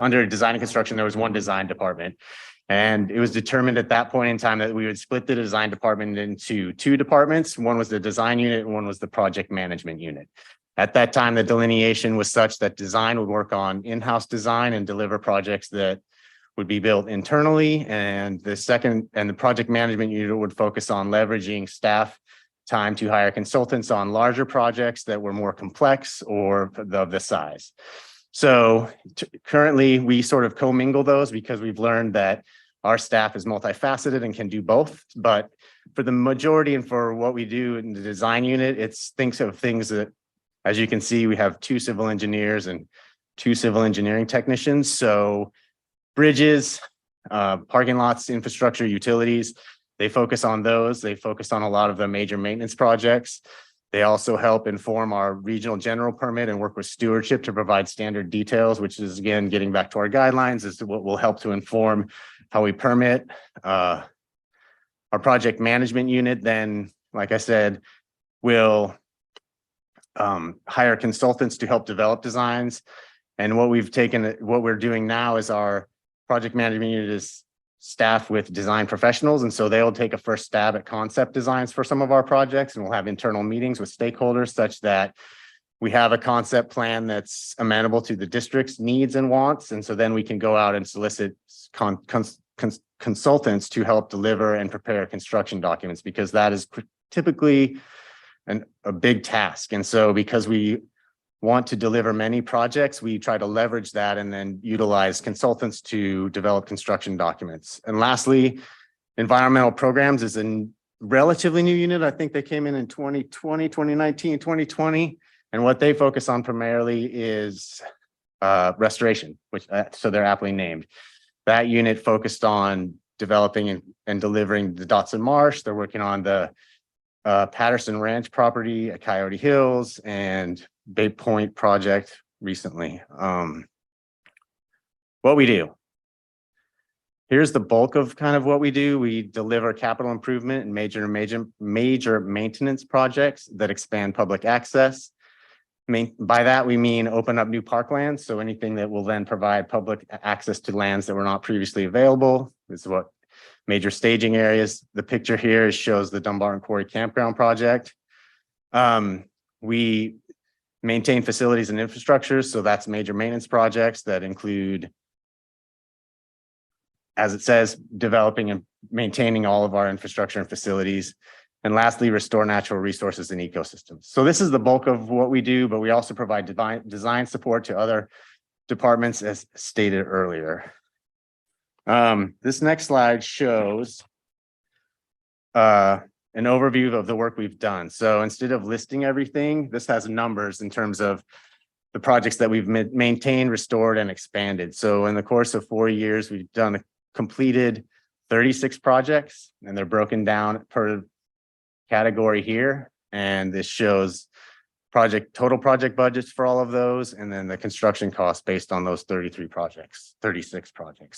under design and construction, there was one design department. And it was determined at that point in time that we would split the design department into 2 departments. One was the design unit and one was the project management unit. At that time, the delineation was such that design would work on in-house design and deliver projects that would be built internally. And the project management unit would focus on leveraging staff time to hire consultants on larger projects that were more complex or of the size. So currently we sort of commingle those because we've learned that our staff is multifaceted and can do both. But for the majority and for what we do in the design unit, thinks of things that, as you can see, we have 2 civil engineers and 2 civil engineering technicians. So bridges, parking lots, infrastructure, utilities, they focus on those. They focus on a lot of the major maintenance projects. They also help inform our regional general permit and work with stewardship to provide standard details, which is, again, getting back to our guidelines, is what will help to inform how we permit. Our project management unit then, like I said, will hire consultants to help develop designs. And what we're doing now is our project management unit is staffed with design professionals. And so they'll take a first stab at concept designs for some of our projects, and we'll have internal meetings with stakeholders such that we have a concept plan that's amenable to the district's needs and wants. And so then we can go out and solicit consultants to help deliver and prepare construction documents, because that is typically a big task. And so because we want to deliver many projects, we try to leverage that and then utilize consultants to develop construction documents. And lastly, environmental programs is a relatively new unit. I think they came in 2020, 2019, 2020. And what they focus on primarily is restoration, which so they're aptly named. That unit focused on developing and delivering the Dotson Marsh. They're working on the Patterson Ranch property at Coyote Hills and Bay Point project recently. What we do. Here's the bulk of kind of what we do. We deliver capital improvement and major maintenance projects that expand public access. By that, we mean open up new parklands. So anything that will then provide public access to lands that were not previously available. This is what major staging areas. The picture here shows the Dunbar and Quarry Campground project. We maintain facilities and infrastructures. So that's major maintenance projects that include, as it says, developing and maintaining all of our infrastructure and facilities. And lastly, restore natural resources and ecosystems. So this is the bulk of what we do, but we also provide design support to other departments as stated earlier. This next slide shows an overview of the work we've done. So instead of listing everything, this has numbers in terms of the projects that we've maintained, restored, and expanded. So in the course of 4 years, we've completed 36 projects, and they're broken down per category here. And this shows total project budgets for all of those, and then the construction costs based on those 36 projects.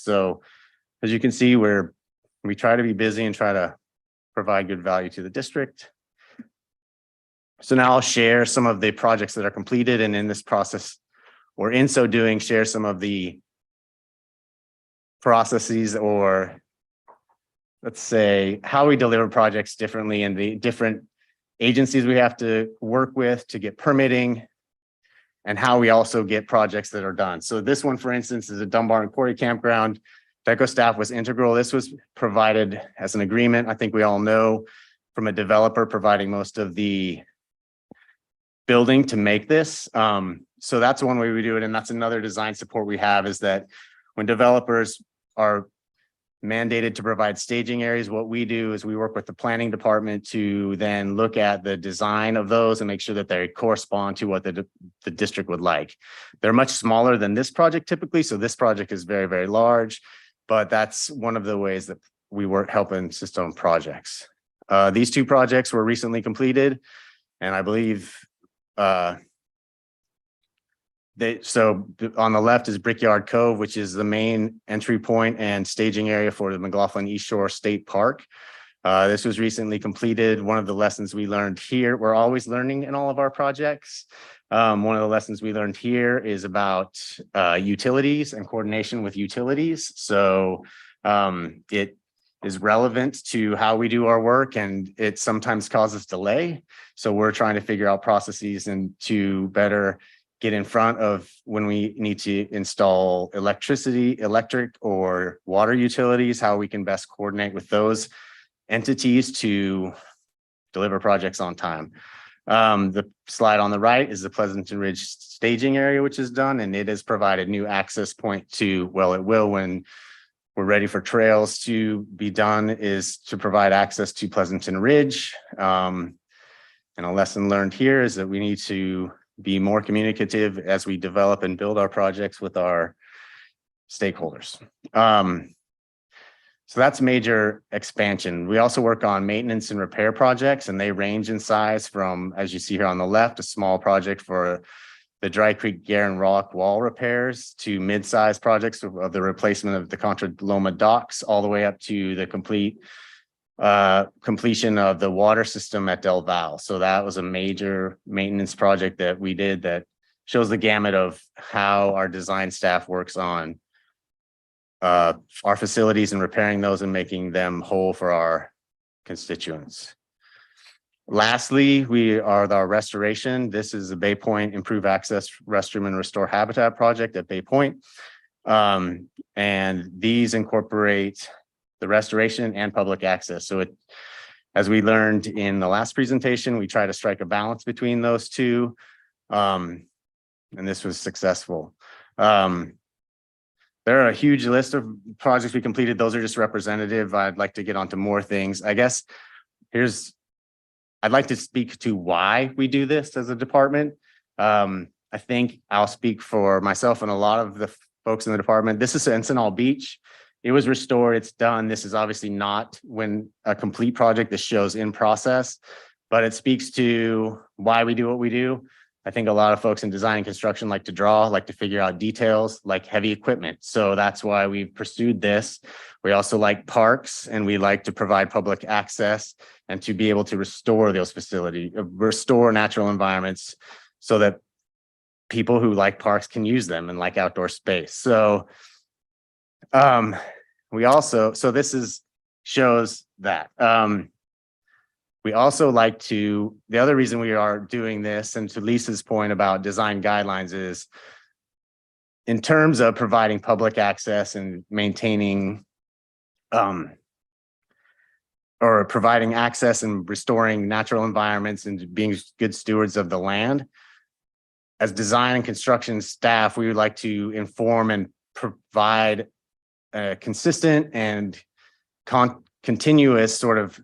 So as you can see, we try to be busy and try to provide good value to the district. So now I'll share some of the projects that are completed, and in this process, or in so doing, share some of the processes, or let's say how we deliver projects differently and the different agencies we have to work with to get permitting, and how we also get projects that are done. So this one, for instance, is a Dunbar and Quarry Campground. DECO staff was integral. This was provided as an agreement. I think we all know from a developer providing most of the building to make this. So that's one way we do it. And that's another design support we have, is that when developers are mandated to provide staging areas, what we do is we work with the planning department to then look at the design of those and make sure that they correspond to what the district would like. They're much smaller than this project typically. So this project is very, very large, but that's one of the ways that we work helping system projects. These two projects were recently completed, and I believe so on the left is Brickyard Cove, which is the main entry point and staging area for the McLaughlin East Shore State Park. This was recently completed. One of the lessons we learned here, we're always learning in all of our projects. One of the lessons we learned here is about utilities and coordination with utilities. So it is relevant to how we do our work, and it sometimes causes delay. So we're trying to figure out processes and to better get in front of when we need to install electric or water utilities, how we can best coordinate with those entities to deliver projects on time. The slide on the right is the Pleasanton Ridge staging area, which is done, and it has provided new access point to, well, it will when we're ready for trails to be done, is to provide access to Pleasanton Ridge. And a lesson learned here is that we need to be more communicative as we develop and build our projects with our stakeholders. So that's major expansion. We also work on maintenance and repair projects, and they range in size from, as you see here on the left, a small project for the Dry Creek Garen Rock wall repairs, to mid-sized projects of the replacement of the Contra Loma docks, all the way up to the completion of the water system at Del Val. So that was a major maintenance project that we did that shows the gamut of how our design staff works on our facilities and repairing those and making them whole for our constituents. Lastly, we are our restoration. This is a Bay Point Improve Access Restroom and Restore Habitat project at Bay Point. And these incorporate the restoration and public access. So as we learned in the last presentation, we try to strike a balance between those two. And this was successful. There are a huge list of projects we completed. Those are just representative. I'd like to get onto more things. I guess I'd like to speak to why we do this as a department. I think I'll speak for myself and a lot of the folks in the department. This is Encinal Beach. It was restored, it's done. This is obviously not when a complete project. This shows in process, but it speaks to why we do what we do. I think a lot of folks in design and construction like to draw, like to figure out details, like heavy equipment. So that's why we pursued this. We also like parks, and we like to provide public access and to be able to restore those facilities, restore natural environments so that people who like parks can use them and like outdoor space. So this shows that. We also like to, the other reason we are doing this, and to Lisa's point about design guidelines, is in terms of providing public access and maintaining or providing access and restoring natural environments and being good stewards of the land. as design and construction staff, we would like to inform and provide a consistent and continuous sort of,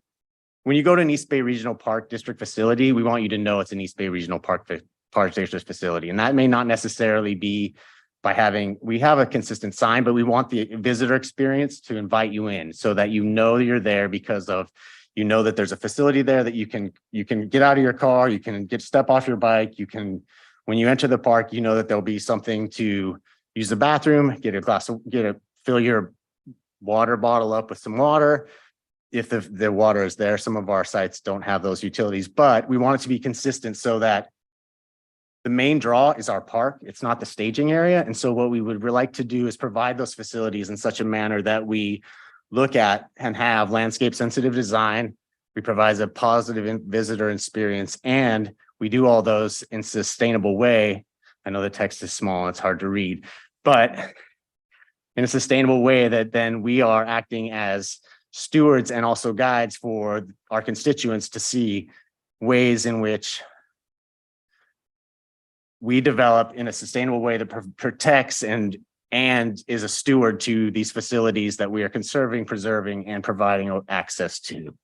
when you go to an East Bay Regional Park District facility, we want you to know it's an East Bay Regional Park District facility. And that may not necessarily be by we have a consistent sign, but we want the visitor experience to invite you in so that you know you're there because of, you know that there's a facility there that you can get out of your car, you can step off your bike, you can, when you enter the park, you know that there'll be something to use the bathroom, fill your water bottle up with some water. If the water is there, some of our sites don't have those utilities, but we want it to be consistent so that the main draw is our park. It's not the staging area. And so what we would like to do is provide those facilities in such a manner that we look at and have landscape sensitive design. We provide a positive visitor experience, and we do all those in a sustainable way. I know the text is small and it's hard to read, but in a sustainable way that then we are acting as stewards and also guides for our constituents to see ways in which we develop in a sustainable way that protects and is a steward to these facilities that we are conserving, preserving, and providing access to.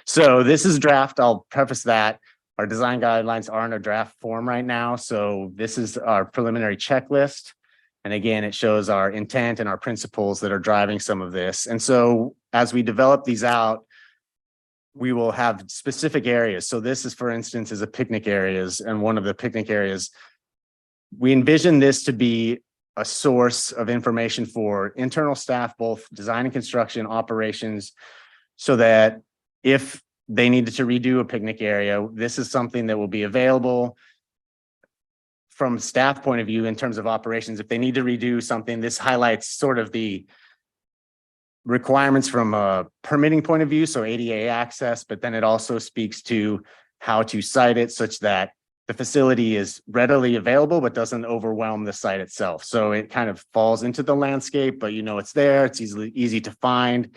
So this is draft. I'll preface that. Our design guidelines are in a draft form right now. So this is our preliminary checklist. And again, it shows our intent and our principles that are driving some of this. And so as we develop these out, we will have specific areas. So this is, for instance, is a picnic areas. And one of the picnic areas, we envision this to be a source of information for internal staff, both design and construction operations, so that if they needed to redo a picnic area, this is something that will be available from staff point of view in terms of operations. If they need to redo something, this highlights sort of the requirements from a permitting point of view, so ADA access, but then it also speaks to how to site it such that the facility is readily available, but doesn't overwhelm the site itself. So it kind of falls into the landscape, but you know it's there, it's easy to find.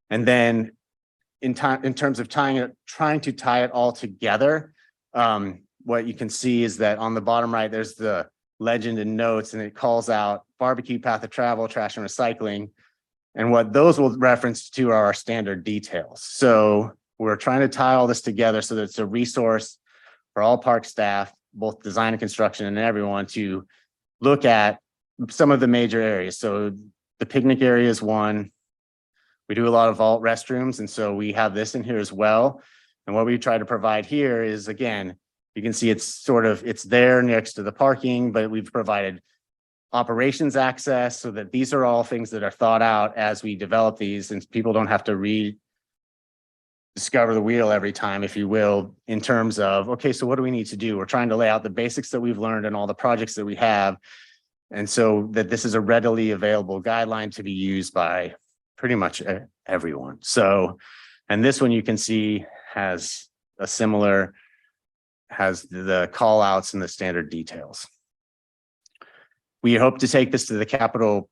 And then in terms of trying to tie it all together, what you can see is that on the bottom right, there's the legend and notes, and it calls out barbecue, path of travel, trash and recycling. And what those will reference to are our standard details. So we're trying to tie all this together so that it's a resource for all park staff, both design and construction and everyone, to look at some of the major areas. So the picnic area is one. We do a lot of vault restrooms, and so we have this in here as well. And what we try to provide here is, again, you can see it's there next to the parking, but we've provided operations access so that these are all things that are thought out as we develop these, and people don't have to rediscover the wheel every time, if you will, in terms of, okay, so what do we need to do? We're trying to lay out the basics that we've learned and all the projects that we have. And so that this is a readily available guideline to be used by pretty much everyone. So, and this one you can see has the call outs and the standard details. We hope to take this to the capital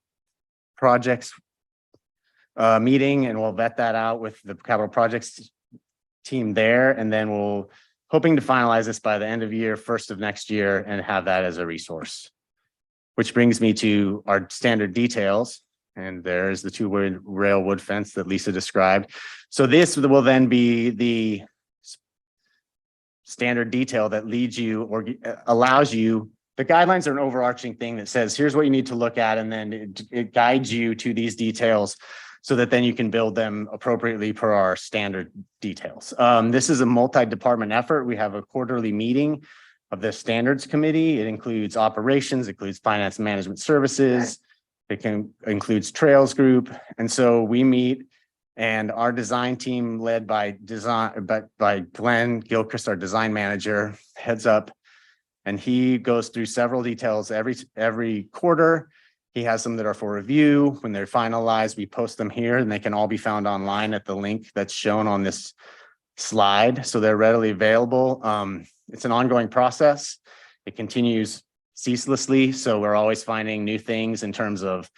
projects meeting, and we'll vet that out with the capital projects team there. And then we'll hoping to finalize this by the end of year, first of next year, and have that as a resource. Which brings me to our standard details. And there's the two-way rail wood fence that Lisa described. So this will then be the standard detail that leads you or allows you. The guidelines are an overarching thing that says, here's what you need to look at. And then it guides you to these details so that then you can build them appropriately per our standard details. This is a multi-department effort. We have a quarterly meeting of the standards committee. It includes operations, it includes finance management services. It includes trails group. And so we meet, and our design team led by Glenn Gilchrist, our design manager, heads up. And he goes through several details every quarter. He has some that are for review. When they're finalized, we post them here, and they can all be found online at the link that's shown on this slide. So they're readily available. It's an ongoing process. It continues ceaselessly. So we're always finding new things in terms of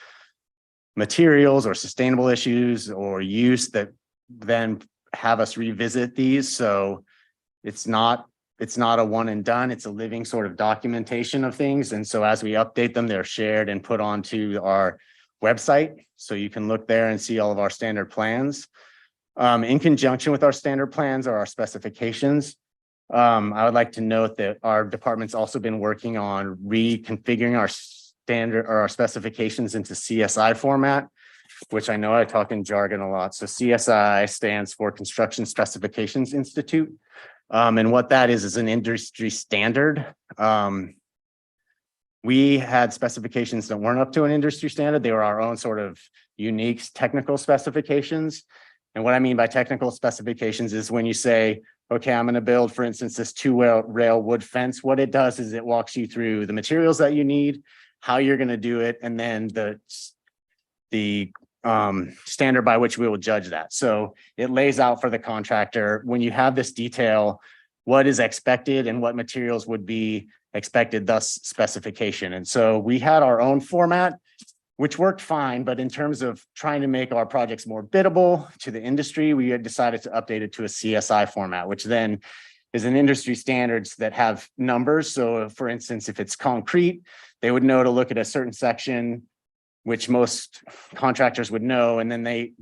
materials or sustainable issues or use that then have us revisit these. So it's not it's not a one and done, it's a living sort of documentation of things. And so as we update them, they're shared and put onto our website. So you can look there and see all of our standard plans. In conjunction with our standard plans are our specifications. I would like to note that our department's also been working on reconfiguring our standard or our specifications into CSI format, which I know I talk in jargon a lot. So CSI stands for Construction Specifications Institute. And what that is an industry standard. We had specifications that weren't up to an industry standard. They were our own sort of unique technical specifications. And what I mean by technical specifications is when you say, okay, I'm going to build, for instance, this 2-rail wood fence. What it does is it walks you through the materials that you need, how you're going to do it, and then the standard by which we will judge that. So it lays out for the contractor, when you have this detail, what is expected and what materials would be expected, thus specification. And so we had our own format, which worked fine, but in terms of trying to make our projects more biddable to the industry, we had decided to update it to a CSI format, which then is an industry standards that have numbers. So for instance, if it's concrete, they would know to look at a certain section, which most contractors would know, and then they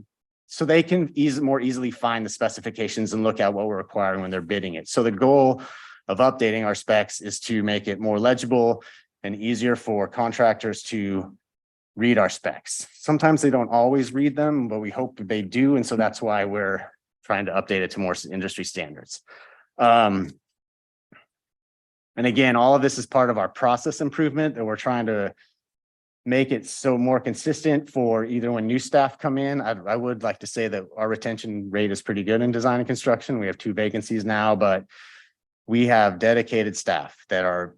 can more easily find the specifications and look at what we're requiring when they're bidding it. So the goal of updating our specs is to make it more legible and easier for contractors to read our specs. Sometimes they don't always read them, but we hope that they do. And so that's why we're trying to update it to more industry standards. And again, all of this is part of our process improvement that we're trying to make it so more consistent for either when new staff come in. I would like to say that our retention rate is pretty good in design and construction. We have 2 vacancies now, but we have dedicated staff that are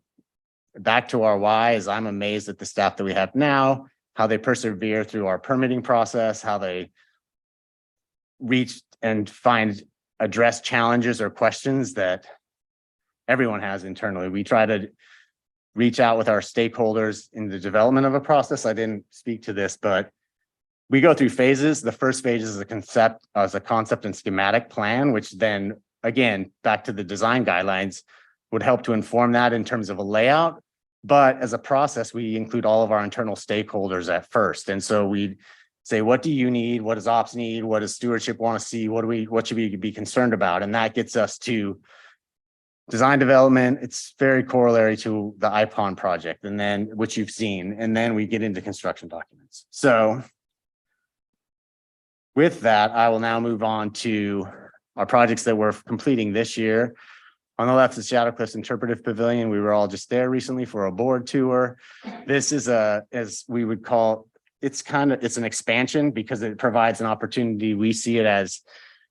back to our whys. I'm amazed at the staff that we have now, how they persevere through our permitting process, how they reach and address challenges or questions that everyone has internally. We try to reach out with our stakeholders in the development of a process. I didn't speak to this, but we go through phases. The first phase is a concept and schematic plan, which then, again, back to the design guidelines, would help to inform that in terms of a layout. But as a process, we include all of our internal stakeholders at first. And so we say, what do you need? What does ops need? What does stewardship want to see? What should we be concerned about? And that gets us to design development. It's very corollary to the IPON project, and then which you've seen, and then we get into construction documents. So with that, I will now move on to our projects that we're completing this year. On the left is Shadow Cliffs Interpretive Pavilion. We were all just there recently for a board tour. This is as we would call, it's an expansion because it provides an opportunity. We see it as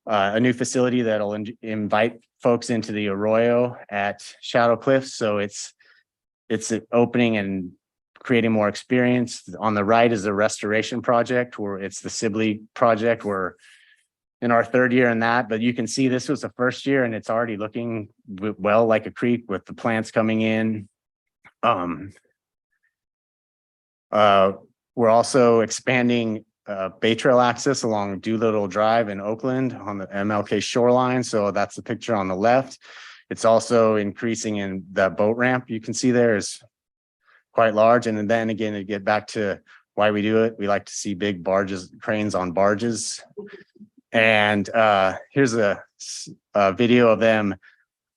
a new facility that'll invite folks into the Arroyo at Shadow Cliffs. So it's opening and creating more experience. On the right is a restoration project where it's the Sibley project. We're in our 3rd year in that, but you can see this was the first year and it's already looking well like a creek with the plants coming in. We're also expanding Bay Trail access along Doolittle Drive in Oakland on the MLK shoreline. So that's the picture on the left. It's also increasing in the boat ramp. You can see there is quite large. And then again, to get back to why we do it, we like to see big cranes on barges. And here's a video of them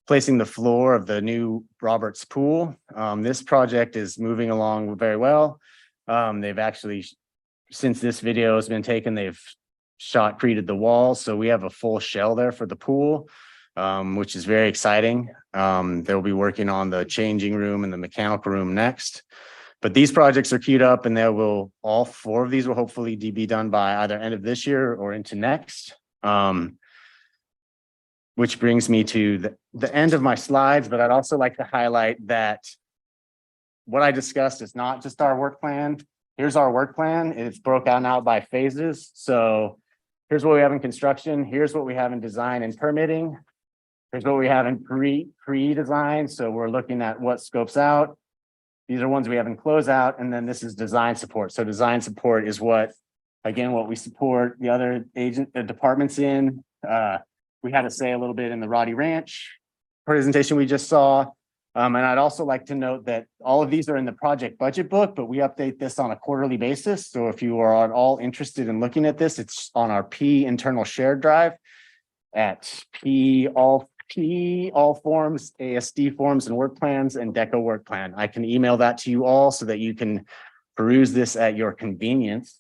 placing the floor of the new Roberts Pool. This project is moving along very well. They've actually, since this video has been taken, they've shotcreted the walls. So we have a full shell there for the pool, which is very exciting. They'll be working on the changing room and the mechanical room next. But these projects are queued up and all 4 of these will hopefully be done by either end of this year or into next. Which brings me to the end of my slides, but I'd also like to highlight that what I discussed is not just our work plan. Here's our work plan. It's broken out by phases. So here's what we have in construction. Here's what we have in design and permitting. Here's what we have in pre-design. So we're looking at what scopes out. These are ones we have in closeout. And then this is design support. So design support is what we support the other departments in. We had to say a little bit in the Roddy Ranch presentation we just saw. And I'd also like to note that all of these are in the project budget book, but we update this on a quarterly basis. So if you are at all interested in looking at this, it's on our P internal shared drive at all forms, ASD forms and work plans and DECO work plan. I can email that to you all so that you can peruse this at your convenience.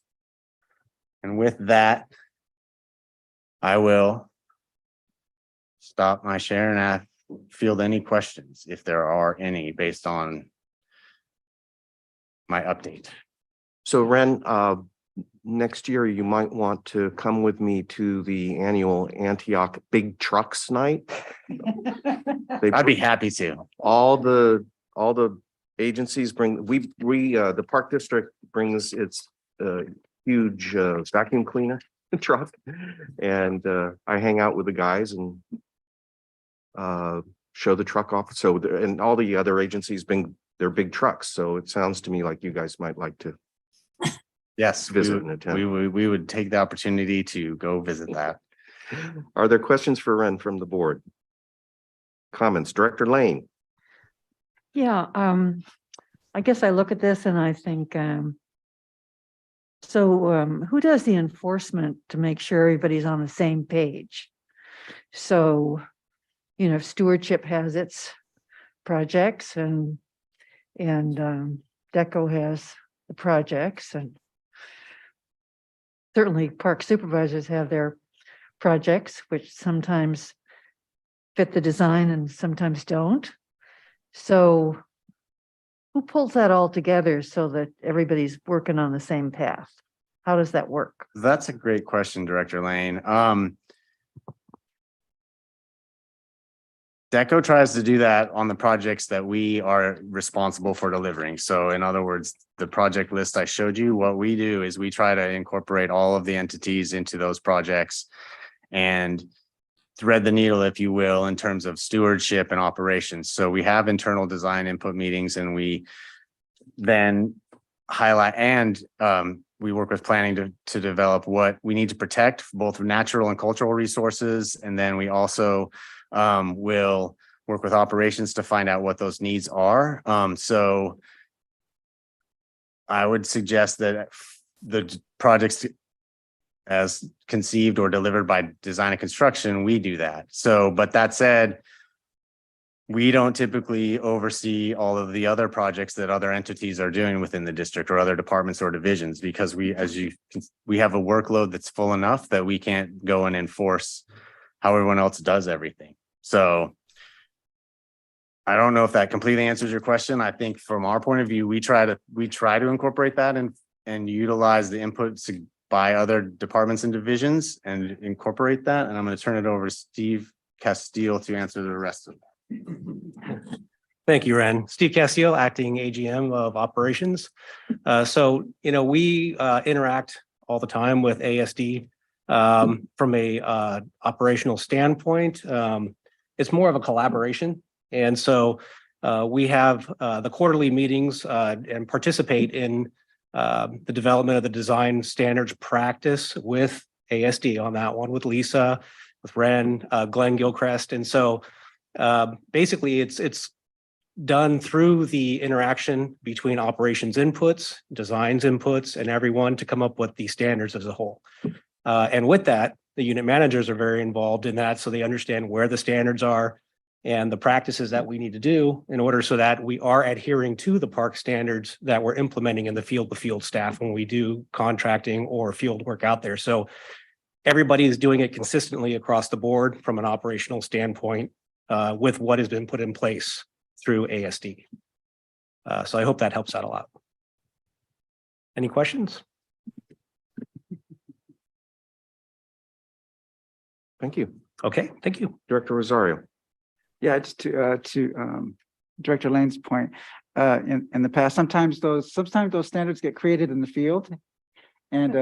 And with that, I will stop my share and field any questions if there are any based on my update. So Ren, next year you might want to come with me to the annual Antioch Big Trucks Night. I'd be happy to. All the agencies bring, the Park District brings its huge vacuum cleaner truck, and I hang out with the guys and show the truck off. So, and all the other agencies bring their big trucks. So it sounds to me like you guys might like to. Yes, visit and attend. we would take the opportunity to go visit that. Are there questions for Ren from the board? Comments, Director Lane? Yeah, I guess I look at this and I think, who does the enforcement to make sure everybody's on the same page? So, you know, stewardship has its projects and DECO has the projects, and certainly park supervisors have their projects, which sometimes fit the design and sometimes don't. So who pulls that all together so that everybody's working on the same path? How does that work? That's a great question, Director Lane. DECO tries to do that on the projects that we are responsible for delivering. So in other words, the project list I showed you, what we do is we try to incorporate all of the entities into those projects and thread the needle, if you will, in terms of stewardship and operations. So we have internal design input meetings, and we then highlight and we work with planning to develop what we need to protect, both natural and cultural resources. And then we also will work with operations to find out what those needs are. So I would suggest that the projects as conceived or delivered by design and construction, we do that. So, but that said, we don't typically oversee all of the other projects that other entities are doing within the district or other departments or divisions, because we have a workload that's full enough that we can't go and enforce how everyone else does everything. So I don't know if that completely answers your question. I think from our point of view, we try to incorporate that and utilize the inputs by other departments and divisions and incorporate that. And I'm going to turn it over to Steve Castile to answer the rest of it. Thank you, Ren. Steve Castillo, acting AGM of operations. So, you know, we interact all the time with ASD from a operational standpoint. It's more of a collaboration. And so we have the quarterly meetings and participate in the development of the design standards practice with ASD on that one, with Lisa, with Ren, Glenn Gilchrist. And so basically it's done through the interaction between operations inputs, designs inputs, and everyone to come up with the standards as a whole. And with that, the unit managers are very involved in that, so they understand where the standards are and the practices that we need to do in order so that we are adhering to the park standards that we're implementing in the field-to-field staff when we do contracting or field work out there. So everybody is doing it consistently across the board from an operational standpoint with what has been put in place through ASD. So I hope that helps out a lot. Any questions? Thank you. Okay, thank you. Director Rosario. Yeah, just to Director Lane's point, in the past, sometimes those standards get created in the field. And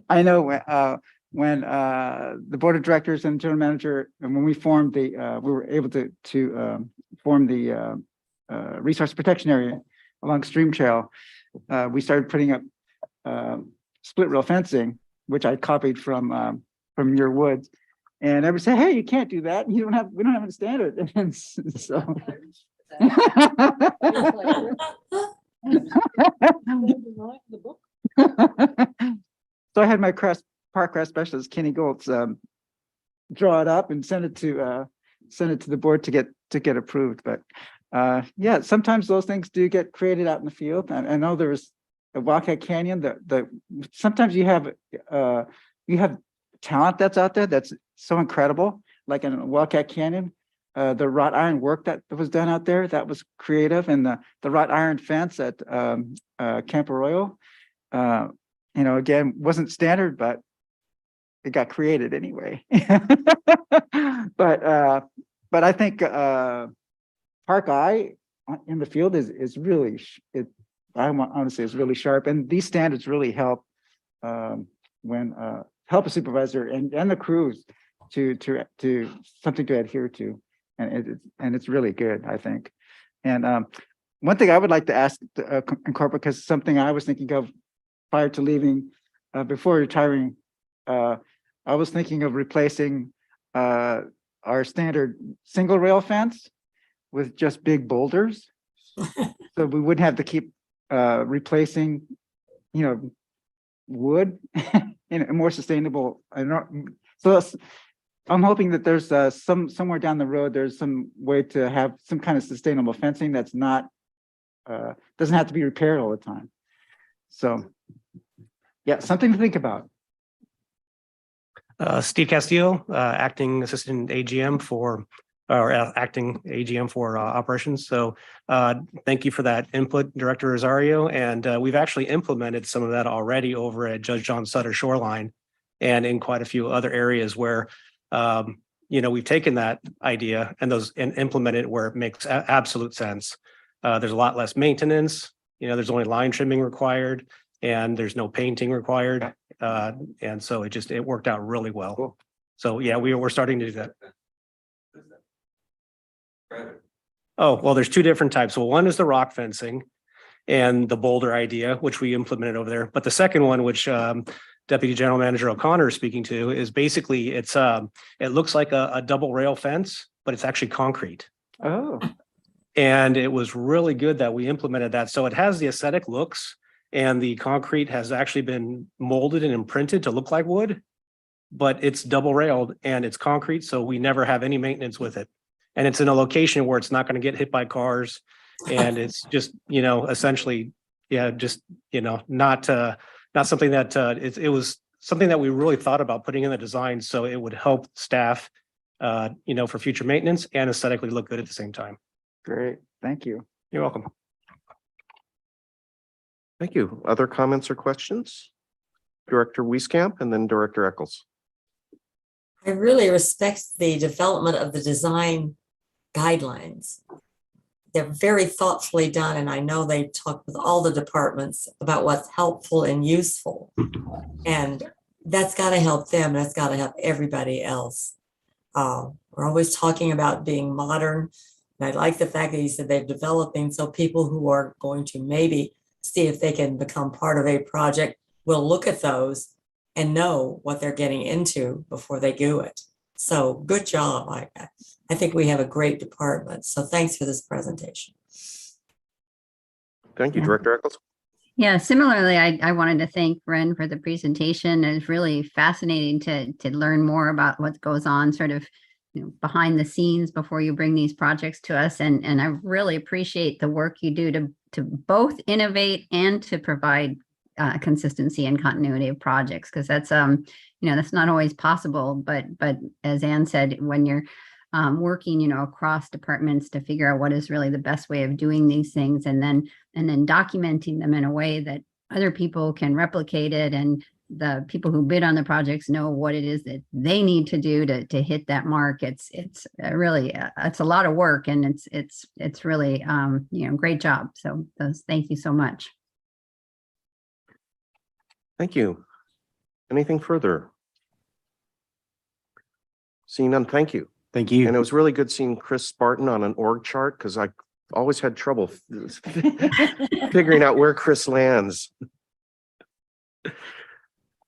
I know when the board of directors and general manager, and when we formed we were able to form the resource protection area along Stream Trail, we started putting up split rail fencing, which I copied from your woods. And everybody say, hey, you can't do that. We don't have a standard. And so. So I had my park craft specialist, Kenny Goltz, draw it up and send it to the board to get approved. But yeah, sometimes those things do get created out in the field. I know there's a Wildcat Canyon. Sometimes you have talent that's out there that's so incredible, like in Wildcat Canyon. The wrought iron work that was done out there, that was creative, and the wrought iron fence at Camp Arroyo, again, wasn't standard, but it got created anyway. But I think Park Eye in the field is really I want to say is really sharp, and these standards really help when help a supervisor and the crews to something to adhere to. And it's really good, I think. And one thing I would like to ask incorporate, because something I was thinking of prior to leaving, before retiring, I was thinking of replacing our standard single rail fence with just big boulders, so we wouldn't have to keep replacing, wood in a more sustainable. I'm hoping that there's somewhere down the road, there's some way to have some kind of sustainable fencing that's not, doesn't have to be repaired all the time. So yeah, something to think about. Steve Castillo, acting assistant AGM for operations. So thank you for that input, Director Rosario. And we've actually implemented some of that already over at Judge John Sutter Shoreline and in quite a few other areas where we've taken that idea and implemented it where it makes absolute sense. There's a lot less maintenance. There's only line trimming required, and there's no painting required. And so it worked out really well. Cool. So yeah, we're starting to do that. Oh, well, there's two different types. Well, one is the rock fencing and the boulder idea, which we implemented over there. But the second one, which Deputy General Manager O'Connor is speaking to, is basically it looks like a double rail fence, but it's actually concrete. Oh. And it was really good that we implemented that. So it has the aesthetic looks, and the concrete has actually been molded and imprinted to look like wood, but it's double railed and it's concrete. So we never have any maintenance with it. And it's in a location where it's not going to get hit by cars. And it's just, essentially, yeah, just, not something that it was something that we really thought about putting in the design. So it would help staff, for future maintenance and aesthetically look good at the same time. Great. Thank you. You're welcome. Thank you. Other comments or questions? Director Wieskamp and then Director Eccles. I really respect the development of the design guidelines. They're very thoughtfully done, and I know they talk with all the departments about what's helpful and useful. And that's got to help them, and that's got to help everybody else. We're always talking about being modern, and I like the fact that you said they're developing so people who are going to maybe see if they can become part of a project will look at those and know what they're getting into before they do it. So good job. I think we have a great department. So thanks for this presentation. Thank you, Director Eccles. Yeah, similarly, I wanted to thank Ren for the presentation. It's really fascinating to learn more about what goes on sort of behind the scenes before you bring these projects to us. And I really appreciate the work you do to both innovate and to provide consistency and continuity of projects, because that's that's not always possible. But as Ann said, when you're working across departments to figure out what is really the best way of doing these things, and then documenting them in a way that other people can replicate it, and the people who bid on the projects know what it is that they need to do to hit that mark. It's really it's a lot of work, and it's really great job. So thank you so much. Thank you. Anything further? Seeing none, thank you. Thank you. And it was really good seeing Chris Spartan on an org chart, because I always had trouble figuring out where Chris lands.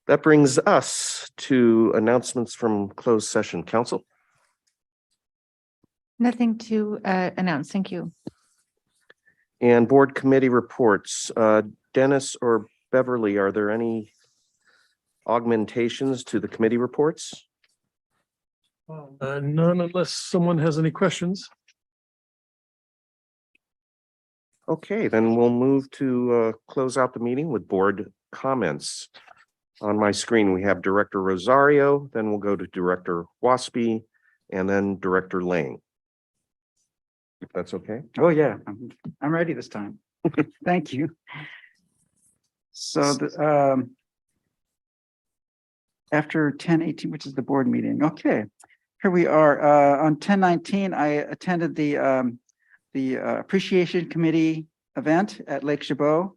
That brings us to announcements from closed session. Council. Nothing to announce. Thank you. And board committee reports. Dennis or Beverly, are there any augmentations to the committee reports? None unless someone has any questions. Okay, then we'll move to close out the meeting with board comments. On my screen, we have Director Rosario, then we'll go to Director Waspy, and then Director Lang. If that's okay. Oh, yeah, I'm ready this time. Thank you. So after 10:18, which is the board meeting. Okay, here we are. On 10:19, I attended the Appreciation Committee event at Lake Chabot.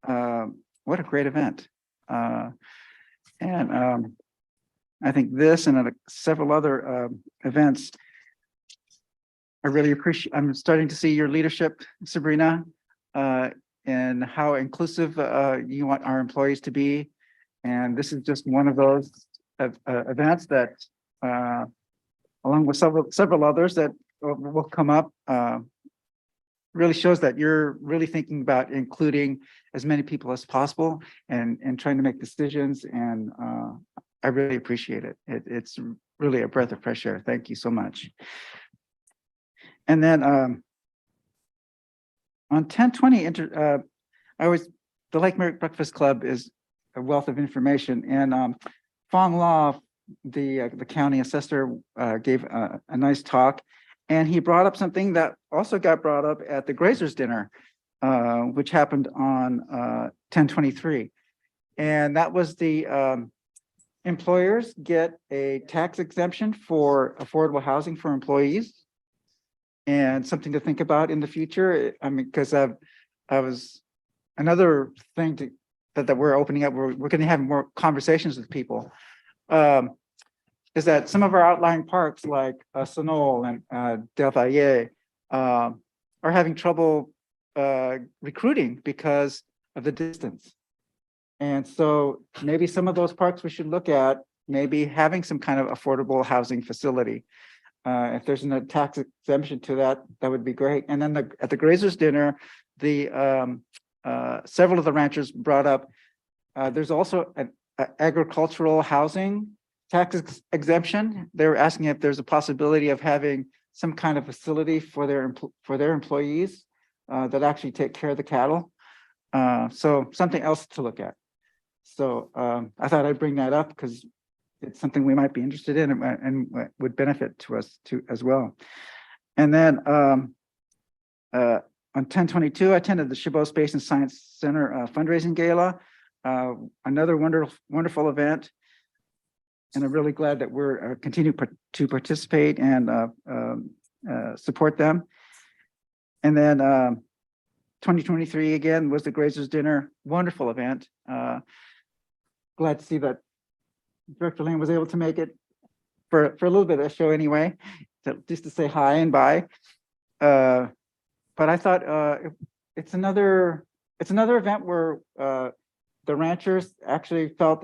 What a great event. And I think this and several other events, I really appreciate. I'm starting to see your leadership, Sabrina, and how inclusive you want our employees to be. And this is just one of those events that, along with several others that will come up, really shows that you're really thinking about including as many people as possible and trying to make decisions. And I really appreciate it. It's really a breath of fresh air. Thank you so much. And then on 10:20, the Lake Merritt Breakfast Club is a wealth of information. And Fong Law, the county assessor, gave a nice talk. And he brought up something that also got brought up at the Grazers dinner, which happened on 10/23. And that was the employers get a tax exemption for affordable housing for employees. And something to think about in the future. I mean, because I was another thing that we're opening up, we're going to have more conversations with people. Is that some of our outlying parks like Sonol and Del Valle are having trouble recruiting because of the distance. And so maybe some of those parks we should look at maybe having some kind of affordable housing facility. If there's a tax exemption to that, that would be great. And then at the Grazers dinner, several of the ranchers brought up, there's also an agricultural housing tax exemption. They were asking if there's a possibility of having some kind of facility for their employees that actually take care of the cattle. So something else to look at. So I thought I'd bring that up because it's something we might be interested in and would benefit to us too as well. And then on 10/22, I attended the Chabot Space and Science Center fundraising gala. Another wonderful event. And I'm really glad that we're continue to participate and support them. And then 2023 again was the Grazers dinner, wonderful event. Glad to see that Director Lane was able to make it for a little bit of a show anyway, just to say hi and bye. But I thought it's another event where the ranchers actually felt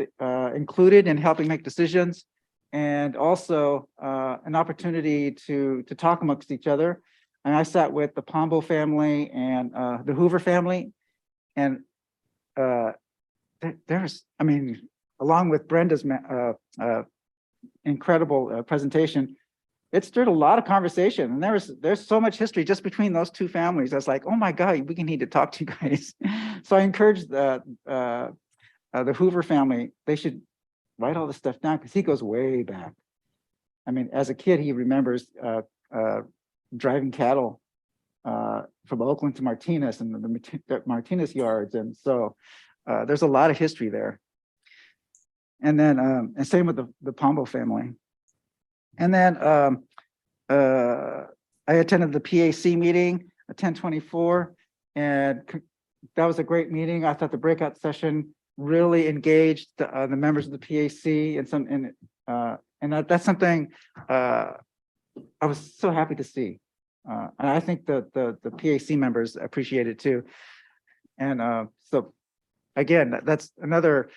included in helping make decisions, and also an opportunity to talk amongst each other. And I sat with the Pombo family and the Hoover family, and there's, I mean, along with Brenda's incredible presentation, it stirred a lot of conversation. And there's so much history just between those two families. I was like, oh my God, we need to talk to you guys. So I encouraged the Hoover family, they should write all this stuff down because he goes way back. I mean, as a kid, he remembers driving cattle from Oakland to Martinez and the Martinez yards. And so there's a lot of history there. And then, and same with the Pombo family. And then I attended the PAC meeting at 10/24, and that was a great meeting. I thought the breakout session really engaged the members of the PAC and that's something I was so happy to see. And I think the PAC members appreciate it too. And so again, that's another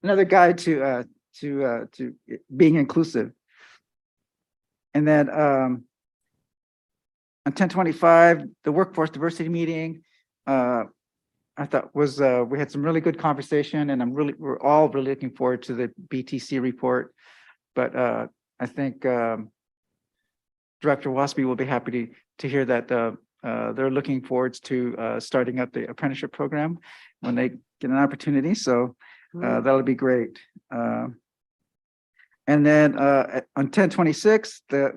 another guide to being inclusive. And then on 10/25, the workforce diversity meeting, I thought was we had some really good conversation, and we're all really looking forward to the BTC report. But I think Director Wasby will be happy to hear that they're looking forward to starting up the apprenticeship program when they get an opportunity. So that'll be great. And then on 10/26, the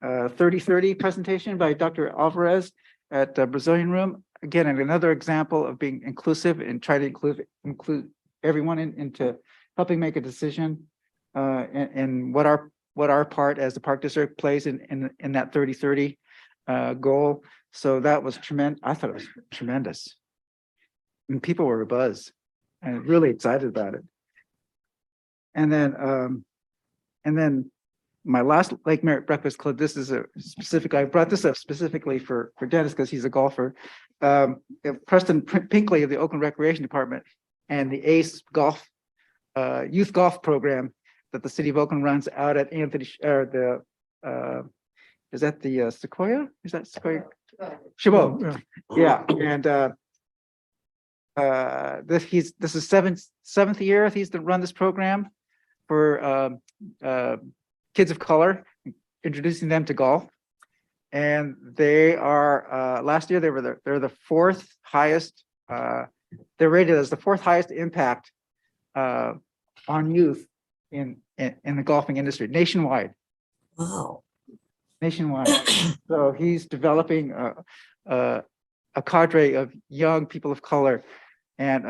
30/30 presentation by Dr. Alvarez at the Brazilian Room. Again, another example of being inclusive and try to include everyone into helping make a decision and what our part as the park district plays in that 30/30 goal. So that was tremendous. I thought it was tremendous. And people were abuzz and really excited about it. And then my last Lake Merritt Breakfast Club, this is I brought this up specifically for Dennis because he's a golfer. Preston Pinkley of the Oakland Recreation Department and the ACE golf youth golf program that the city of Oakland runs out at Anthony is that the Sequoia? Is that Sequoia? Chabot. Yeah. And this is seventh year he's to run this program for kids of color, introducing them to golf. And they are last year they're the fourth highest. They're rated as the fourth highest impact on youth in the golfing industry nationwide. Wow. Nationwide. So he's developing a cadre of young people of color. And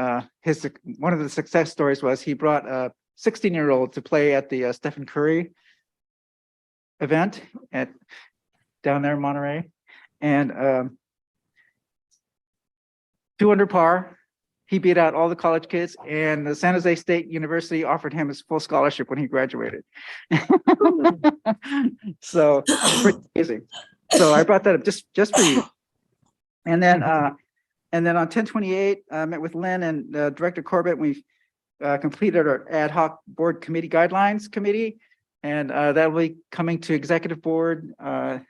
one of the success stories was he brought a 16-year-old to play at the Stephen Curry event down there in Monterey. And 2 under par. He beat out all the college kids, and the San Jose State University offered him his full scholarship when he graduated. So pretty amazing. So I brought that up just for you. And then on 10/28, I met with Lynn and Director Corbett. We completed our ad hoc board committee guidelines committee, and that will be coming to executive board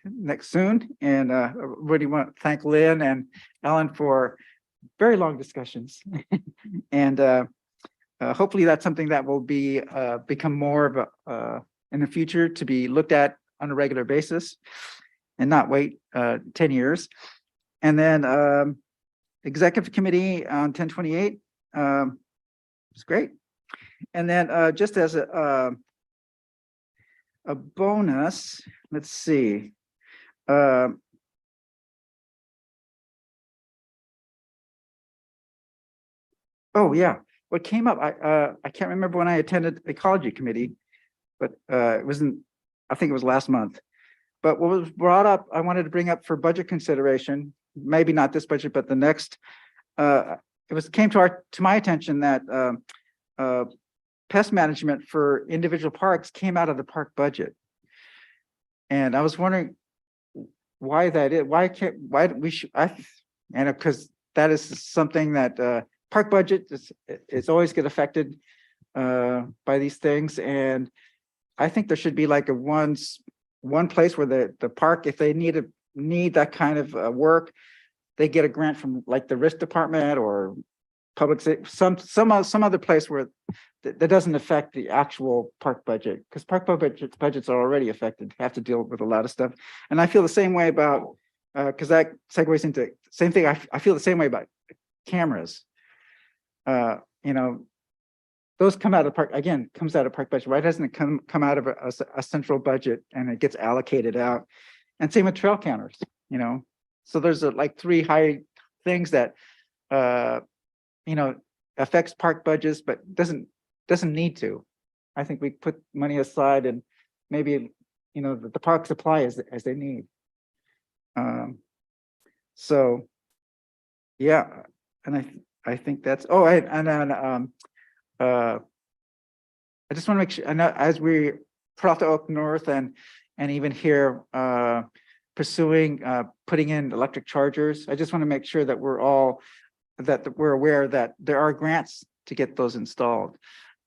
next soon. And I really want to thank Lynn and Ellen for very long discussions. And hopefully that's something that will become more of a in the future to be looked at on a regular basis and not wait 10 years. And then executive committee on 10/28 it's great. And then just as a bonus, let's see. Oh yeah, what came up? I can't remember when I attended ecology committee, but it wasn't. I think it was last month. But what was brought up, I wanted to bring up for budget consideration. Maybe not this budget, but the next. Came to my attention that pest management for individual parks came out of the park budget, and I was wondering why that is. Why we should? Because that is something that. Park budget is always get affected by these things, and I think there should be like one place where the park, if they need that kind of work, they get a grant from like the risk department or public some other place where that doesn't affect the actual park budget, because park budgets are already affected, have to deal with a lot of stuff. And I feel the same way about because that segues into same thing. I feel the same way about cameras. Those come out of park comes out of park budget. Why doesn't it come out of a central budget and it gets allocated out? And same with trail counters, So there's like 3 high things that affects park budgets, but doesn't need to. I think we put money aside and maybe the park supply as they need. So yeah, and I think that's I just want to make sure, I know as we put off to Oak North and even here pursuing putting in electric chargers, I just want to make sure that we're aware that there are grants to get those installed.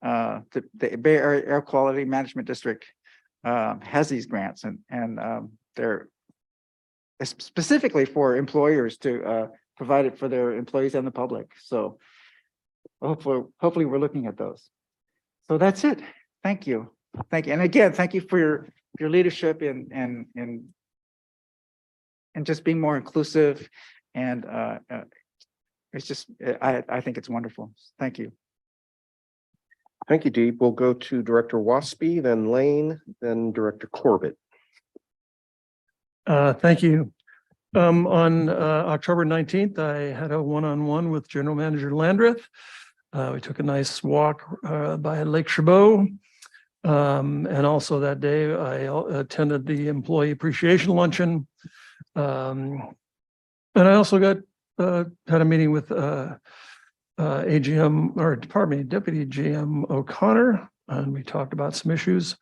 The Bay Area Air Quality Management District has these grants, and they're specifically for employers to provide it for their employees and the public. So hopefully we're looking at those. So that's it. Thank you. Thank you. And again, thank you for your leadership and just being more inclusive. And it's just, I think it's wonderful. Thank you. Thank you, Deep. We'll go to Director Waspy, then Lane, then Director Corbett. Thank you. On October 19th, I had a one-on-one with General Manager Landreth. We took a nice walk by Lake Chabot. And also that day, I attended the Employee Appreciation Luncheon. And I also had a meeting with AGM, or pardon me, Deputy GM O'Connor, and we talked about some issues.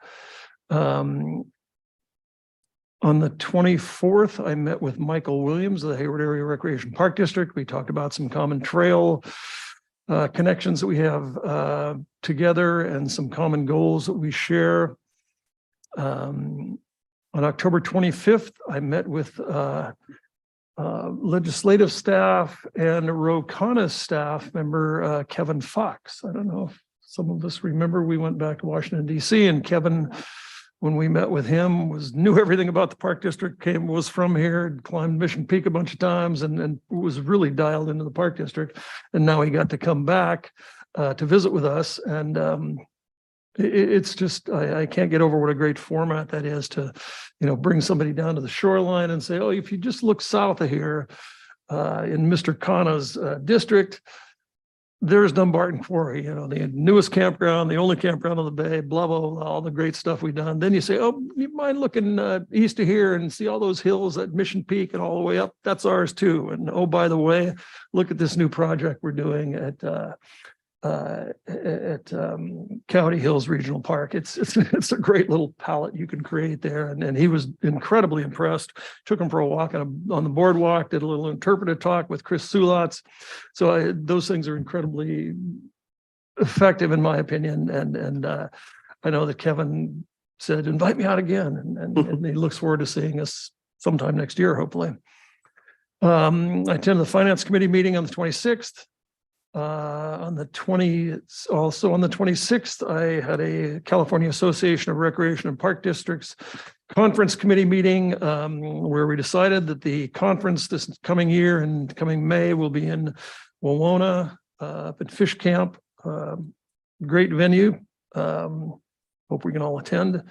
On the 24th, I met with Michael Williams of the Hayward Area Recreation Park District. We talked about some common trail connections that we have together and some common goals that we share. On October 25th, I met with legislative staff and ROCANA staff member Kevin Fox. I don't know if some of us remember, we went back to Washington, D.C. and Kevin, when we met with him, knew everything about the park district, was from here, climbed Mission Peak a bunch of times, and was really dialed into the park district. And now he got to come back to visit with us. And it's just, I can't get over what a great format that is to, bring somebody down to the shoreline and say, oh, if you just look south of here in Mr. Kana's district, there's Dumbarton Quarry, the newest campground, the only campground on the bay, blah, blah, blah, all the great stuff we've done. Then you say, oh, you mind looking east of here and see all those hills at Mission Peak and all the way up? That's ours too. And oh, by the way, look at this new project we're doing at County Hills Regional Park. It's a great little palette you can create there. And he was incredibly impressed. Took him for a walk on the boardwalk, did a little interpretive talk with Chris Sulatz. So those things are incredibly effective in my opinion. And I know that Kevin said, invite me out again. And he looks forward to seeing us sometime next year, hopefully. I attended the Finance Committee meeting on the 26th. On the 26th, I had a California Association of Recreation and Park Districts conference committee meeting where we decided that the conference this coming year and coming May will be in Wawona up at Fish Camp. Great venue. Hope we can all attend.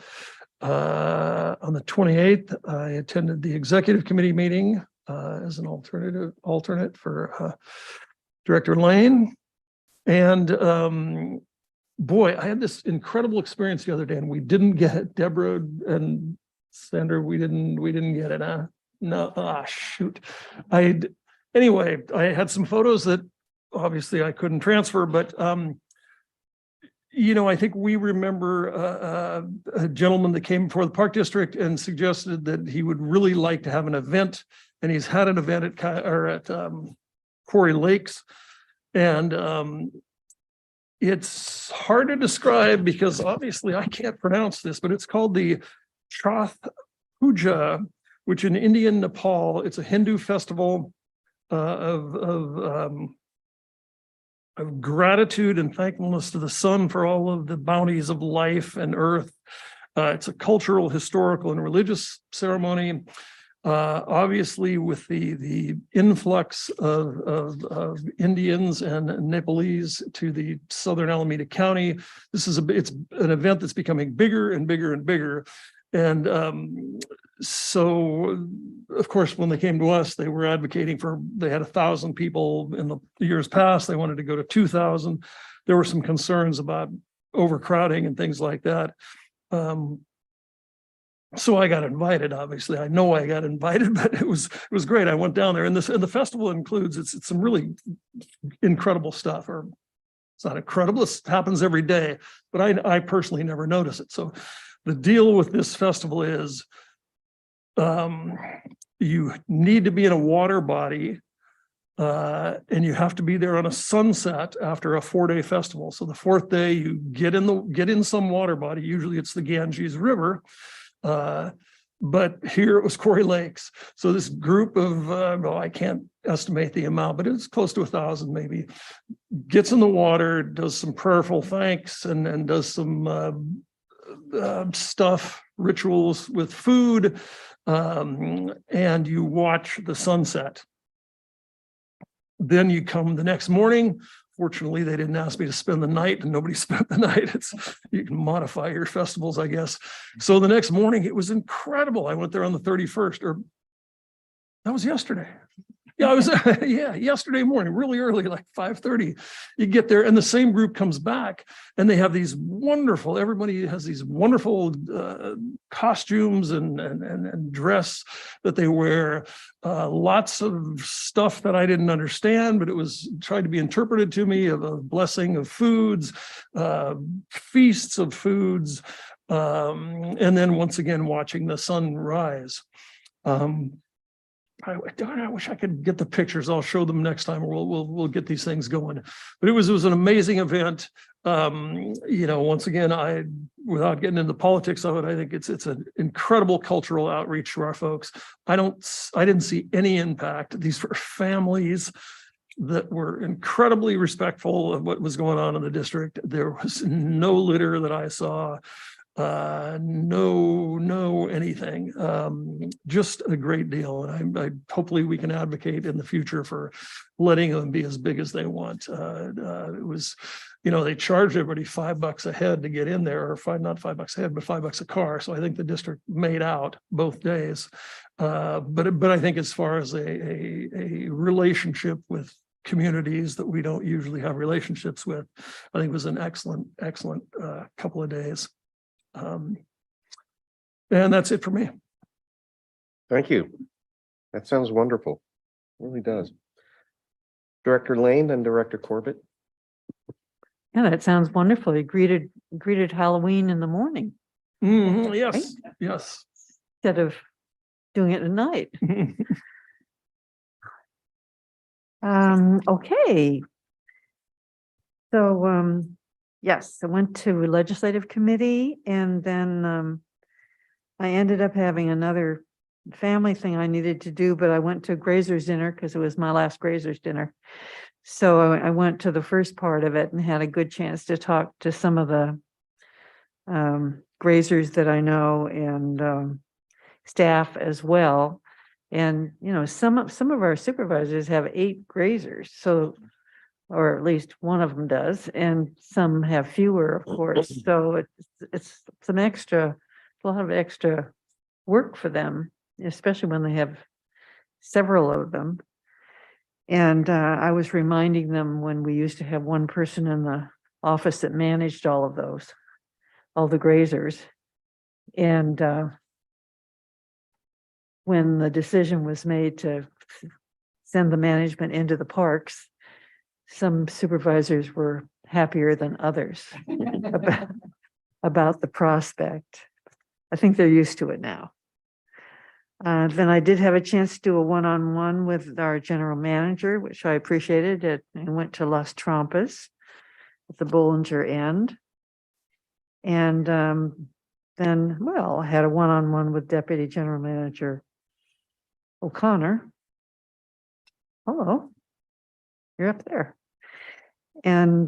On the 28th, I attended the executive committee meeting as an alternate for Director Lane. And boy, I had this incredible experience the other day, and we didn't get it. Deborah and Sandra, we didn't get it. No, shoot. Anyway, I had some photos that obviously I couldn't transfer, but I think we remember a gentleman that came before the Park District and suggested that he would really like to have an event, and he's had an event at Quarry Lakes. And it's hard to describe because obviously I can't pronounce this, but it's called the Chath Puja, which in Indian Nepal, it's a Hindu festival of gratitude and thankfulness to the sun for all of the bounties of life and earth. It's a cultural, historical, and religious ceremony. Obviously, with the influx of Indians and Nepalese to the southern Alameda County, it's an event that's becoming bigger and bigger and bigger. And so, of course, when they came to us, they were advocating they had 1,000 people in the years past. They wanted to go to 2,000. There were some concerns about overcrowding and things like that. So I got invited, obviously. I know I got invited, but it was great. I went down there, and the festival includes it's some really incredible stuff. Or it's not incredible, it happens every day, but I personally never notice it. So the deal with this festival is you need to be in a water body And you have to be there on a sunset after a 4-day festival. So the 4th day, you get in some water body. Usually it's the Ganges River. But here it was Quarry Lakes. So this group of, well, I can't estimate the amount, but it's close to 1,000 maybe, gets in the water, does some prayerful thanks, and does some stuff, rituals with food, and you watch the sunset. Then you come the next morning. Fortunately, they didn't ask me to spend the night, and nobody spent the night. You can modify your festivals, I guess. So the next morning, it was incredible. I went there on the 31st, or that was yesterday. Yeah, I was, yeah, yesterday morning, really early, like 5:30. You get there, and the same group comes back, and they have these wonderful, everybody has these wonderful costumes and dress that they wear. Lots of stuff that I didn't understand, but it was tried to be interpreted to me of a blessing of foods, feasts of foods, and then once again, watching the sun rise. I wish I could get the pictures. I'll show them next time. We'll get these things going. But it was an amazing event. You know, once again, without getting into politics of it, I think it's an incredible cultural outreach to our folks. I didn't see any impact. These were families that were incredibly respectful of what was going on in the district. There was no litter that I saw. No anything, just a great deal. And I hopefully we can advocate in the future for letting them be as big as they want. It was, you know, they charged everybody $5 a head to get in there, or not $5 a head, but $5 a car. So I think the district made out both days. But I think as far as a relationship with communities that we don't usually have relationships with, I think it was an excellent couple of days. And that's it for me. Thank you. That sounds wonderful. It really does. Director Lane and Director Corbett. Yeah, that sounds wonderful. You greeted Halloween in the morning. Yes, Right? yes. Instead of doing it at night. Okay. So, yes, I went to legislative committee, and then I ended up having another family thing I needed to do, but I went to Grazer's dinner because it was my last Grazer's dinner. So I went to the first part of it and had a good chance to talk to some of the Grazers that I know, and staff as well. And, you know, some of our supervisors have 8 Grazers, so, or at least one of them does, and some have fewer, of course. So it's some a lot of extra work for them, especially when they have several of them. And I was reminding them when we used to have one person in the office that managed all of those, all the Grazers. And when the decision was made to send the management into the parks, some supervisors were happier than others about the prospect. I think they're used to it now. Then I did have a chance to do a one-on-one with our general manager, which I appreciated. And went to Las Trampas at the Bollinger End. And then, well, I had a one-on-one with Deputy General Manager O'Connor. Hello, you're up there. And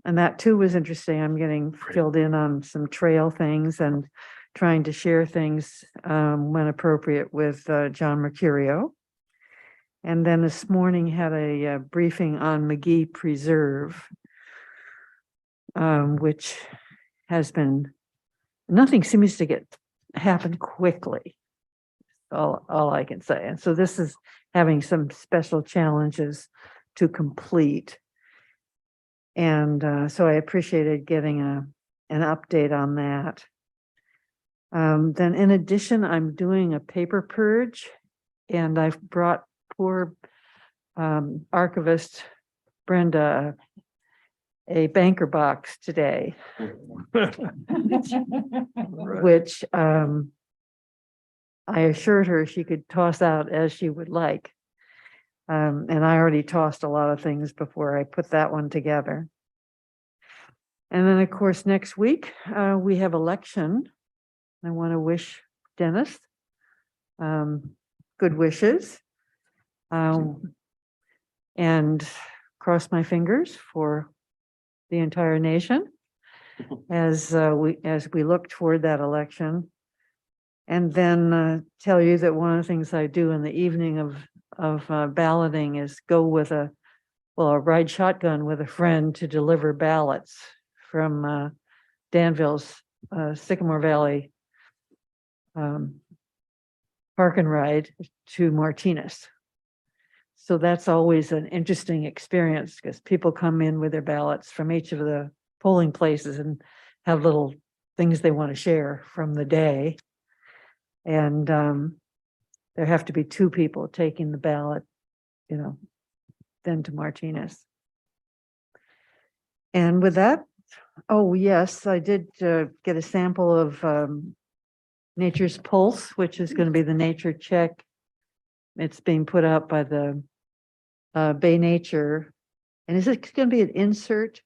that too was interesting. I'm getting filled in on some trail things and trying to share things when appropriate with John Mercurio. And then this morning had a briefing on McGee Preserve, which has been, nothing seems to happen quickly. All I can say. And so this is having some special challenges to complete. And so I appreciated getting an update on that. Then in addition, I'm doing a paper purge, and I've brought poor archivist Brenda a banker box today, which I assured her she could toss out as she would like. And I already tossed a lot of things before I put that one together. And then, of course, next week, we have election. I want to wish Dennis good wishes. And cross my fingers for the entire nation as we look toward that election. And then tell you that one of the things I do in the evening of balloting is go with ride shotgun with a friend to deliver ballots from Danville's Sycamore Valley park and ride to Martinez. So that's always an interesting experience because people come in with their ballots from each of the polling places and have little things they want to share from the day. And there have to be 2 people taking the ballot, then to Martinez. And with that, oh yes, I did get a sample of Nature's Pulse, which is going to be the nature check. It's being put out by the Bay Nature. And is it going to be an insert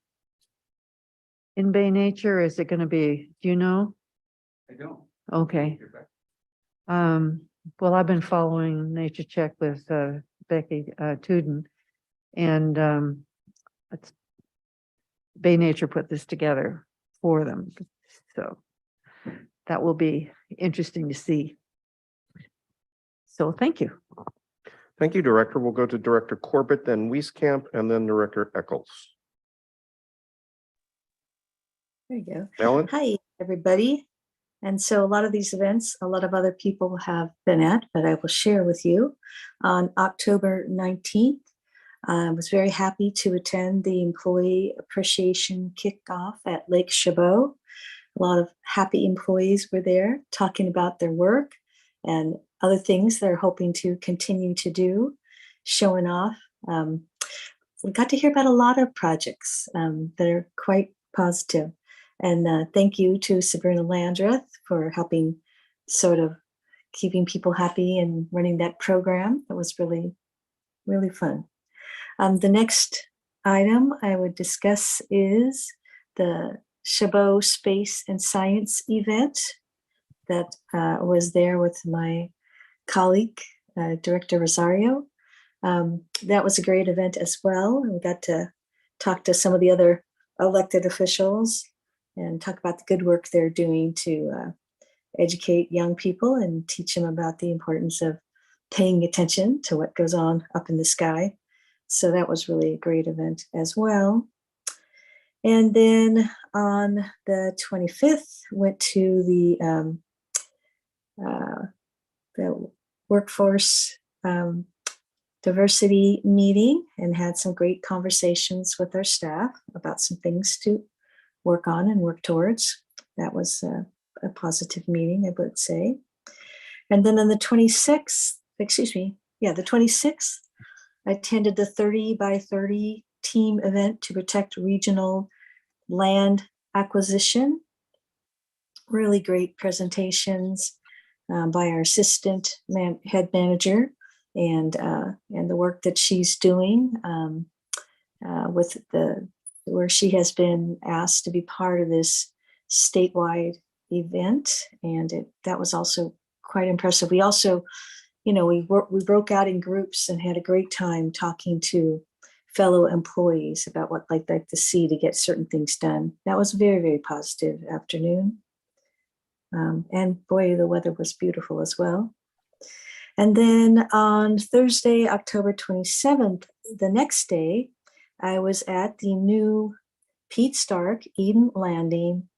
in Bay Nature? Or is it going to be, do you know? I don't. Okay. Well, I've been following Nature Check with Becky Tuden, and it's Bay Nature put this together for them. So that will be interesting to see. So thank you. Thank you, Director. We'll go to Director Corbett, then Wieskamp, and then Director Eccles. There you go. Ellen? Hi, everybody. And so a lot of these events, a lot of other people have been at, but I will share with you. On October 19th, I was very happy to attend the Employee Appreciation Kickoff at Lake Chabot. A lot of happy employees were there talking about their work and other things they're hoping to continue to do, showing off. We got to hear about a lot of projects that are quite positive. And thank you to Sabrina Landreth for helping sort of keeping people happy and running that program. It was really, really fun. The next item I would discuss is the Chabot Space and Science event that was there with my colleague, Director Rosario. That was a great event as well. We got to talk to some of the other elected officials and talk about the good work they're doing to educate young people and teach them about the importance of paying attention to what goes on up in the sky. So that was really a great event as well. And then on the 25th, went to the workforce diversity meeting and had some great conversations with our staff about some things to work on and work towards. That was a positive meeting, I would say. And then on the 26th, the 26th, I attended the 30 by 30 team event to protect regional land acquisition. Really great presentations by our assistant head manager and the work that she's doing with where she has been asked to be part of this statewide event, and that was also quite impressive. We also, we broke out in groups and had a great time talking to fellow employees about what they'd like to see to get certain things done. That was a very, very positive afternoon. And boy, the weather was beautiful as well. And then on Thursday, October 27th, the next day, I was at the new Pete Stark Eden Landing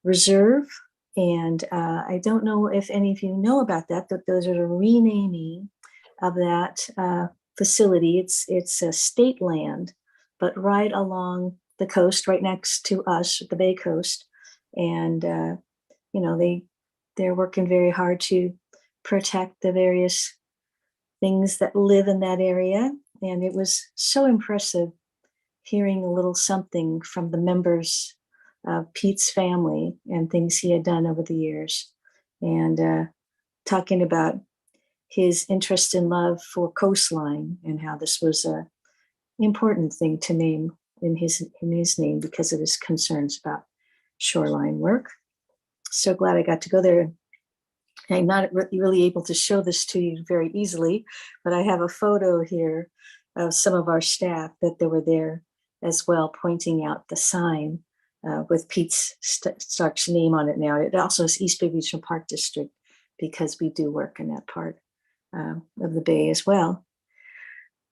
Reserve. And I don't know if any of you know about that, but those are the renaming of that facility. It's a state land, but right along the coast, right next to us, the Bay Coast. And, they're working very hard to protect the various things that live in that area. And it was so impressive hearing a little something from the members of Pete's family and things he had done over the years. And talking about his interest and love for coastline and how this was a important thing to name in his name because of his concerns about shoreline work. So glad I got to go there. I'm not really able to show this to you very easily, but I have a photo here of some of our staff that they were there as well, pointing out the sign with Pete Stark's name on it now. It also is East Bay Regional Park District because we do work in that part of the bay as well.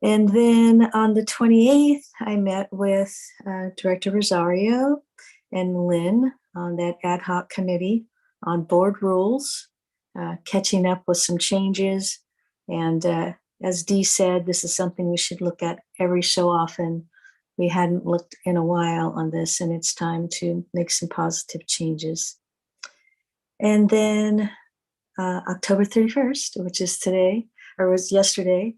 And then on the 28th, I met with Director Rosario and Lynn on that ad hoc committee on board rules, catching up with some changes. And as Dee said, this is something we should look at every so often. We hadn't looked in a while on this, and it's time to make some positive changes. And then October 31st, which is today, or was yesterday,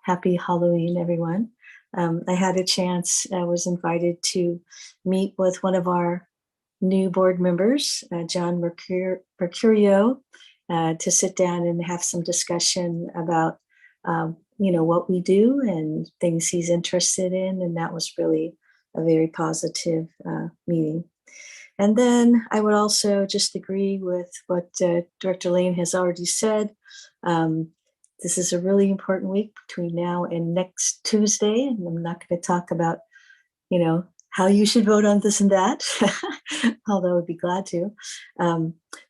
happy Halloween, everyone. I had a chance, I was invited to meet with one of our new board members, John Mercurio, to sit down and have some discussion about, what we do and things he's interested in. And that was really a very positive meeting. And then I would also just agree with what Director Lane has already said. This is a really important week between now and next Tuesday. And I'm not going to talk about, how you should vote on this and that, although I'd be glad to.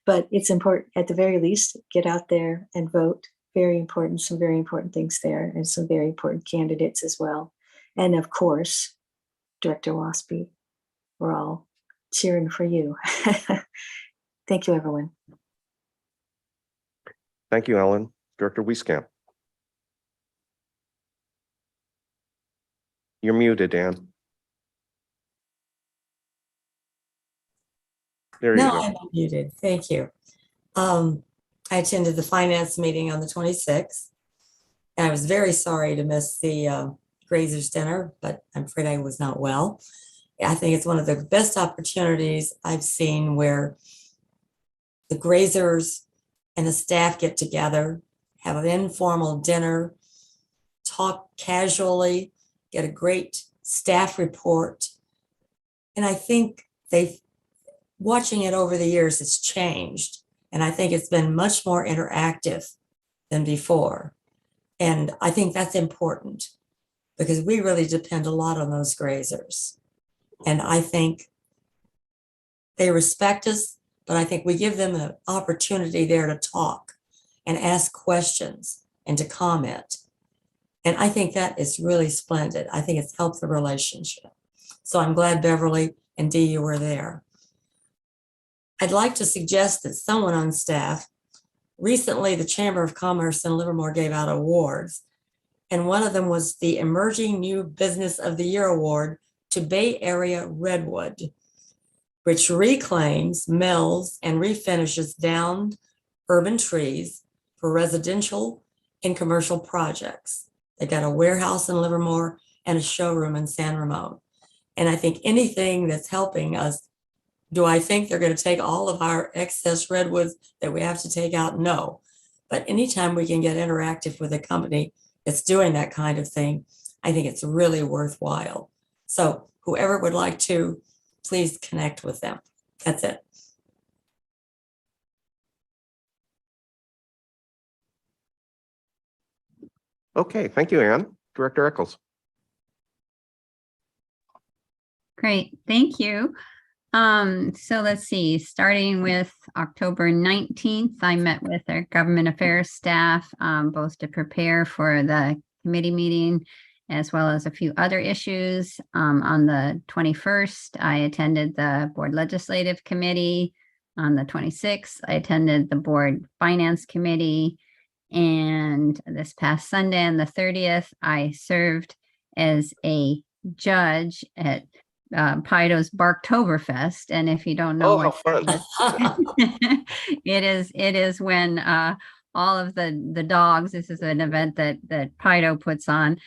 But it's important, at the very least, get out there and vote. Very important, some very important things there, and some very important candidates as well. And of course, Director Waspy, we're all cheering for you. Thank you, everyone. Thank you, Ellen. Director Wieskamp. You're muted, Ann. There you No, go. I'm unmuted. Thank you. I attended the finance meeting on the 26th. And I was very sorry to miss the Grazers dinner, but I'm afraid I was not well. I think it's one of the best opportunities I've seen where the Grazers and the staff get together, have an informal dinner, talk casually, get a great staff report. And I think watching it over the years, it's changed. And I think it's been much more interactive than before. And I think that's important because we really depend a lot on those grazers. And I think they respect us, but I think we give them an opportunity there to talk and ask questions and to comment. And I think that is really splendid. I think it's helped the relationship. So I'm glad Beverly and Dee, you were there. I'd like to suggest that someone on staff, recently the Chamber of Commerce in Livermore gave out awards, and one of them was the Emerging New Business of the Year Award to Bay Area Redwood, which reclaims, melds, and refinishes downed urban trees for residential and commercial projects. They got a warehouse in Livermore and a showroom in San Ramon. And I think anything that's helping us, do I think they're going to take all of our excess redwoods that we have to take out? No. But anytime we can get interactive with a company that's doing that kind of thing, I think it's really worthwhile. So whoever would like to, please connect with them. That's it. Okay, thank you, Ann. Director Eccles. Great, thank you. So let's see, starting with October 19th, I met with our government affairs staff, both to prepare for the committee meeting, as well as a few other issues. On the 21st, I attended the board legislative committee. On the 26th, I attended the board finance committee. And this past Sunday, on the 30th, I served as a judge at Pido's Barktoberfest. And if you don't know, how fun. it is when all of the dogs, this is an event that Pido puts on,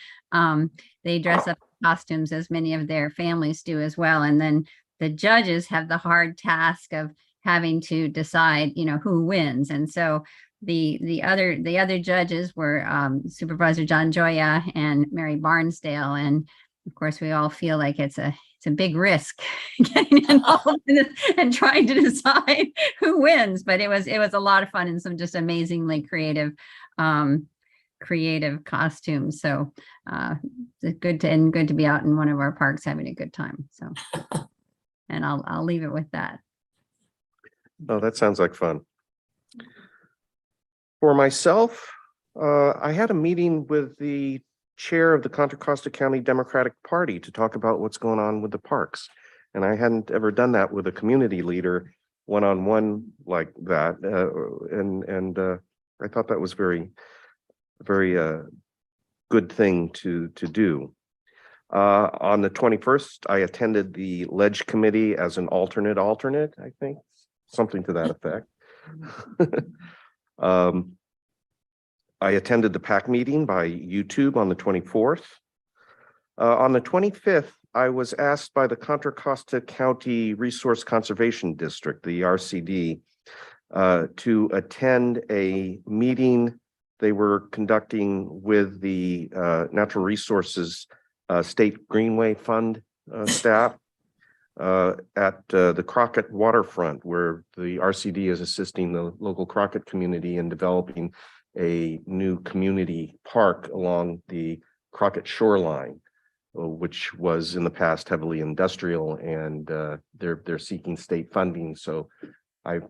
they dress up in costumes, as many of their families do as well. And then the judges have the hard task of having to decide, who wins. And so the other judges were Supervisor John Joya and Mary Barnsdale. And of course, we all feel like it's a big risk getting involved in this and trying to decide who wins. But it was a lot of fun and some just amazingly creative costumes. So it's good to be out in one of our parks having a good time. So and I'll leave it with that. Oh, that sounds like fun. For myself, I had a meeting with the chair of the Contra Costa County Democratic Party to talk about what's going on with the parks. And I hadn't ever done that with a community leader one-on-one like that. I thought that was very good thing to do. On the 21st, I attended the Ledge Committee as an alternate, I think, something to that effect. I attended the PAC meeting by YouTube on the 24th. On the 25th, I was asked by the Contra Costa County Resource Conservation District, the RCD, to attend a meeting they were conducting with the Natural Resources State Greenway Fund staff at the Crockett waterfront, where the RCD is assisting the local Crockett community in developing a new community park along the Crockett shoreline, which was in the past heavily industrial, and they're seeking state funding. So I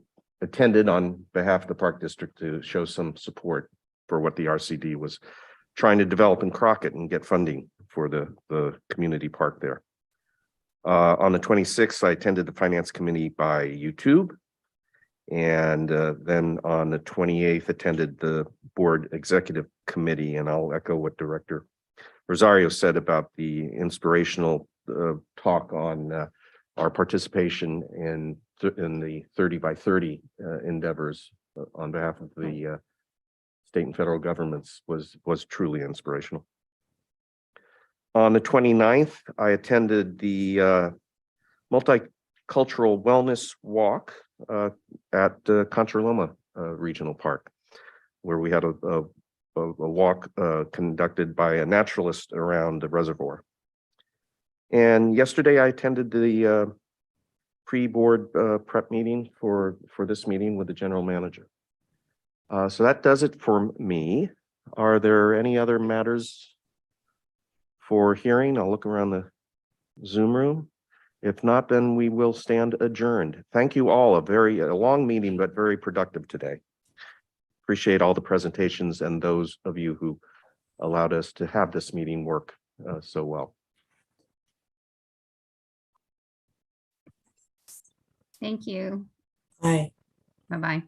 attended on behalf of the Park District to show some support for what the RCD was trying to develop in Crockett and get funding for the community park there. On the 26th, I attended the Finance Committee by YouTube. And then on the 28th, attended the Board Executive Committee. And I'll echo what Director Rosario said about the inspirational talk on our participation in the 30 by 30 endeavors on behalf of the state and federal governments was truly inspirational. On the 29th, I attended the Multicultural Wellness Walk at Contra Loma Regional Park, where we had a walk conducted by a naturalist around the reservoir. And yesterday I attended the pre-board prep meeting for this meeting with the general manager. So that does it for me. Are there any other matters for hearing? I'll look around the Zoom room. If not, then we will stand adjourned. Thank you all. A long meeting, but very productive today. Appreciate all the presentations and those of you who allowed us to have this meeting work so well. Thank you. Bye. Bye-bye.